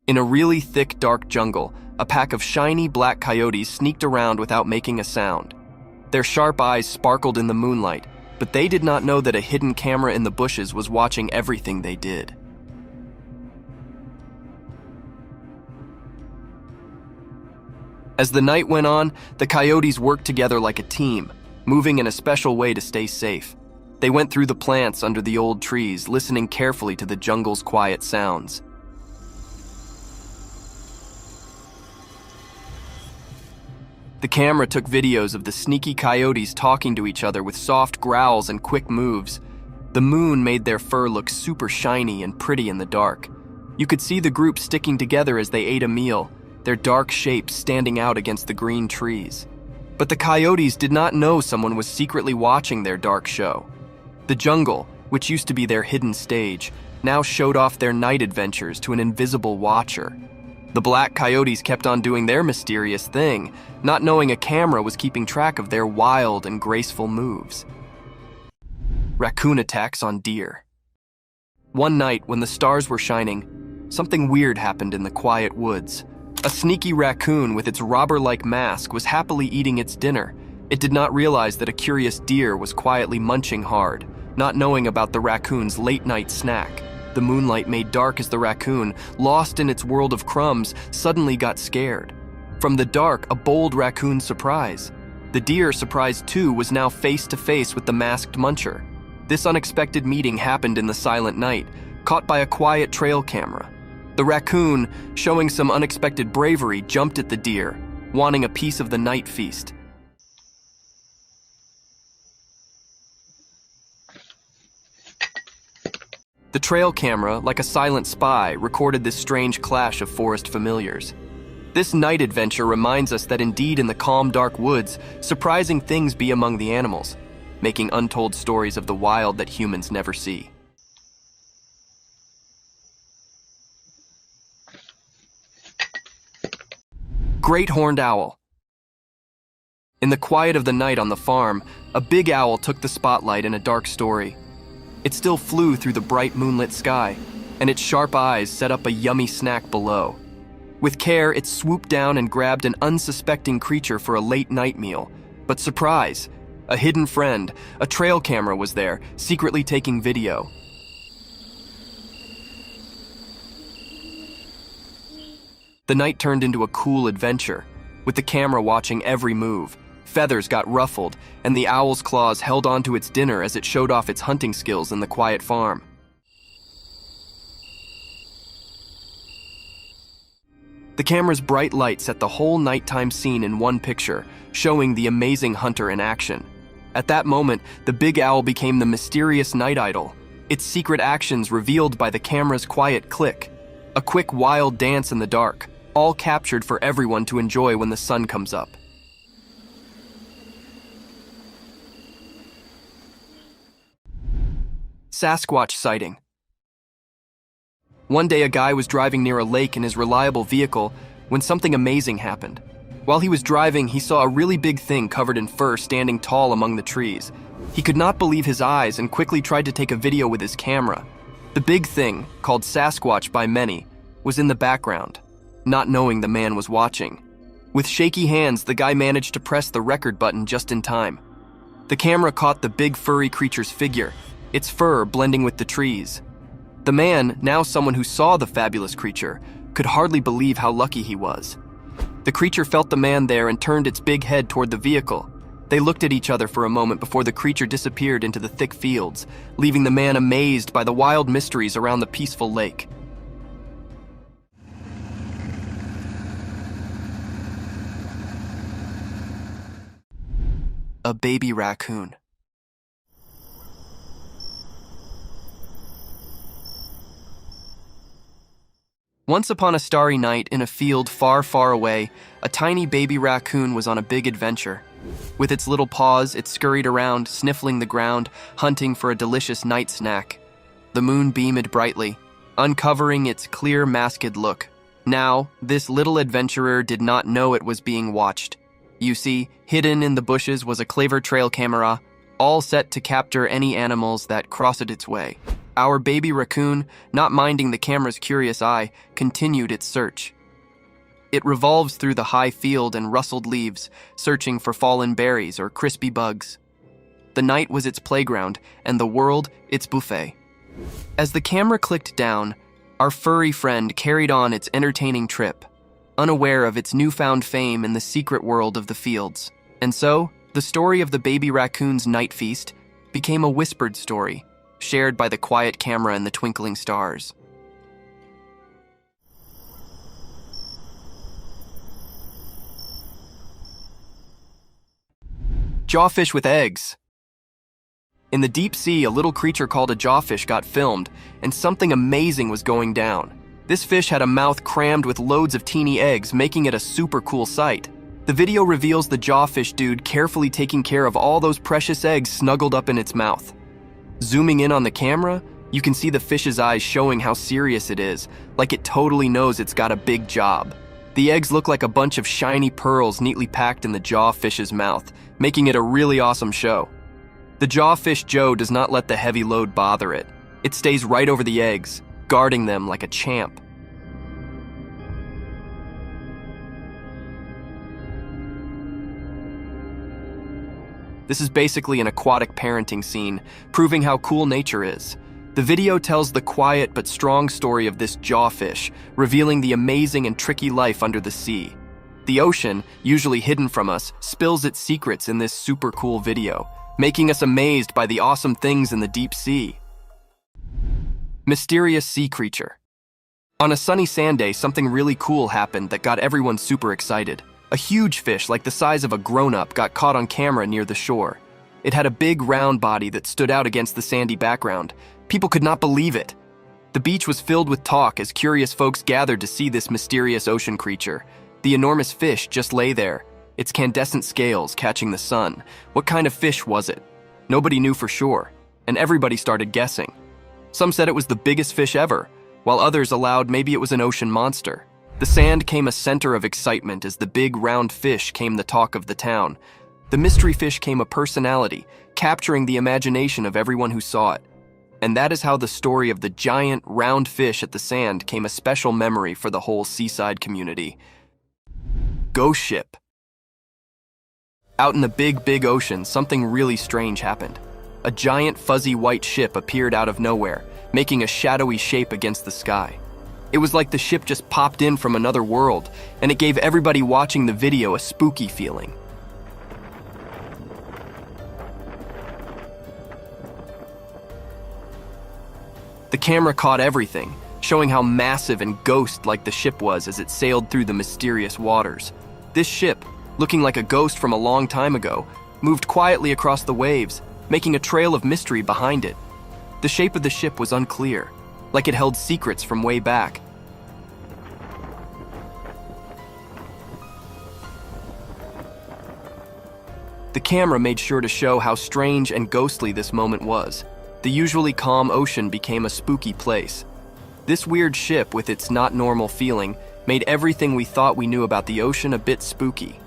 In a really thick, dark jungle, a pack of shiny black coyotes sneaked around without making a sound. Their sharp eyes sparkled in the moonlight, but they did not know that a hidden camera in the bushes was watching everything they did. As the night went on, the coyotes worked together like a team, moving in a special way to stay safe. They went through the plants under the old trees, listening carefully to the jungle's quiet sounds. The camera took videos of the sneaky coyotes talking to each other with soft growls and quick moves. The moon made their fur look super shiny and pretty in the dark. You could see the group sticking together as they ate a meal, their dark shapes standing out against the green trees. But the coyotes did not know someone was secretly watching their dark show. The jungle, which used to be their hidden stage, now showed off their night adventures to an invisible watcher. The black coyotes kept on doing their mysterious thing, not knowing a camera was keeping track of their wild and graceful moves. Raccoon attacks on deer. One night, when the stars were shining, something weird happened in the quiet woods. A sneaky raccoon with its robber-like mask was happily eating its dinner. It did not realize that a curious deer was quietly munching hard, not knowing about the raccoon's late-night snack. The moonlight made dark as the raccoon, lost in its world of crumbs, suddenly got scared. From the dark, a bold raccoon surprise. The deer, surprised too, was now face to face with the masked muncher. This unexpected meeting happened in the silent night, caught by a quiet trail camera. The raccoon, showing some unexpected bravery, jumped at the deer, wanting a piece of the night feast. The trail camera, like a silent spy, recorded this strange clash of forest familiars. This night adventure reminds us that indeed in the calm, dark woods, surprising things be among the animals, making untold stories of the wild that humans never see. Great horned owl. In the quiet of the night on the farm, a big owl took the spotlight in a dark story. It still flew through the bright moonlit sky, and its sharp eyes set up a yummy snack below. With care, it swooped down and grabbed an unsuspecting creature for a late night meal. But surprise! A hidden friend, a trail camera was there, secretly taking video. The night turned into a cool adventure, with the camera watching every move. Feathers got ruffled, and the owl's claws held onto its dinner as it showed off its hunting skills in the quiet farm. The camera's bright light set the whole nighttime scene in one picture, showing the amazing hunter in action. At that moment, the big owl became the mysterious night idol, its secret actions revealed by the camera's quiet click. A quick, wild dance in the dark, all captured for everyone to enjoy when the sun comes up. SASQUATCH sighting. One day a guy was driving near a lake in his reliable vehicle when something amazing happened. While he was driving, he saw a really big thing covered in fur standing tall among the trees. He could not believe his eyes and quickly tried to take a video with his camera. The big thing, called Sasquatch by many, was in the background, not knowing the man was watching. With shaky hands, the guy managed to press the record button just in time. The camera caught the big furry creature's figure, its fur blending with the trees. The man, now someone who saw the fabulous creature, could hardly believe how lucky he was. The creature felt the man there and turned its big head toward the vehicle. They looked at each other for a moment before the creature disappeared into the thick fields, leaving the man amazed by the wild mysteries around the peaceful lake. A baby raccoon. Once upon a starry night in a field far, far away, a tiny baby raccoon was on a big adventure. With its little paws, it scurried around, sniffling the ground, hunting for a delicious night snack. The moon beamed brightly, uncovering its clear, masked look. Now, this little adventurer did not know it was being watched. You see, hidden in the bushes was a clever trail camera, all set to capture any animals that crossed its way. Our baby raccoon, not minding the camera's curious eye, continued its search. It revolves through the high field and rustled leaves, searching for fallen berries or crispy bugs. The night was its playground, and the world its buffet. As the camera clicked down, our furry friend carried on its entertaining trip. unaware of its newfound fame in the secret world of the fields. And so, the story of the baby raccoon's night feast became a whispered story, shared by the quiet camera and the twinkling stars. Jawfish with eggs. In the deep sea, a little creature called a jawfish got filmed, and something amazing was going down. This fish had a mouth crammed with loads of teeny eggs, making it a super cool sight. The video reveals the jawfish dude carefully taking care of all those precious eggs snuggled up in its mouth. Zooming in on the camera, you can see the fish's eyes showing how serious it is, like it totally knows it's got a big job. The eggs look like a bunch of shiny pearls neatly packed in the jawfish's mouth, making it a really awesome show. The jawfish Joe does not let the heavy load bother it. It stays right over the eggs, guarding them like a champ. This is basically an aquatic parenting scene, proving how cool nature is. The video tells the quiet but strong story of this jawfish, revealing the amazing and tricky life under the sea. The ocean, usually hidden from us, spills its secrets in this super cool video, making us amazed by the awesome things in the deep sea. Mysterious sea creature. On a sunny sand day, something really cool happened that got everyone super excited. A huge fish, like the size of a grown-up, got caught on camera near the shore. It had a big round body that stood out against the sandy background. People could not believe it. The beach was filled with talk as curious folks gathered to see this mysterious ocean creature. The enormous fish just lay there, its incandescent scales catching the sun. What kind of fish was it? Nobody knew for sure, and everybody started guessing. Some said it was the biggest fish ever, while others allowed maybe it was an ocean monster. The sand came a center of excitement as the big round fish came the talk of the town. The mystery fish came a personality, capturing the imagination of everyone who saw it. And that is how the story of the giant round fish at the sand came a special memory for the whole seaside community. Ghost ship. Out in the big ocean, something really strange happened. A giant fuzzy white ship appeared out of nowhere, making a shadowy shape against the sky. It was like the ship just popped in from another world, and it gave everybody watching the video a spooky feeling. The camera caught everything, showing how massive and ghost-like the ship was as it sailed through the mysterious waters. This ship, looking like a ghost from a long time ago, moved quietly across the waves, making a trail of mystery behind it. The shape of the ship was unclear, like it held secrets from way back. The camera made sure to show how strange and ghostly this moment was. The usually calm ocean became a spooky place. This weird ship, with its not normal feeling, made everything we thought we knew about the ocean a bit spooky.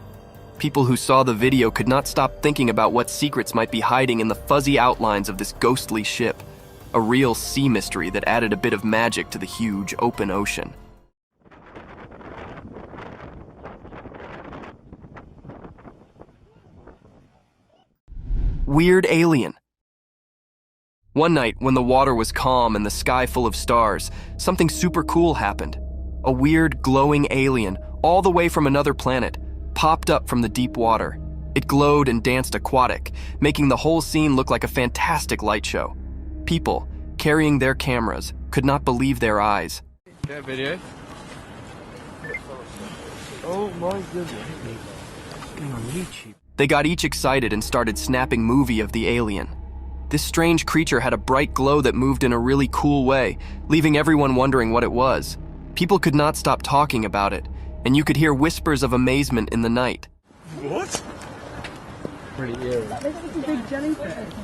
People who saw the video could not stop thinking about what secrets might be hiding in the fuzzy outlines of this ghostly ship. A real sea mystery that added a bit of magic to the huge open ocean. Weird alien. One night, when the water was calm and the sky full of stars, something super cool happened. A weird, glowing alien, all the way from another planet, popped up from the deep water. It glowed and danced aquatic, making the whole scene look like a fantastic light show. People, carrying their cameras, could not believe their eyes. Get a video. Oh my goodness. On YouTube. They got each excited and started snapping movie of the alien. This strange creature had a bright glow that moved in a really cool way, leaving everyone wondering what it was. People could not stop talking about it, and you could hear whispers of amazement in the night. What? Pretty eerie. That looks like a big jellyfish.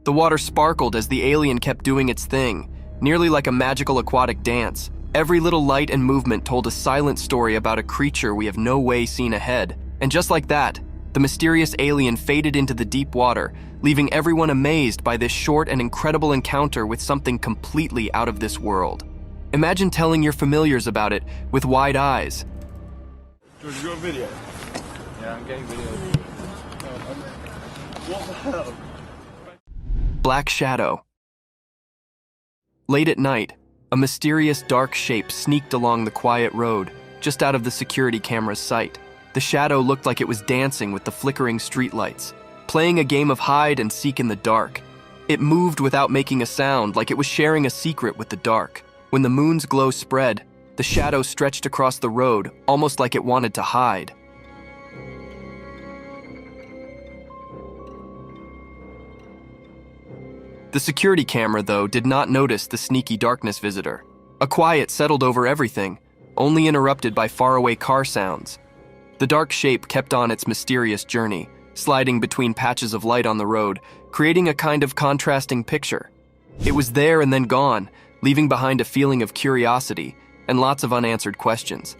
The water sparkled as the alien kept doing its thing, nearly like a magical aquatic dance. Every little light and movement told a silent story about a creature we have no way seen ahead. And just like that, the mysterious alien faded into the deep water, leaving everyone amazed by this short and incredible encounter with something completely out of this world. Imagine telling your familiars about it with wide eyes. George, you got a video? Yeah, I'm getting video. What the hell? Black shadow. Late at night, A mysterious dark shape sneaked along the quiet road, just out of the security camera's sight. The shadow looked like it was dancing with the flickering streetlights, playing a game of hide and seek in the dark. It moved without making a sound, like it was sharing a secret with the dark. When the moon's glow spread, the shadow stretched across the road, almost like it wanted to hide. The security camera, though, did not notice the sneaky darkness visitor. A quiet settled over everything, only interrupted by faraway car sounds. The dark shape kept on its mysterious journey, sliding between patches of light on the road, creating a kind of contrasting picture. It was there and then gone, leaving behind a feeling of curiosity and lots of unanswered questions.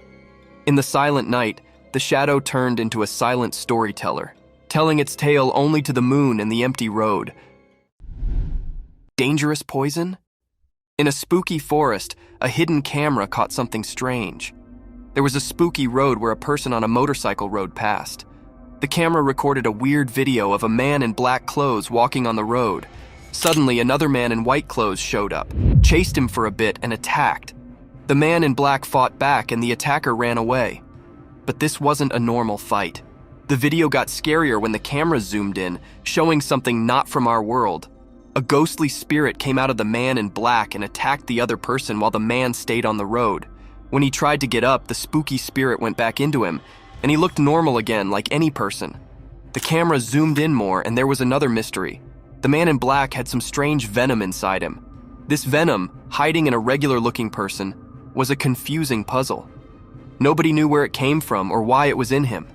In the silent night, the shadow turned into a silent storyteller, telling its tale only to the moon and the empty road. Dangerous poison? In a spooky forest, a hidden camera caught something strange. There was a spooky road where a person on a motorcycle rode past. The camera recorded a weird video of a man in black clothes walking on the road. Suddenly, another man in white clothes showed up, chased him for a bit, and attacked. The man in black fought back, and the attacker ran away. But this wasn't a normal fight. The video got scarier when the camera zoomed in, showing something not from our world. A ghostly spirit came out of the man in black and attacked the other person while the man stayed on the road. When he tried to get up, the spooky spirit went back into him, and he looked normal again, like any person. The camera zoomed in more, and there was another mystery. The man in black had some strange venom inside him. This venom, hiding in a regular-looking person, was a confusing puzzle. Nobody knew where it came from or why it was in him.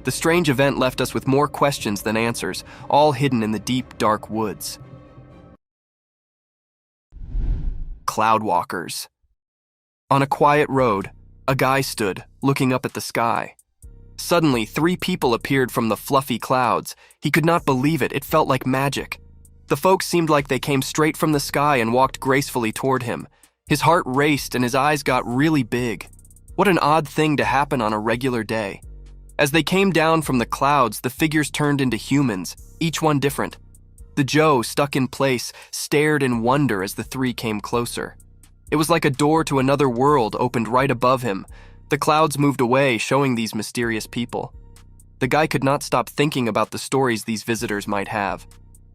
The strange event left us with more questions than answers, all hidden in the deep, dark woods. Cloudwalkers. On a quiet road, a guy stood, looking up at the sky. Suddenly, 3 people appeared from the fluffy clouds. He could not believe it. It felt like magic. The folks seemed like they came straight from the sky and walked gracefully toward him. His heart raced and his eyes got really big. What an odd thing to happen on a regular day. As they came down from the clouds, the figures turned into humans, each one different. The Joe, stuck in place, stared in wonder as the 3 came closer. It was like a door to another world opened right above him. The clouds moved away, showing these mysterious people. The guy could not stop thinking about the stories these visitors might have.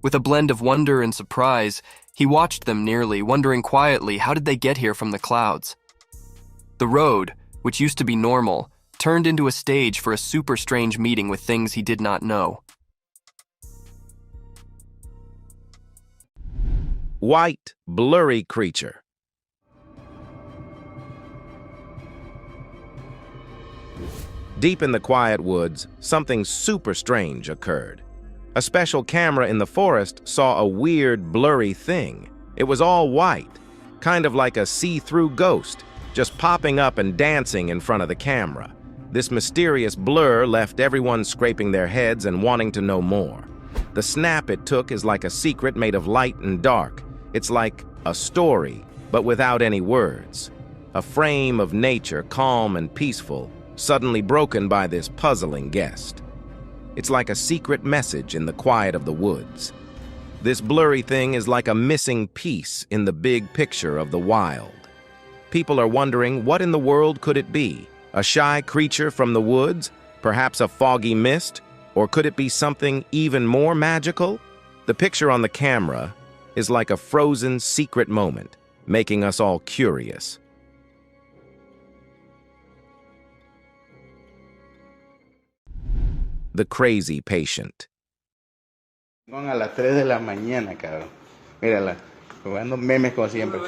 With a blend of wonder and surprise, he watched them nearly, wondering quietly, how did they get here from the clouds? The road, which used to be normal, turned into a stage for a super strange meeting with things he did not know. White, blurry creature. Deep in the quiet woods, something super strange occurred. A special camera in the forest saw a weird, blurry thing. It was all white, kind of like a see-through ghost, just popping up and dancing in front of the camera. This mysterious blur left everyone scraping their heads and wanting to know more. The snap it took is like a secret made of light and dark. It's like a story, but without any words. A frame of nature, calm and peaceful, suddenly broken by this puzzling guest. It's like a secret message in the quiet of the woods. This blurry thing is like a missing piece in the big picture of the wild. People are wondering, what in the world could it be? A shy creature from the woods? Perhaps a foggy mist? Or could it be something even more magical? The picture on the camera is like a frozen secret moment, making us all curious. The crazy patient. A las 3 de la mañana, cabrón. Mírala, jugando memes como siempre.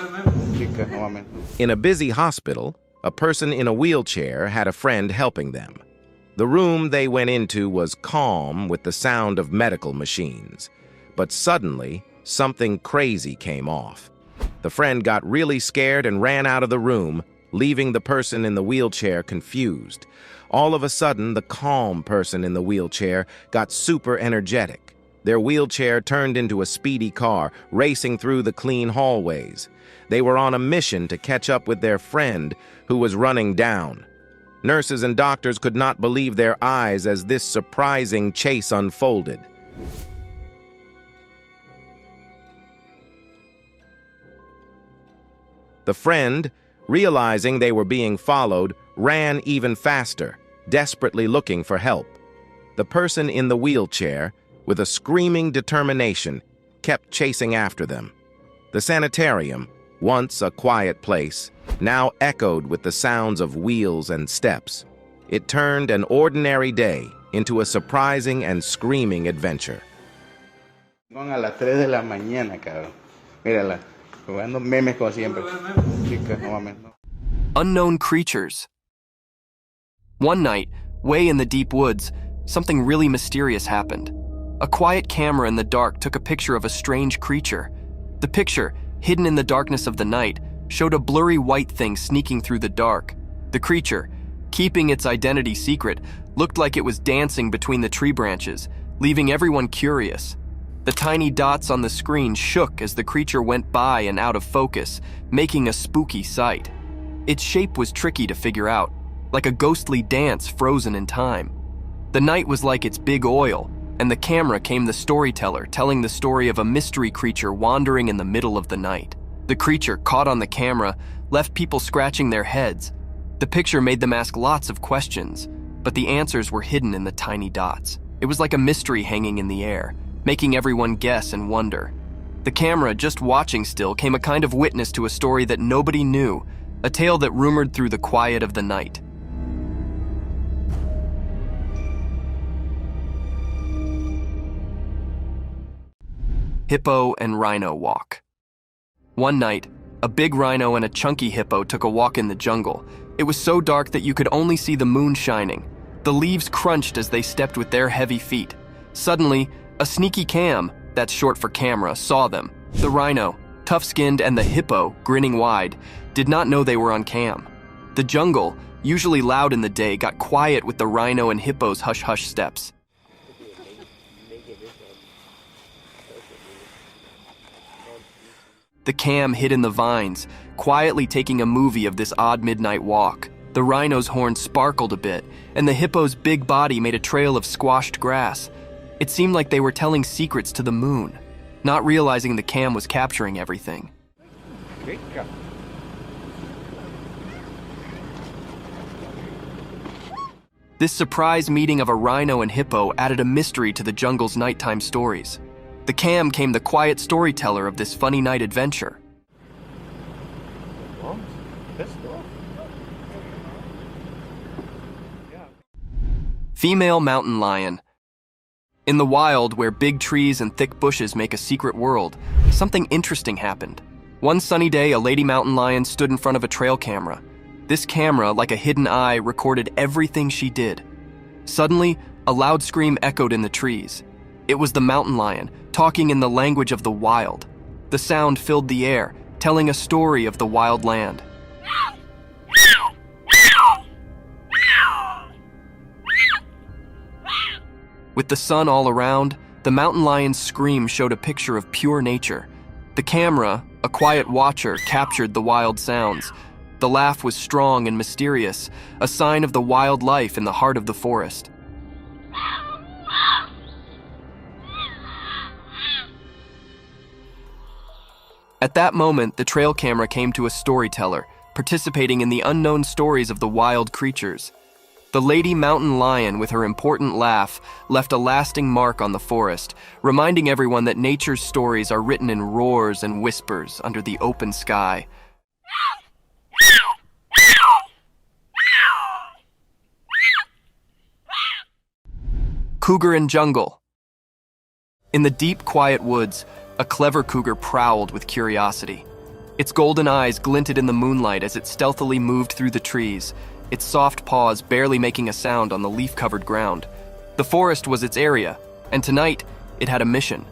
Chicas, no mames. In a busy hospital, a person in a wheelchair had a friend helping them. The room they went into was calm with the sound of medical machines. But suddenly, something crazy came off. The friend got really scared and ran out of the room, leaving the person in the wheelchair confused. All of a sudden, the calm person in the wheelchair got super energetic. Their wheelchair turned into a speedy car, racing through the clean hallways. They were on a mission to catch up with their friend, who was running down. Nurses and doctors could not believe their eyes as this surprising chase unfolded. The friend, realizing they were being followed, ran even faster, desperately looking for help. The person in the wheelchair, with a screaming determination, kept chasing after them. The sanitarium, once a quiet place, now echoed with the sounds of wheels and steps. It turned an ordinary day into a surprising and screaming adventure. A las 3 de la mañana, cabrón. Mírala, jugando memes como siempre. Chicas, no mames. Unknown creatures. One night, way in the deep woods, something really mysterious happened. A quiet camera in the dark took a picture of a strange creature. The picture, hidden in the darkness of the night, showed a blurry white thing sneaking through the dark. The creature, keeping its identity secret, looked like it was dancing between the tree branches, leaving everyone curious. The tiny dots on the screen shook as the creature went by and out of focus, making a spooky sight. Its shape was tricky to figure out, like a ghostly dance frozen in time. The night was like its big oil, and the camera came the storyteller, telling the story of a mystery creature wandering in the middle of the night. The creature, caught on the camera, left people scratching their heads. The picture made them ask lots of questions, but the answers were hidden in the tiny dots. It was like a mystery hanging in the air, making everyone guess and wonder. The camera, just watching still, came a kind of witness to a story that nobody knew, a tale that rumored through the quiet of the night. Hippo and rhino walk. One night, a big rhino and a chunky hippo took a walk in the jungle. It was so dark that you could only see the moon shining. The leaves crunched as they stepped with their heavy feet. Suddenly, a sneaky cam, that's short for camera, saw them. The rhino, tough-skinned, and the hippo, grinning wide, did not know they were on cam. The jungle, usually loud in the day, got quiet with the rhino and hippo's hush-hush steps. The cam hid in the vines, quietly taking a movie of this odd midnight walk. The rhino's horn sparkled a bit, and the hippo's big body made a trail of squashed grass. It seemed like they were telling secrets to the moon, not realizing the cam was capturing everything. This surprise meeting of a rhino and hippo added a mystery to the jungle's nighttime stories. The cam came the quiet storyteller of this funny night adventure. Female mountain lion. In the wild, where big trees and thick bushes make a secret world, something interesting happened. One sunny day, a lady mountain lion stood in front of a trail camera. This camera, like a hidden eye, recorded everything she did. Suddenly, a loud scream echoed in the trees. It was the mountain lion, talking in the language of the wild. The sound filled the air, telling a story of the wild land. With the sun all around, the mountain lion's scream showed a picture of pure nature. The camera, a quiet watcher, captured the wild sounds. The laugh was strong and mysterious, a sign of the wild life in the heart of the forest. At that moment, the trail camera came to a storyteller, participating in the unknown stories of the wild creatures. The lady mountain lion, with her important laugh, left a lasting mark on the forest, reminding everyone that nature's stories are written in roars and whispers under the open sky. Cougar and jungle. In the deep, quiet woods, a clever cougar prowled with curiosity. Its golden eyes glinted in the moonlight as it stealthily moved through the trees, its soft paws barely making a sound on the leaf-covered ground. The forest was its area, and tonight, it had a mission.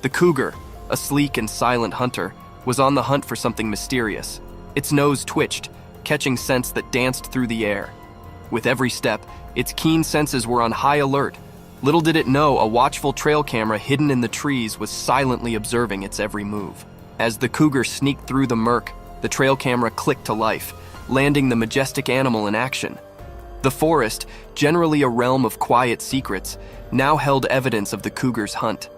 The cougar, a sleek and silent hunter, was on the hunt for something mysterious. Its nose twitched, catching scents that danced through the air. With every step, its keen senses were on high alert. Little did it know, a watchful trail camera hidden in the trees was silently observing its every move. As the cougar sneaked through the murk, the trail camera clicked to life, landing the majestic animal in action. The forest, generally a realm of quiet secrets, now held evidence of the cougar's hunt.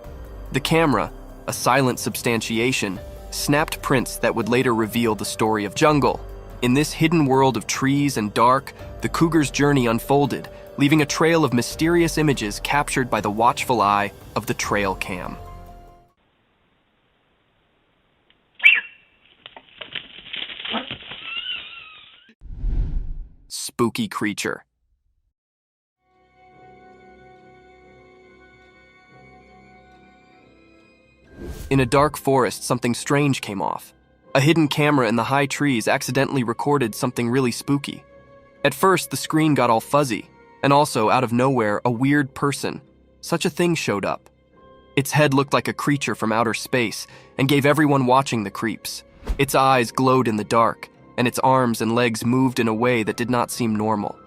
The camera, a silent substantiation, snapped prints that would later reveal the story of jungle. In this hidden world of trees and dark, the cougar's journey unfolded, leaving a trail of mysterious images captured by the watchful eye of the trail cam. Spooky creature. In a dark forest, something strange came off. A hidden camera in the high trees accidentally recorded something really spooky. At first, the screen got all fuzzy, and also, out of nowhere, a weird person. Such a thing showed up. Its head looked like a creature from outer space and gave everyone watching the creeps. Its eyes glowed in the dark, and its arms and legs moved in a way that did not seem normal.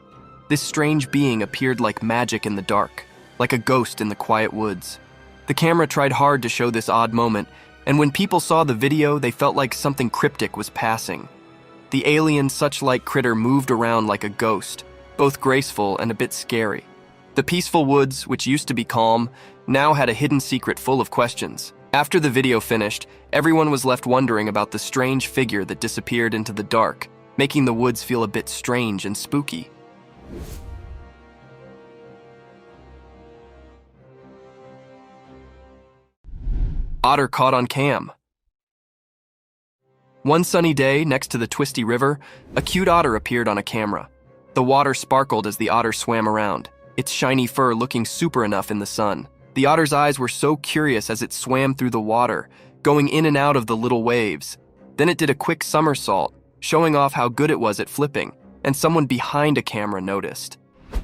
This strange being appeared like magic in the dark, like a ghost in the quiet woods. The camera tried hard to show this odd moment, and when people saw the video, they felt like something cryptic was passing. The alien such-like critter moved around like a ghost, both graceful and a bit scary. The peaceful woods, which used to be calm, now had a hidden secret full of questions. After the video finished, everyone was left wondering about the strange figure that disappeared into the dark, making the woods feel a bit strange and spooky. Otter caught on cam. One sunny day, next to the twisty river, a cute otter appeared on a camera. The water sparkled as the otter swam around, its shiny fur looking super enough in the sun. The otter's eyes were so curious as it swam through the water, going in and out of the little waves. Then it did a quick somersault, showing off how good it was at flipping, and someone behind a camera noticed.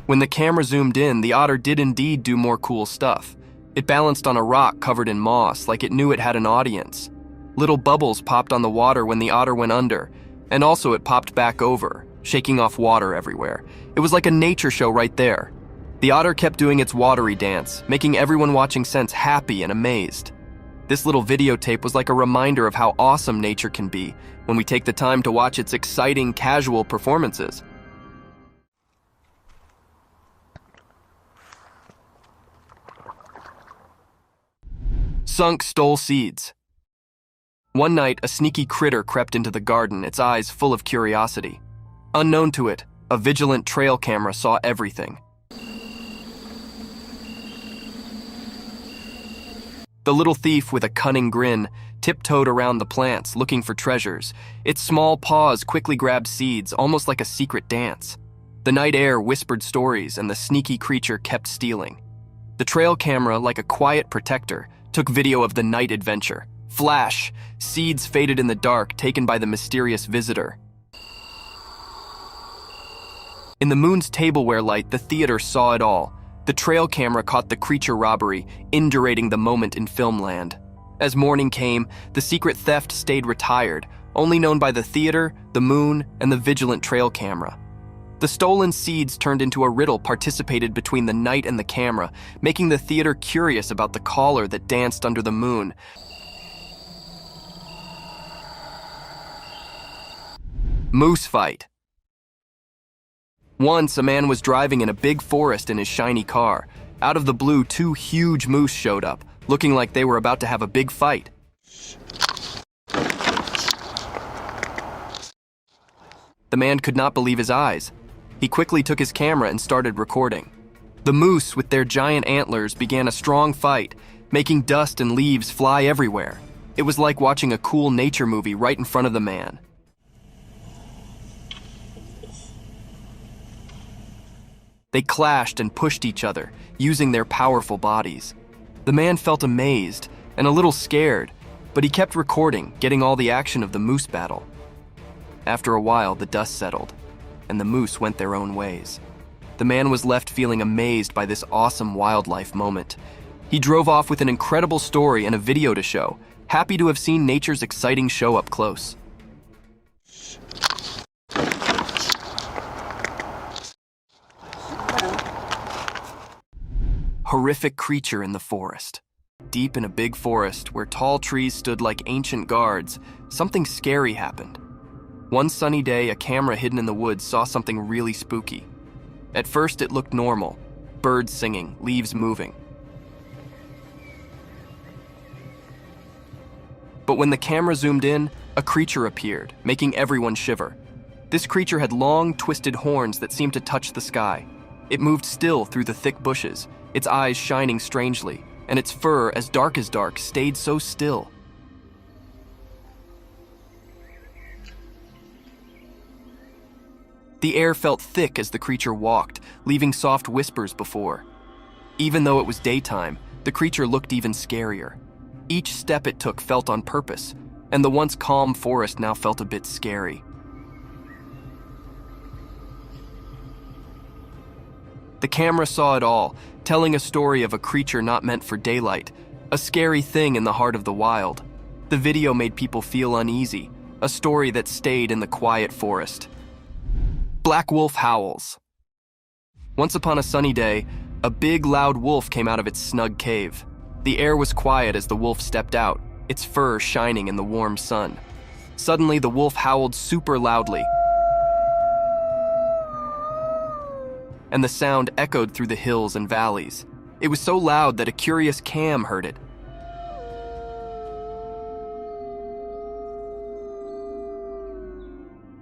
When the camera zoomed in, the otter did indeed do more cool stuff. It balanced on a rock covered in moss like it knew it had an audience. Little bubbles popped on the water when the otter went under, and also it popped back over, shaking off water everywhere. It was like a nature show right there. The otter kept doing its watery dance, making everyone watching sense happy and amazed. This little videotape was like a reminder of how awesome nature can be when we take the time to watch its exciting, casual performances. Skunk stole seeds. One night, a sneaky critter crept into the garden, its eyes full of curiosity. Unknown to it, a vigilant trail camera saw everything. The little thief, with a cunning grin, tiptoed around the plants, looking for treasures. Its small paws quickly grabbed seeds, almost like a secret dance. The night air whispered stories, and the sneaky creature kept stealing. The trail camera, like a quiet protector, took video of the night adventure. Flash! Seeds faded in the dark, taken by the mysterious visitor. In the moon's tableware light, the theater saw it all. The trail camera caught the creature robbery, indurating the moment in filmland. As morning came, the secret theft stayed retired, only known by the theater, the moon, and the vigilant trail camera. The stolen seeds turned into a riddle participated between the night and the camera, making the theater curious about the caller that danced under the moon. Moose fight. Once, a man was driving in a big forest in his shiny car. Out of the blue, two huge moose showed up, looking like they were about to have a big fight. The man could not believe his eyes. He quickly took his camera and started recording. The moose, with their giant antlers, began a strong fight, making dust and leaves fly everywhere. It was like watching a cool nature movie right in front of the man. They clashed and pushed each other, using their powerful bodies. The man felt amazed and a little scared, but he kept recording, getting all the action of the moose battle. After a while, the dust settled, and the moose went their own ways. The man was left feeling amazed by this awesome wildlife moment. He drove off with an incredible story and a video to show, happy to have seen nature's exciting show up close. Horrific creature in the forest. Deep in a big forest, where tall trees stood like ancient guards, something scary happened. One sunny day, a camera hidden in the woods saw something really spooky. At first, it looked normal. Birds singing, leaves moving. But when the camera zoomed in, a creature appeared, making everyone shiver. This creature had long, twisted horns that seemed to touch the sky. It moved still through the thick bushes, its eyes shining strangely, and its fur, as dark, stayed so still. The air felt thick as the creature walked, leaving soft whispers before. Even though it was daytime, the creature looked even scarier. Each step it took felt on purpose, and the once calm forest now felt a bit scary. The camera saw it all, telling a story of a creature not meant for daylight, a scary thing in the heart of the wild. The video made people feel uneasy, a story that stayed in the quiet forest. Black wolf howls. Once upon a sunny day, a big, loud wolf came out of its snug cave. The air was quiet as the wolf stepped out, its fur shining in the warm sun. Suddenly, the wolf howled super loudly, and the sound echoed through the hills and valleys. It was so loud that a curious cam heard it.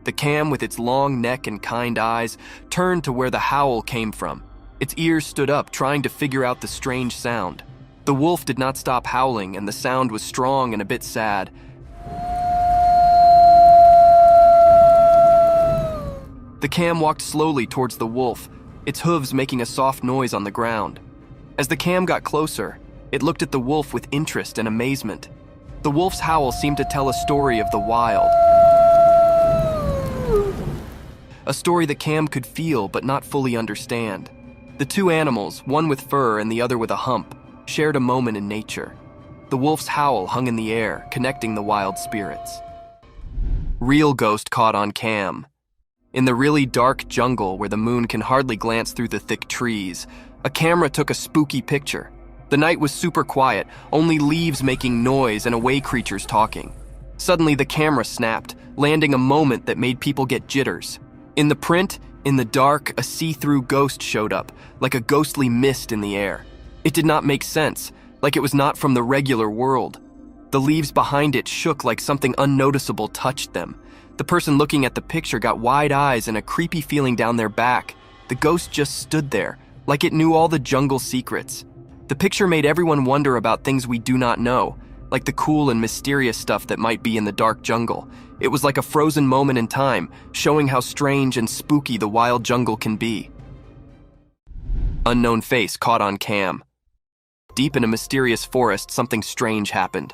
The cam, with its long neck and kind eyes, turned to where the howl came from. Its ears stood up, trying to figure out the strange sound. The wolf did not stop howling, and the sound was strong and a bit sad. The cam walked slowly towards the wolf, its hooves making a soft noise on the ground. As the cam got closer, it looked at the wolf with interest and amazement. The wolf's howl seemed to tell a story of the wild. A story that Cam could feel but not fully understand. The two animals, one with fur and the other with a hump, shared a moment in nature. The wolf's howl hung in the air, connecting the wild spirits. Real ghost caught on cam. In the really dark jungle where the moon can hardly glance through the thick trees, a camera took a spooky picture. The night was super quiet, only leaves making noise and away creatures talking. Suddenly the camera snapped, landing a moment that made people get jitters. In the print, in the dark, a see-through ghost showed up, like a ghostly mist in the air. It did not make sense, like it was not from the regular world. The leaves behind it shook like something unnoticeable touched them. The person looking at the picture got wide eyes and a creepy feeling down their back. The ghost just stood there, like it knew all the jungle secrets. The picture made everyone wonder about things we do not know, like the cool and mysterious stuff that might be in the dark jungle. It was like a frozen moment in time, showing how strange and spooky the wild jungle can be. Unknown face caught on cam. Deep in a mysterious forest, something strange happened.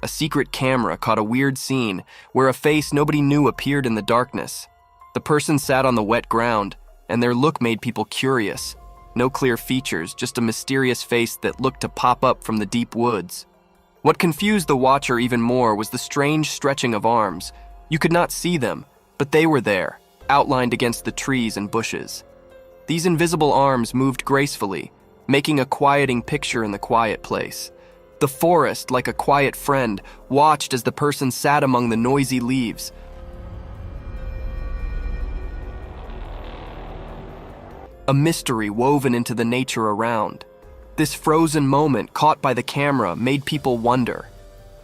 A secret camera caught a weird scene where a face nobody knew appeared in the darkness. The person sat on the wet ground, and their look made people curious. No clear features, just a mysterious face that looked to pop up from the deep woods. What confused the watcher even more was the strange stretching of arms. You could not see them, but they were there, outlined against the trees and bushes. These invisible arms moved gracefully, making a quieting picture in the quiet place. The forest, like a quiet friend, watched as the person sat among the noisy leaves. A mystery woven into the nature around. This frozen moment caught by the camera made people wonder.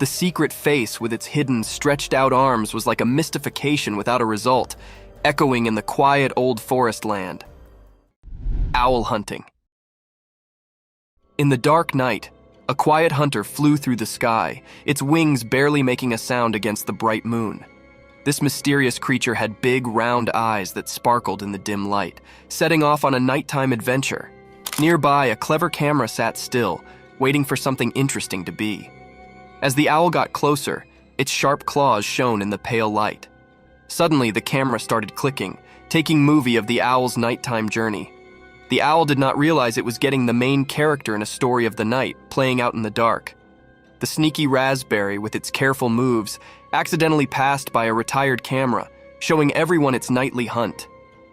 The secret face with its hidden, stretched-out arms was like a mystification without a result, echoing in the quiet old forest land. Owl hunting. In the dark night, a quiet hunter flew through the sky, its wings barely making a sound against the bright moon. This mysterious creature had big, round eyes that sparkled in the dim light, setting off on a nighttime adventure. Nearby, a clever camera sat still, waiting for something interesting to be. As the owl got closer, its sharp claws shone in the pale light. Suddenly, the camera started clicking, taking movie of the owl's nighttime journey. The owl did not realize it was getting the main character in a story of the night, playing out in the dark. The sneaky raspberry, with its careful moves, accidentally passed by a retired camera, showing everyone its nightly hunt.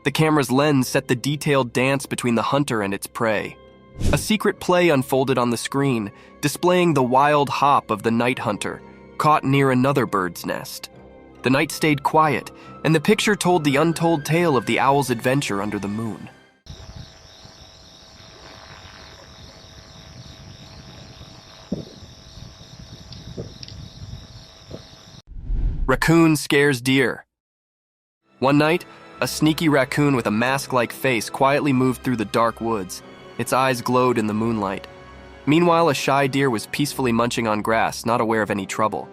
The camera's lens set the detailed dance between the hunter and its prey. A secret play unfolded on the screen, displaying the wild hop of the night hunter, caught near another bird's nest. The night stayed quiet, and the picture told the untold tale of the owl's adventure under the moon. Raccoon scares deer. One night, a sneaky raccoon with a mask-like face quietly moved through the dark woods. Its eyes glowed in the moonlight. Meanwhile, a shy deer was peacefully munching on grass, not aware of any trouble.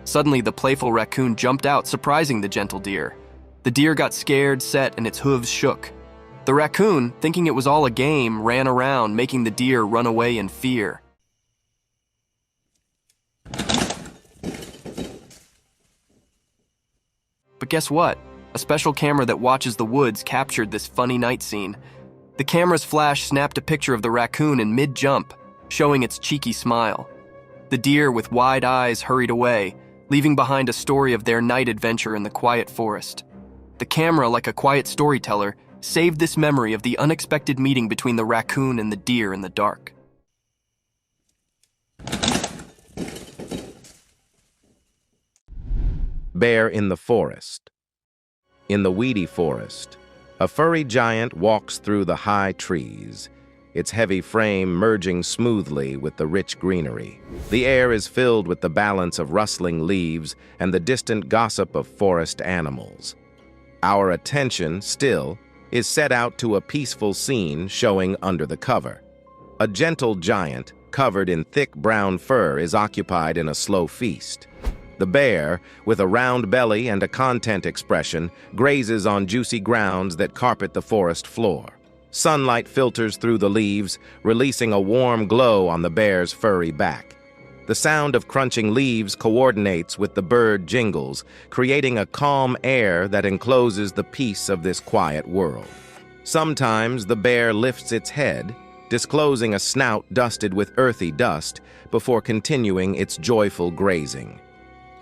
Suddenly, the playful raccoon jumped out, surprising the gentle deer. The deer got scared, set, and its hooves shook. The raccoon, thinking it was all a game, ran around, making the deer run away in fear. But guess what? A special camera that watches the woods captured this funny night scene. The camera's flash snapped a picture of the raccoon in mid-jump, showing its cheeky smile. The deer with wide eyes hurried away, leaving behind a story of their night adventure in the quiet forest. The camera, like a quiet storyteller, saved this memory of the unexpected meeting between the raccoon and the deer in the dark. Bear in the forest. In the weedy forest, a furry giant walks through the high trees, its heavy frame merging smoothly with the rich greenery. The air is filled with the balance of rustling leaves and the distant gossip of forest animals. Our attention, still, is set out to a peaceful scene showing under the cover. A gentle giant, covered in thick brown fur, is occupied in a slow feast. The bear, with a round belly and a content expression, grazes on juicy grounds that carpet the forest floor. Sunlight filters through the leaves, releasing a warm glow on the bear's furry back. The sound of crunching leaves coordinates with the bird jingles, creating a calm air that encloses the peace of this quiet world. Sometimes the bear lifts its head, disclosing a snout dusted with earthy dust, before continuing its joyful grazing.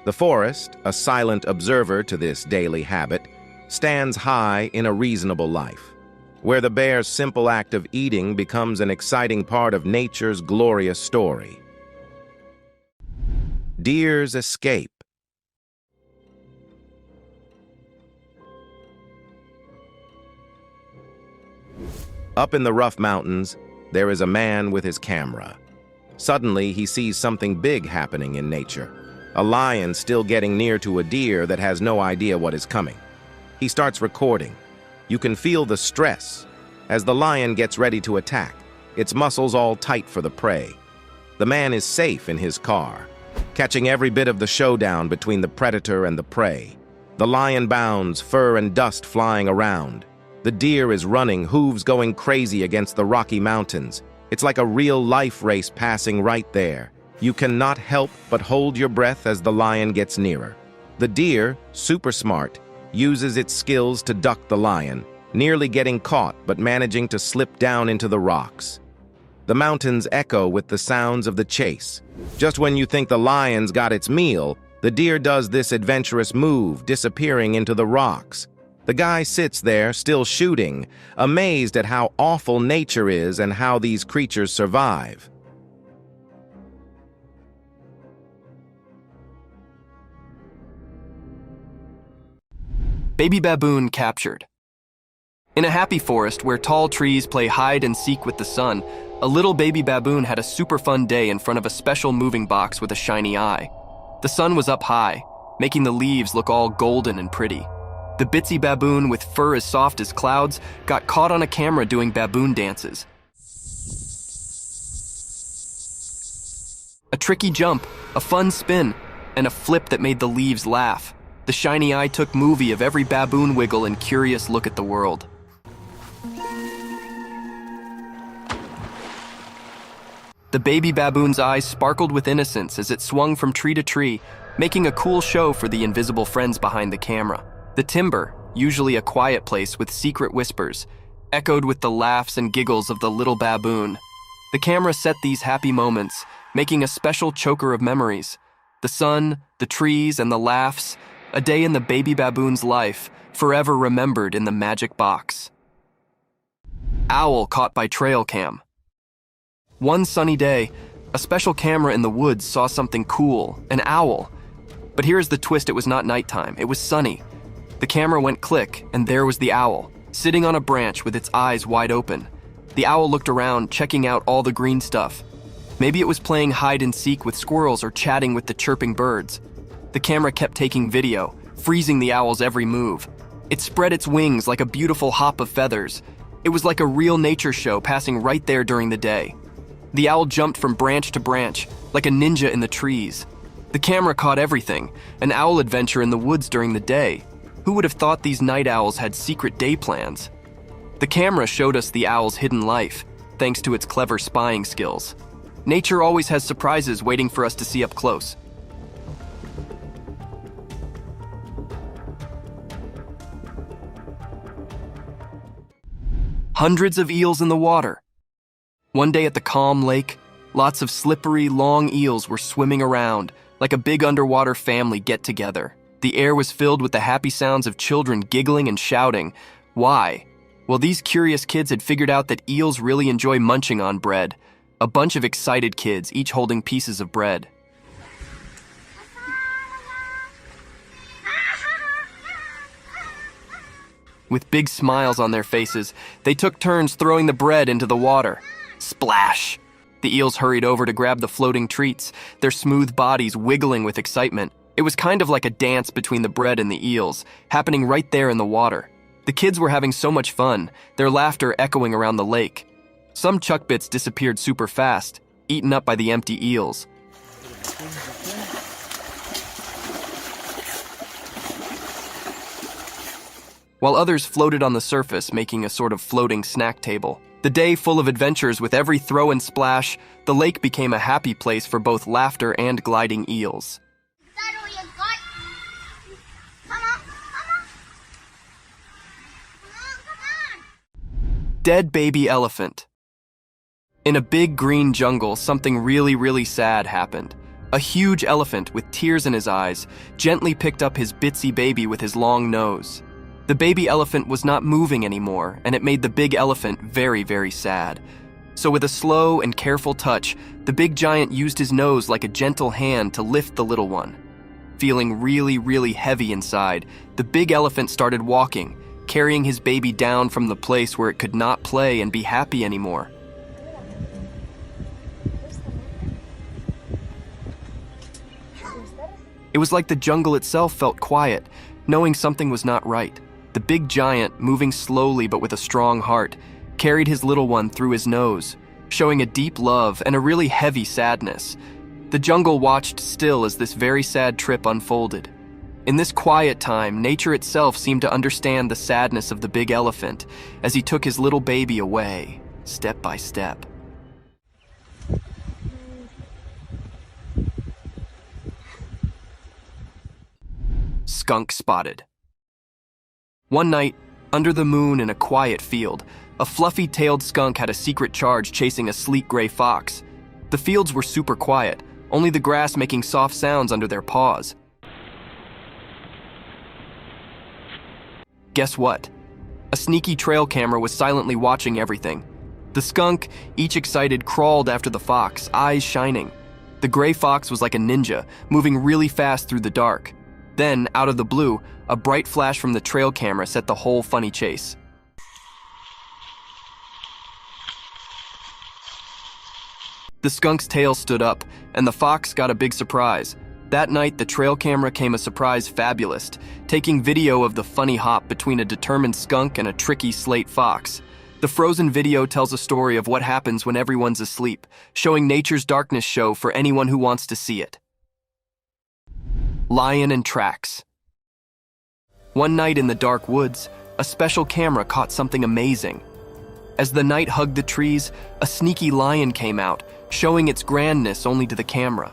The forest, a silent observer to this daily habit, stands high in a reasonable life, where the bear's simple act of eating becomes an exciting part of nature's glorious story. Deer's escape. Up in the rough mountains, there is a man with his camera. Suddenly, he sees something big happening in nature. A lion still getting near to a deer that has no idea what is coming. He starts recording. You can feel the stress as the lion gets ready to attack, its muscles all tight for the prey. The man is safe in his car, catching every bit of the showdown between the predator and the prey. The lion bounds, fur and dust flying around. The deer is running, hooves going crazy against the Rocky Mountains. It's like a real-life race passing right there. You cannot help but hold your breath as the lion gets nearer. The deer, super smart, uses its skills to duck the lion, nearly getting caught but managing to slip down into the rocks. The mountains echo with the sounds of the chase. Just when you think the lion's got its meal, the deer does this adventurous move, disappearing into the rocks. The guy sits there, still shooting, amazed at how awful nature is and how these creatures survive. Baby baboon captured. In a happy forest where tall trees play hide and seek with the sun, a little baby baboon had a super fun day in front of a special moving box with a shiny eye. The sun was up high, making the leaves look all golden and pretty. The bitsy baboon with fur as soft as clouds got caught on a camera doing baboon dances. A tricky jump, a fun spin, and a flip that made the leaves laugh. The shiny eye took movie of every baboon wiggle and curious look at the world. The baby baboon's eyes sparkled with innocence as it swung from tree to tree, making a cool show for the invisible friends behind the camera. The timber, usually a quiet place with secret whispers, echoed with the laughs and giggles of the little baboon. The camera set these happy moments, making a special choker of memories. The sun, the trees, and the laughs, a day in the baby baboon's life, forever remembered in the magic box. Owl caught by trail cam. One sunny day, a special camera in the woods saw something cool, an owl. But here's the twist, it was not nighttime, it was sunny. The camera went click, and there was the owl, sitting on a branch with its eyes wide open. The owl looked around, checking out all the green stuff. Maybe it was playing hide and seek with squirrels or chatting with the chirping birds. The camera kept taking video, freezing the owl's every move. It spread its wings like a beautiful hop of feathers. It was like a real nature show passing right there during the day. The owl jumped from branch to branch, like a ninja in the trees. The camera caught everything, an owl adventure in the woods during the day. Who would have thought these night owls had secret day plans? The camera showed us the owl's hidden life, thanks to its clever spying skills. Nature always has surprises waiting for us to see up close. Hundreds of eels in the water. One day at the calm lake, lots of slippery, long eels were swimming around, like a big underwater family get-together. The air was filled with the happy sounds of children giggling and shouting. Why? Well, these curious kids had figured out that eels really enjoy munching on bread. A bunch of excited kids, each holding pieces of bread. With big smiles on their faces, they took turns throwing the bread into the water. Splash! The eels hurried over to grab the floating treats, their smooth bodies wiggling with excitement. It was kind of like a dance between the bread and the eels, happening right there in the water. The kids were having so much fun, their laughter echoing around the lake. Some chuck bits disappeared super fast, eaten up by the empty eels. While others floated on the surface, making a sort of floating snack table. The day full of adventures with every throw and splash, the lake became a happy place for both laughter and gliding eels. Dead baby elephant. In a big green jungle, something really sad happened. A huge elephant with tears in his eyes gently picked up his bitsy baby with his long nose. The baby elephant was not moving anymore, and it made the big elephant very sad. So with a slow and careful touch, the big giant used his nose like a gentle hand to lift the little one. Feeling really heavy inside, the big elephant started walking, carrying his baby down from the place where it could not play and be happy anymore. It was like the jungle itself felt quiet, knowing something was not right. The big giant, moving slowly but with a strong heart, carried his little one through his nose, showing a deep love and a really heavy sadness. The jungle watched still as this very sad trip unfolded. In this quiet time, nature itself seemed to understand the sadness of the big elephant as he took his little baby away, step by step. Skunk spotted. One night, under the moon in a quiet field, a fluffy-tailed skunk had a secret charge chasing a sleek gray fox. The fields were super quiet, only the grass making soft sounds under their paws. Guess what? A sneaky trail camera was silently watching everything. The skunk, each excited, crawled after the fox, eyes shining. The gray fox was like a ninja, moving really fast through the dark. Then, out of the blue, a bright flash from the trail camera set the whole funny chase. The skunk's tail stood up, and the fox got a big surprise. That night, the trail camera came a surprise fabulist, taking video of the funny hop between a determined skunk and a tricky slate fox. The frozen video tells a story of what happens when everyone's asleep, showing nature's darkness show for anyone who wants to see it. Lion and tracks. One night in the dark woods, a special camera caught something amazing. As the night hugged the trees, a sneaky lion came out, showing its grandness only to the camera.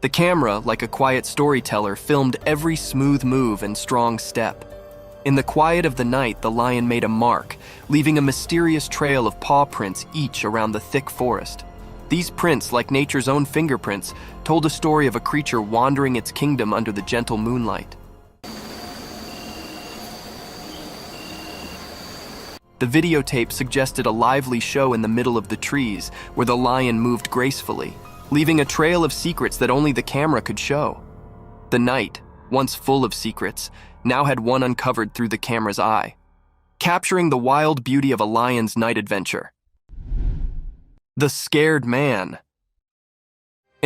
The camera, like a quiet storyteller, filmed every smooth move and strong step. In the quiet of the night, the lion made a mark, leaving a mysterious trail of paw prints each around the thick forest. These prints, like nature's own fingerprints, told a story of a creature wandering its kingdom under the gentle moonlight. The videotape suggested a lively show in the middle of the trees, where the lion moved gracefully, leaving a trail of secrets that only the camera could show. The night, once full of secrets, now had one uncovered through the camera's eye, capturing the wild beauty of a lion's night adventure. The Scared Man.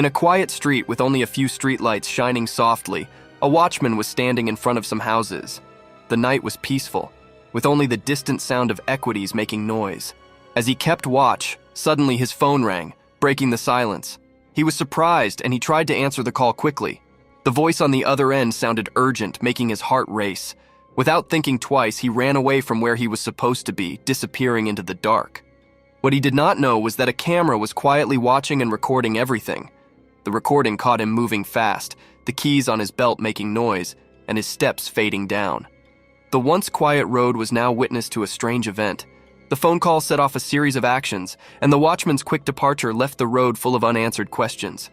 In a quiet street with only a few streetlights shining softly, a watchman was standing in front of some houses. The night was peaceful, with only the distant sound of equities making noise. As he kept watch, suddenly his phone rang, breaking the silence. He was surprised and he tried to answer the call quickly. The voice on the other end sounded urgent, making his heart race. Without thinking twice, he ran away from where he was supposed to be, disappearing into the dark. What he did not know was that a camera was quietly watching and recording everything. The recording caught him moving fast, the keys on his belt making noise, and his steps fading down. The once quiet road was now witness to a strange event. The phone call set off a series of actions, and the watchman's quick departure left the road full of unanswered questions.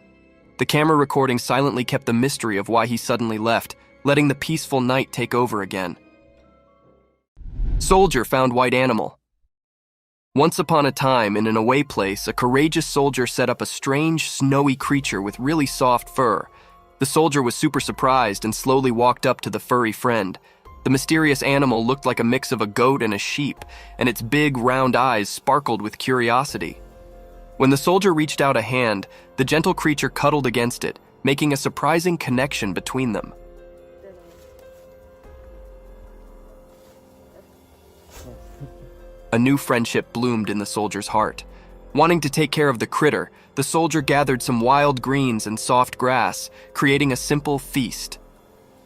The camera recording silently kept the mystery of why he suddenly left, letting the peaceful night take over again. Soldier found white animal. Once upon a time, in an away place, a courageous soldier set up a strange, snowy creature with really soft fur. The soldier was super surprised and slowly walked up to the furry friend. The mysterious animal looked like a mix of a goat and a sheep, and its big, round eyes sparkled with curiosity. When the soldier reached out a hand, the gentle creature cuddled against it, making a surprising connection between them. A new friendship bloomed in the soldier's heart. Wanting to take care of the critter, the soldier gathered some wild greens and soft grass, creating a simple feast.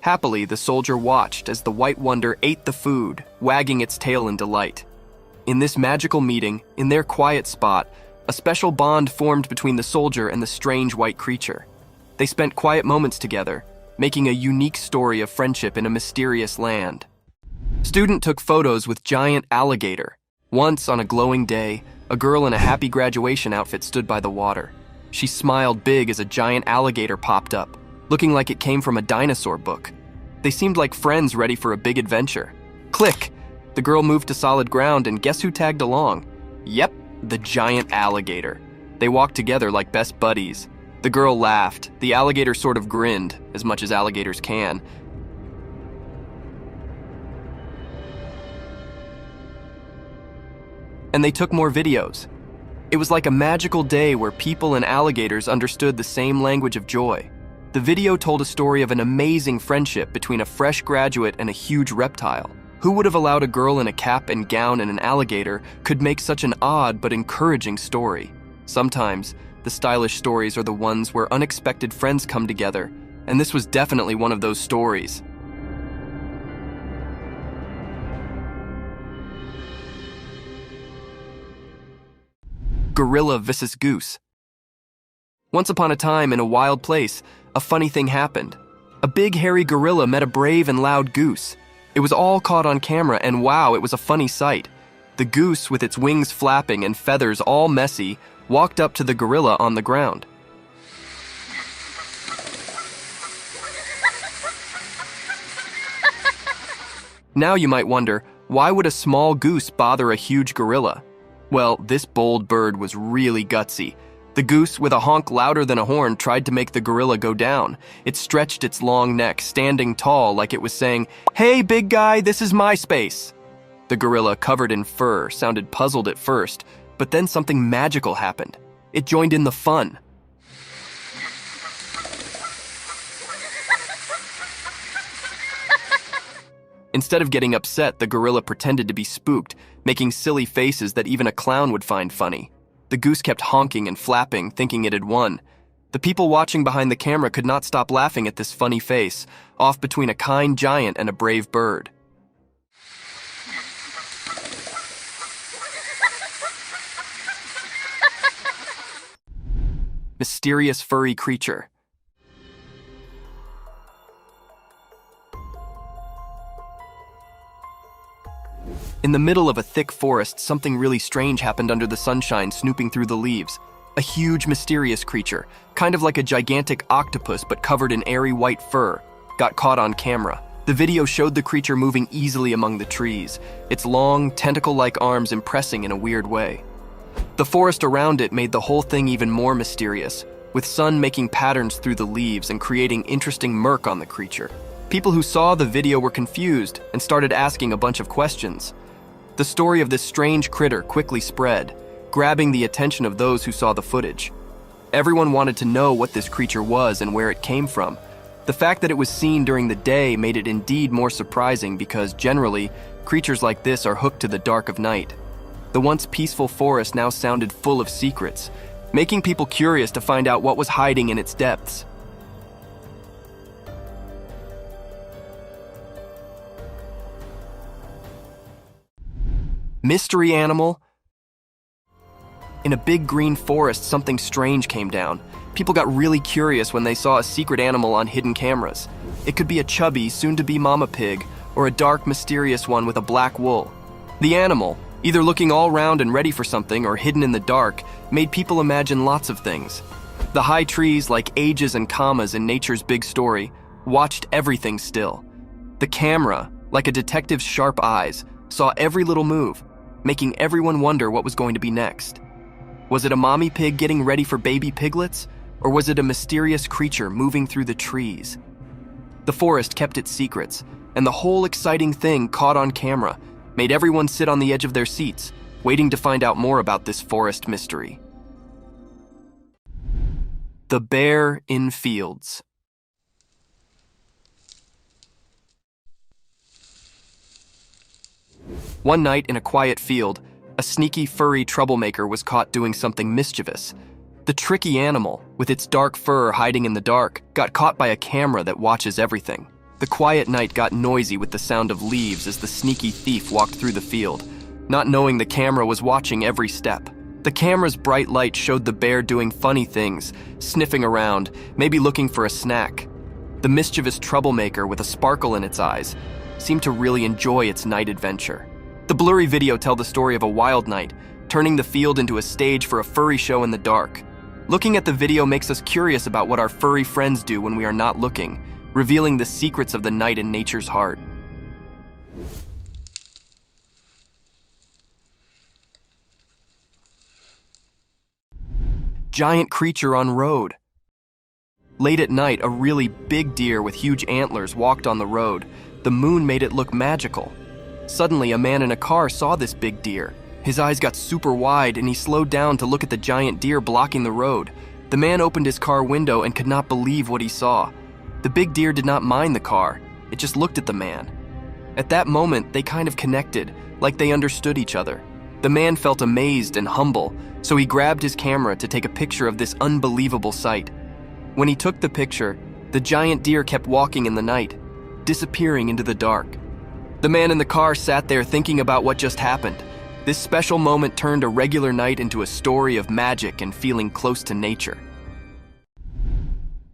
Happily, the soldier watched as the white wonder ate the food, wagging its tail in delight. In this magical meeting, in their quiet spot, a special bond formed between the soldier and the strange white creature. They spent quiet moments together, making a unique story of friendship in a mysterious land. Student took photos with giant alligator. Once, on a glowing day, a girl in a happy graduation outfit stood by the water. She smiled big as a giant alligator popped up, looking like it came from a dinosaur book. They seemed like friends ready for a big adventure. Click! The girl moved to solid ground, and guess who tagged along? Yep, the giant alligator. They walked together like best buddies. The girl laughed. The alligator sort of grinned, as much as alligators can. And they took more videos. It was like a magical day where people and alligators understood the same language of joy. The video told a story of an amazing friendship between a fresh graduate and a huge reptile. Who would have allowed a girl in a cap and gown and an alligator could make such an odd but encouraging story? Sometimes, the stylish stories are the ones where unexpected friends come together, and this was definitely one of those stories. Gorilla vs. Goose. Once upon a time, in a wild place, a funny thing happened. A big hairy gorilla met a brave and loud goose. It was all caught on camera, and wow, it was a funny sight. The goose, with its wings flapping and feathers all messy, walked up to the gorilla on the ground. Now you might wonder, why would a small goose bother a huge gorilla? Well, this bold bird was really gutsy. The goose, with a honk louder than a horn, tried to make the gorilla go down. It stretched its long neck, standing tall like it was saying, "Hey, big guy, this is my space." The gorilla, covered in fur, sounded puzzled at first, but then something magical happened. It joined in the fun. Instead of getting upset, the gorilla pretended to be spooked, making silly faces that even a clown would find funny. The goose kept honking and flapping, thinking it had won. The people watching behind the camera could not stop laughing at this funny face, off between a kind giant and a brave bird. Mysterious furry creature. In the middle of a thick forest, something really strange happened under the sunshine, snooping through the leaves. A huge, mysterious creature, kind of like a gigantic octopus but covered in airy white fur, got caught on camera. The video showed the creature moving easily among the trees, its long, tentacle-like arms impressing in a weird way. The forest around it made the whole thing even more mysterious, with sun making patterns through the leaves and creating interesting murk on the creature. People who saw the video were confused and started asking a bunch of questions. The story of this strange critter quickly spread, grabbing the attention of those who saw the footage. Everyone wanted to know what this creature was and where it came from. The fact that it was seen during the day made it indeed more surprising because, generally, creatures like this are hooked to the dark of night. The once peaceful forest now sounded full of secrets, making people curious to find out what was hiding in its depths. Mystery animal? In a big green forest, something strange came down. People got really curious when they saw a secret animal on hidden cameras. It could be a chubby, soon-to-be mama pig, or a dark, mysterious one with a black wool. The animal, either looking all round and ready for something or hidden in the dark, made people imagine lots of things. The high trees, like ages and commas in nature's big story, watched everything still. The camera, like a detective's sharp eyes, saw every little move, making everyone wonder what was going to be next. Was it a mommy pig getting ready for baby piglets, or was it a mysterious creature moving through the trees? The forest kept its secrets, and the whole exciting thing caught on camera, made everyone sit on the edge of their seats, waiting to find out more about this forest mystery. The bear in fields. One night in a quiet field, a sneaky, furry troublemaker was caught doing something mischievous. The tricky animal, with its dark fur hiding in the dark, got caught by a camera that watches everything. The quiet night got noisy with the sound of leaves as the sneaky thief walked through the field, not knowing the camera was watching every step. The camera's bright light showed the bear doing funny things, sniffing around, maybe looking for a snack. The mischievous troublemaker, with a sparkle in its eyes, seemed to really enjoy its night adventure. The blurry video tells the story of a wild night, turning the field into a stage for a furry show in the dark. Looking at the video makes us curious about what our furry friends do when we are not looking, revealing the secrets of the night in nature's heart. Giant creature on road. Late at night, a really big deer with huge antlers walked on the road. The moon made it look magical. Suddenly, a man in a car saw this big deer. His eyes got super wide and he slowed down to look at the giant deer blocking the road. The man opened his car window and could not believe what he saw. The big deer did not mind the car, it just looked at the man. At that moment, they kind of connected, like they understood each other. The man felt amazed and humble, so he grabbed his camera to take a picture of this unbelievable sight. When he took the picture, the giant deer kept walking in the night, disappearing into the dark. The man in the car sat there thinking about what just happened. This special moment turned a regular night into a story of magic and feeling close to nature.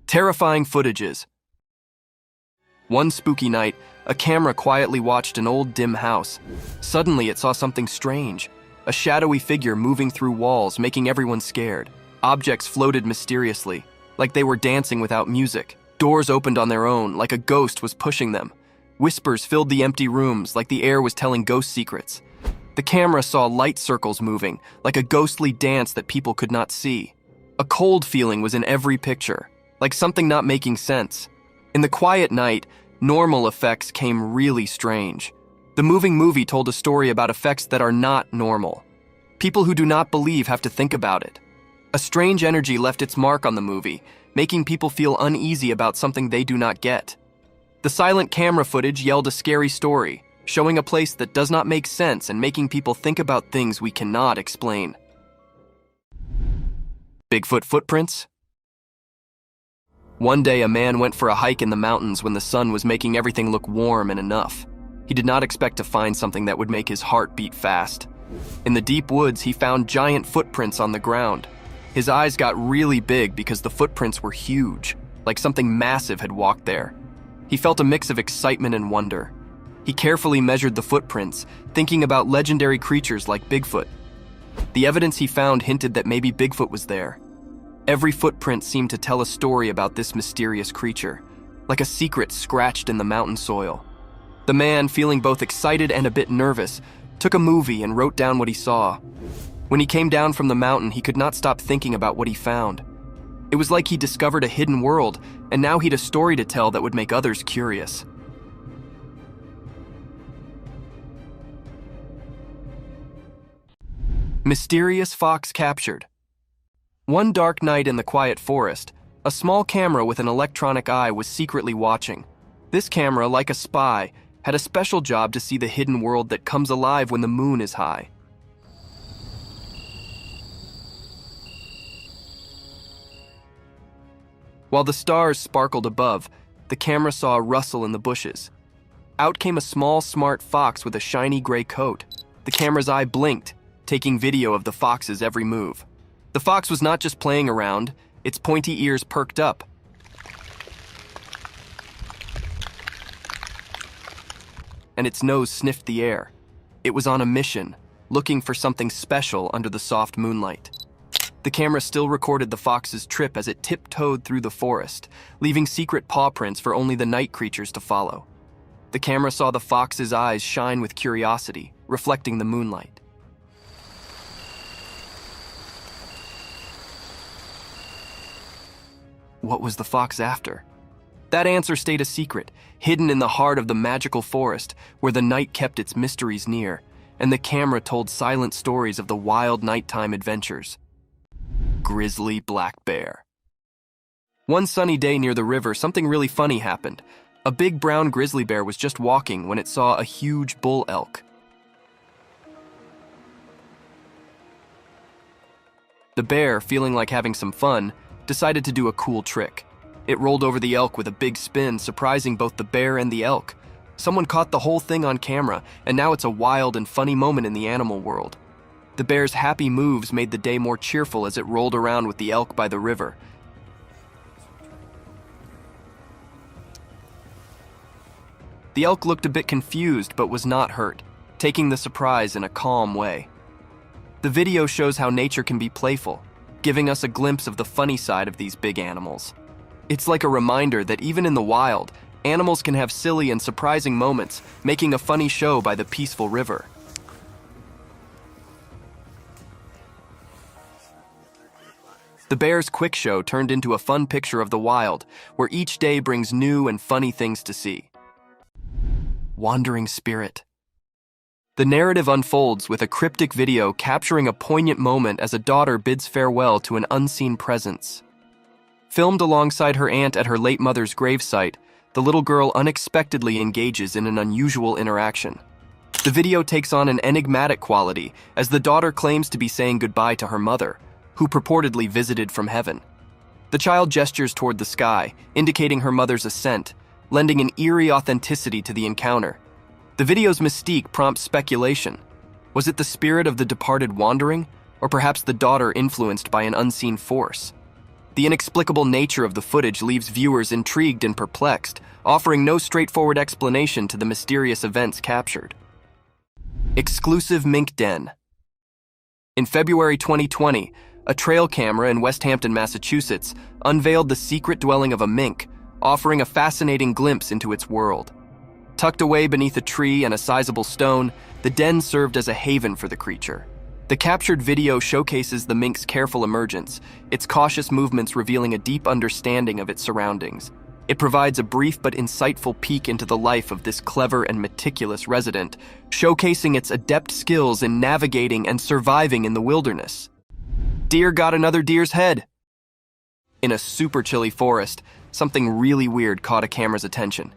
Terrifying footages. One spooky night, a camera quietly watched an old dim house. Suddenly, it saw something strange. A shadowy figure moving through walls, making everyone scared. Objects floated mysteriously, like they were dancing without music. Doors opened on their own, like a ghost was pushing them. Whispers filled the empty rooms, like the air was telling ghost secrets. The camera saw light circles moving, like a ghostly dance that people could not see. A cold feeling was in every picture, like something not making sense. In the quiet night, normal effects came really strange. The moving movie told a story about effects that are not normal. People who do not believe have to think about it. A strange energy left its mark on the movie, making people feel uneasy about something they do not get. The silent camera footage yelled a scary story, showing a place that does not make sense and making people think about things we cannot explain. Bigfoot footprints? One day, a man went for a hike in the mountains when the sun was making everything look warm and enough. He did not expect to find something that would make his heart beat fast. In the deep woods, he found giant footprints on the ground. His eyes got really big because the footprints were huge, like something massive had walked there. He felt a mix of excitement and wonder. He carefully measured the footprints, thinking about legendary creatures like Bigfoot. The evidence he found hinted that maybe Bigfoot was there. Every footprint seemed to tell a story about this mysterious creature, like a secret scratched in the mountain soil. The man, feeling both excited and a bit nervous, took a movie and wrote down what he saw. When he came down from the mountain, he could not stop thinking about what he found. It was like he discovered a hidden world, and now he'd a story to tell that would make others curious. Mysterious fox captured. One dark night in the quiet forest, a small camera with an electronic eye was secretly watching. This camera, like a spy, had a special job to see the hidden world that comes alive when the moon is high. While the stars sparkled above, the camera saw a rustle in the bushes. Out came a small, smart fox with a shiny gray coat. The camera's eye blinked, taking video of the fox's every move. The fox was not just playing around, its pointy ears perked up. And its nose sniffed the air. It was on a mission, looking for something special under the soft moonlight. The camera still recorded the fox's trip as it tiptoed through the forest, leaving secret paw prints for only the night creatures to follow. The camera saw the fox's eyes shine with curiosity, reflecting the moonlight. What was the fox after? That answer stayed a secret, hidden in the heart of the magical forest where the night kept its mysteries near, and the camera told silent stories of the wild nighttime adventures. Grizzly black bear. One sunny day near the river, something really funny happened. A big brown grizzly bear was just walking when it saw a huge bull elk. The bear, feeling like having some fun, decided to do a cool trick. It rolled over the elk with a big spin, surprising both the bear and the elk. Someone caught the whole thing on camera, and now it's a wild and funny moment in the animal world. The bear's happy moves made the day more cheerful as it rolled around with the elk by the river. The elk looked a bit confused but was not hurt, taking the surprise in a calm way. The video shows how nature can be playful, giving us a glimpse of the funny side of these big animals. It's like a reminder that even in the wild, animals can have silly and surprising moments, making a funny show by the peaceful river. The bear's quick show turned into a fun picture of the wild, where each day brings new and funny things to see. Wandering spirit. The narrative unfolds with a cryptic video capturing a poignant moment as a daughter bids farewell to an unseen presence. Filmed alongside her aunt at her late mother's gravesite, the little girl unexpectedly engages in an unusual interaction. The video takes on an enigmatic quality as the daughter claims to be saying goodbye to her mother, who purportedly visited from heaven. The child gestures toward the sky, indicating her mother's ascent, lending an eerie authenticity to the encounter. The video's mystique prompts speculation. Was it the spirit of the departed wandering, or perhaps the daughter influenced by an unseen force? The inexplicable nature of the footage leaves viewers intrigued and perplexed, offering no straightforward explanation to the mysterious events captured. Exclusive mink den. In February 2020, a trail camera in West Hampton, Massachusetts, unveiled the secret dwelling of a mink, offering a fascinating glimpse into its world. Tucked away beneath a tree and a sizable stone, the den served as a haven for the creature. The captured video showcases the mink's careful emergence, its cautious movements revealing a deep understanding of its surroundings. It provides a brief but insightful peek into the life of this clever and meticulous resident, showcasing its adept skills in navigating and surviving in the wilderness. Deer got another deer's head. In a super chilly forest, something really weird caught a camera's attention.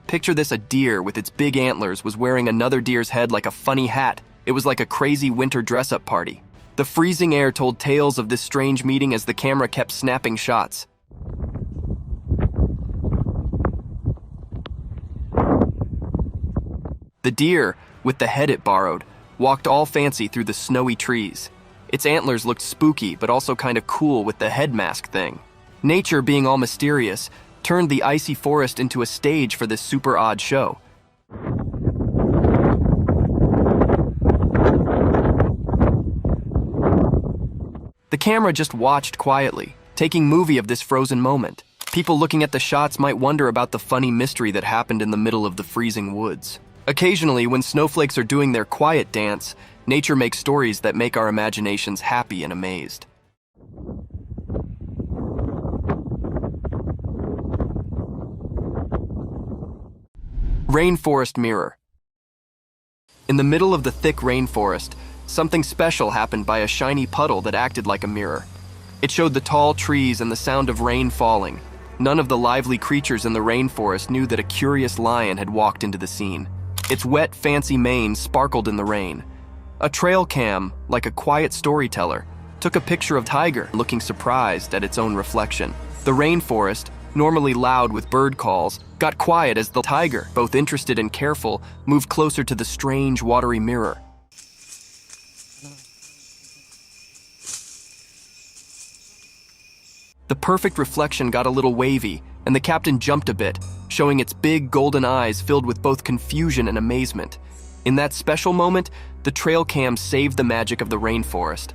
Picture this: a deer with its big antlers was wearing another deer's head like a funny hat. It was like a crazy winter dress-up party. The freezing air told tales of this strange meeting as the camera kept snapping shots. The deer, with the head it borrowed, walked all fancy through the snowy trees. Its antlers looked spooky, but also kind of cool with the head mask thing. Nature, being all mysterious, turned the icy forest into a stage for this super odd show. The camera just watched quietly, taking movie of this frozen moment. People looking at the shots might wonder about the funny mystery that happened in the middle of the freezing woods. Occasionally, when snowflakes are doing their quiet dance, nature makes stories that make our imaginations happy and amazed. Rainforest mirror. In the middle of the thick rainforest, something special happened by a shiny puddle that acted like a mirror. It showed the tall trees and the sound of rain falling. None of the lively creatures in the rainforest knew that a curious lion had walked into the scene. Its wet, fancy mane sparkled in the rain. A trail cam, like a quiet storyteller, took a picture of tiger looking surprised at its own reflection. The rainforest, normally loud with bird calls, got quiet as the tiger, both interested and careful, moved closer to the strange watery mirror. The perfect reflection got a little wavy, and the captain jumped a bit, showing its big golden eyes filled with both confusion and amazement. In that special moment, the trail cam saved the magic of the rainforest.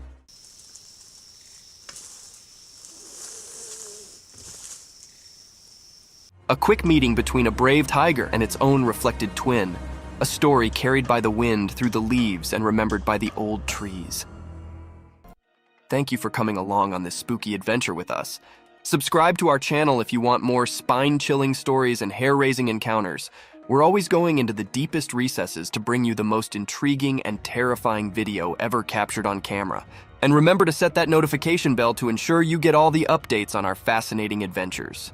A quick meeting between a brave tiger and its own reflected twin. A story carried by the wind through the leaves and remembered by the old trees. Thank you for coming along on this spooky adventure with us. Subscribe to our channel if you want more spine-chilling stories and hair-raising encounters. We're always going into the deepest recesses to bring you the most intriguing and terrifying video ever captured on camera. And remember to set that notification bell to ensure you get all the updates on our fascinating adventures.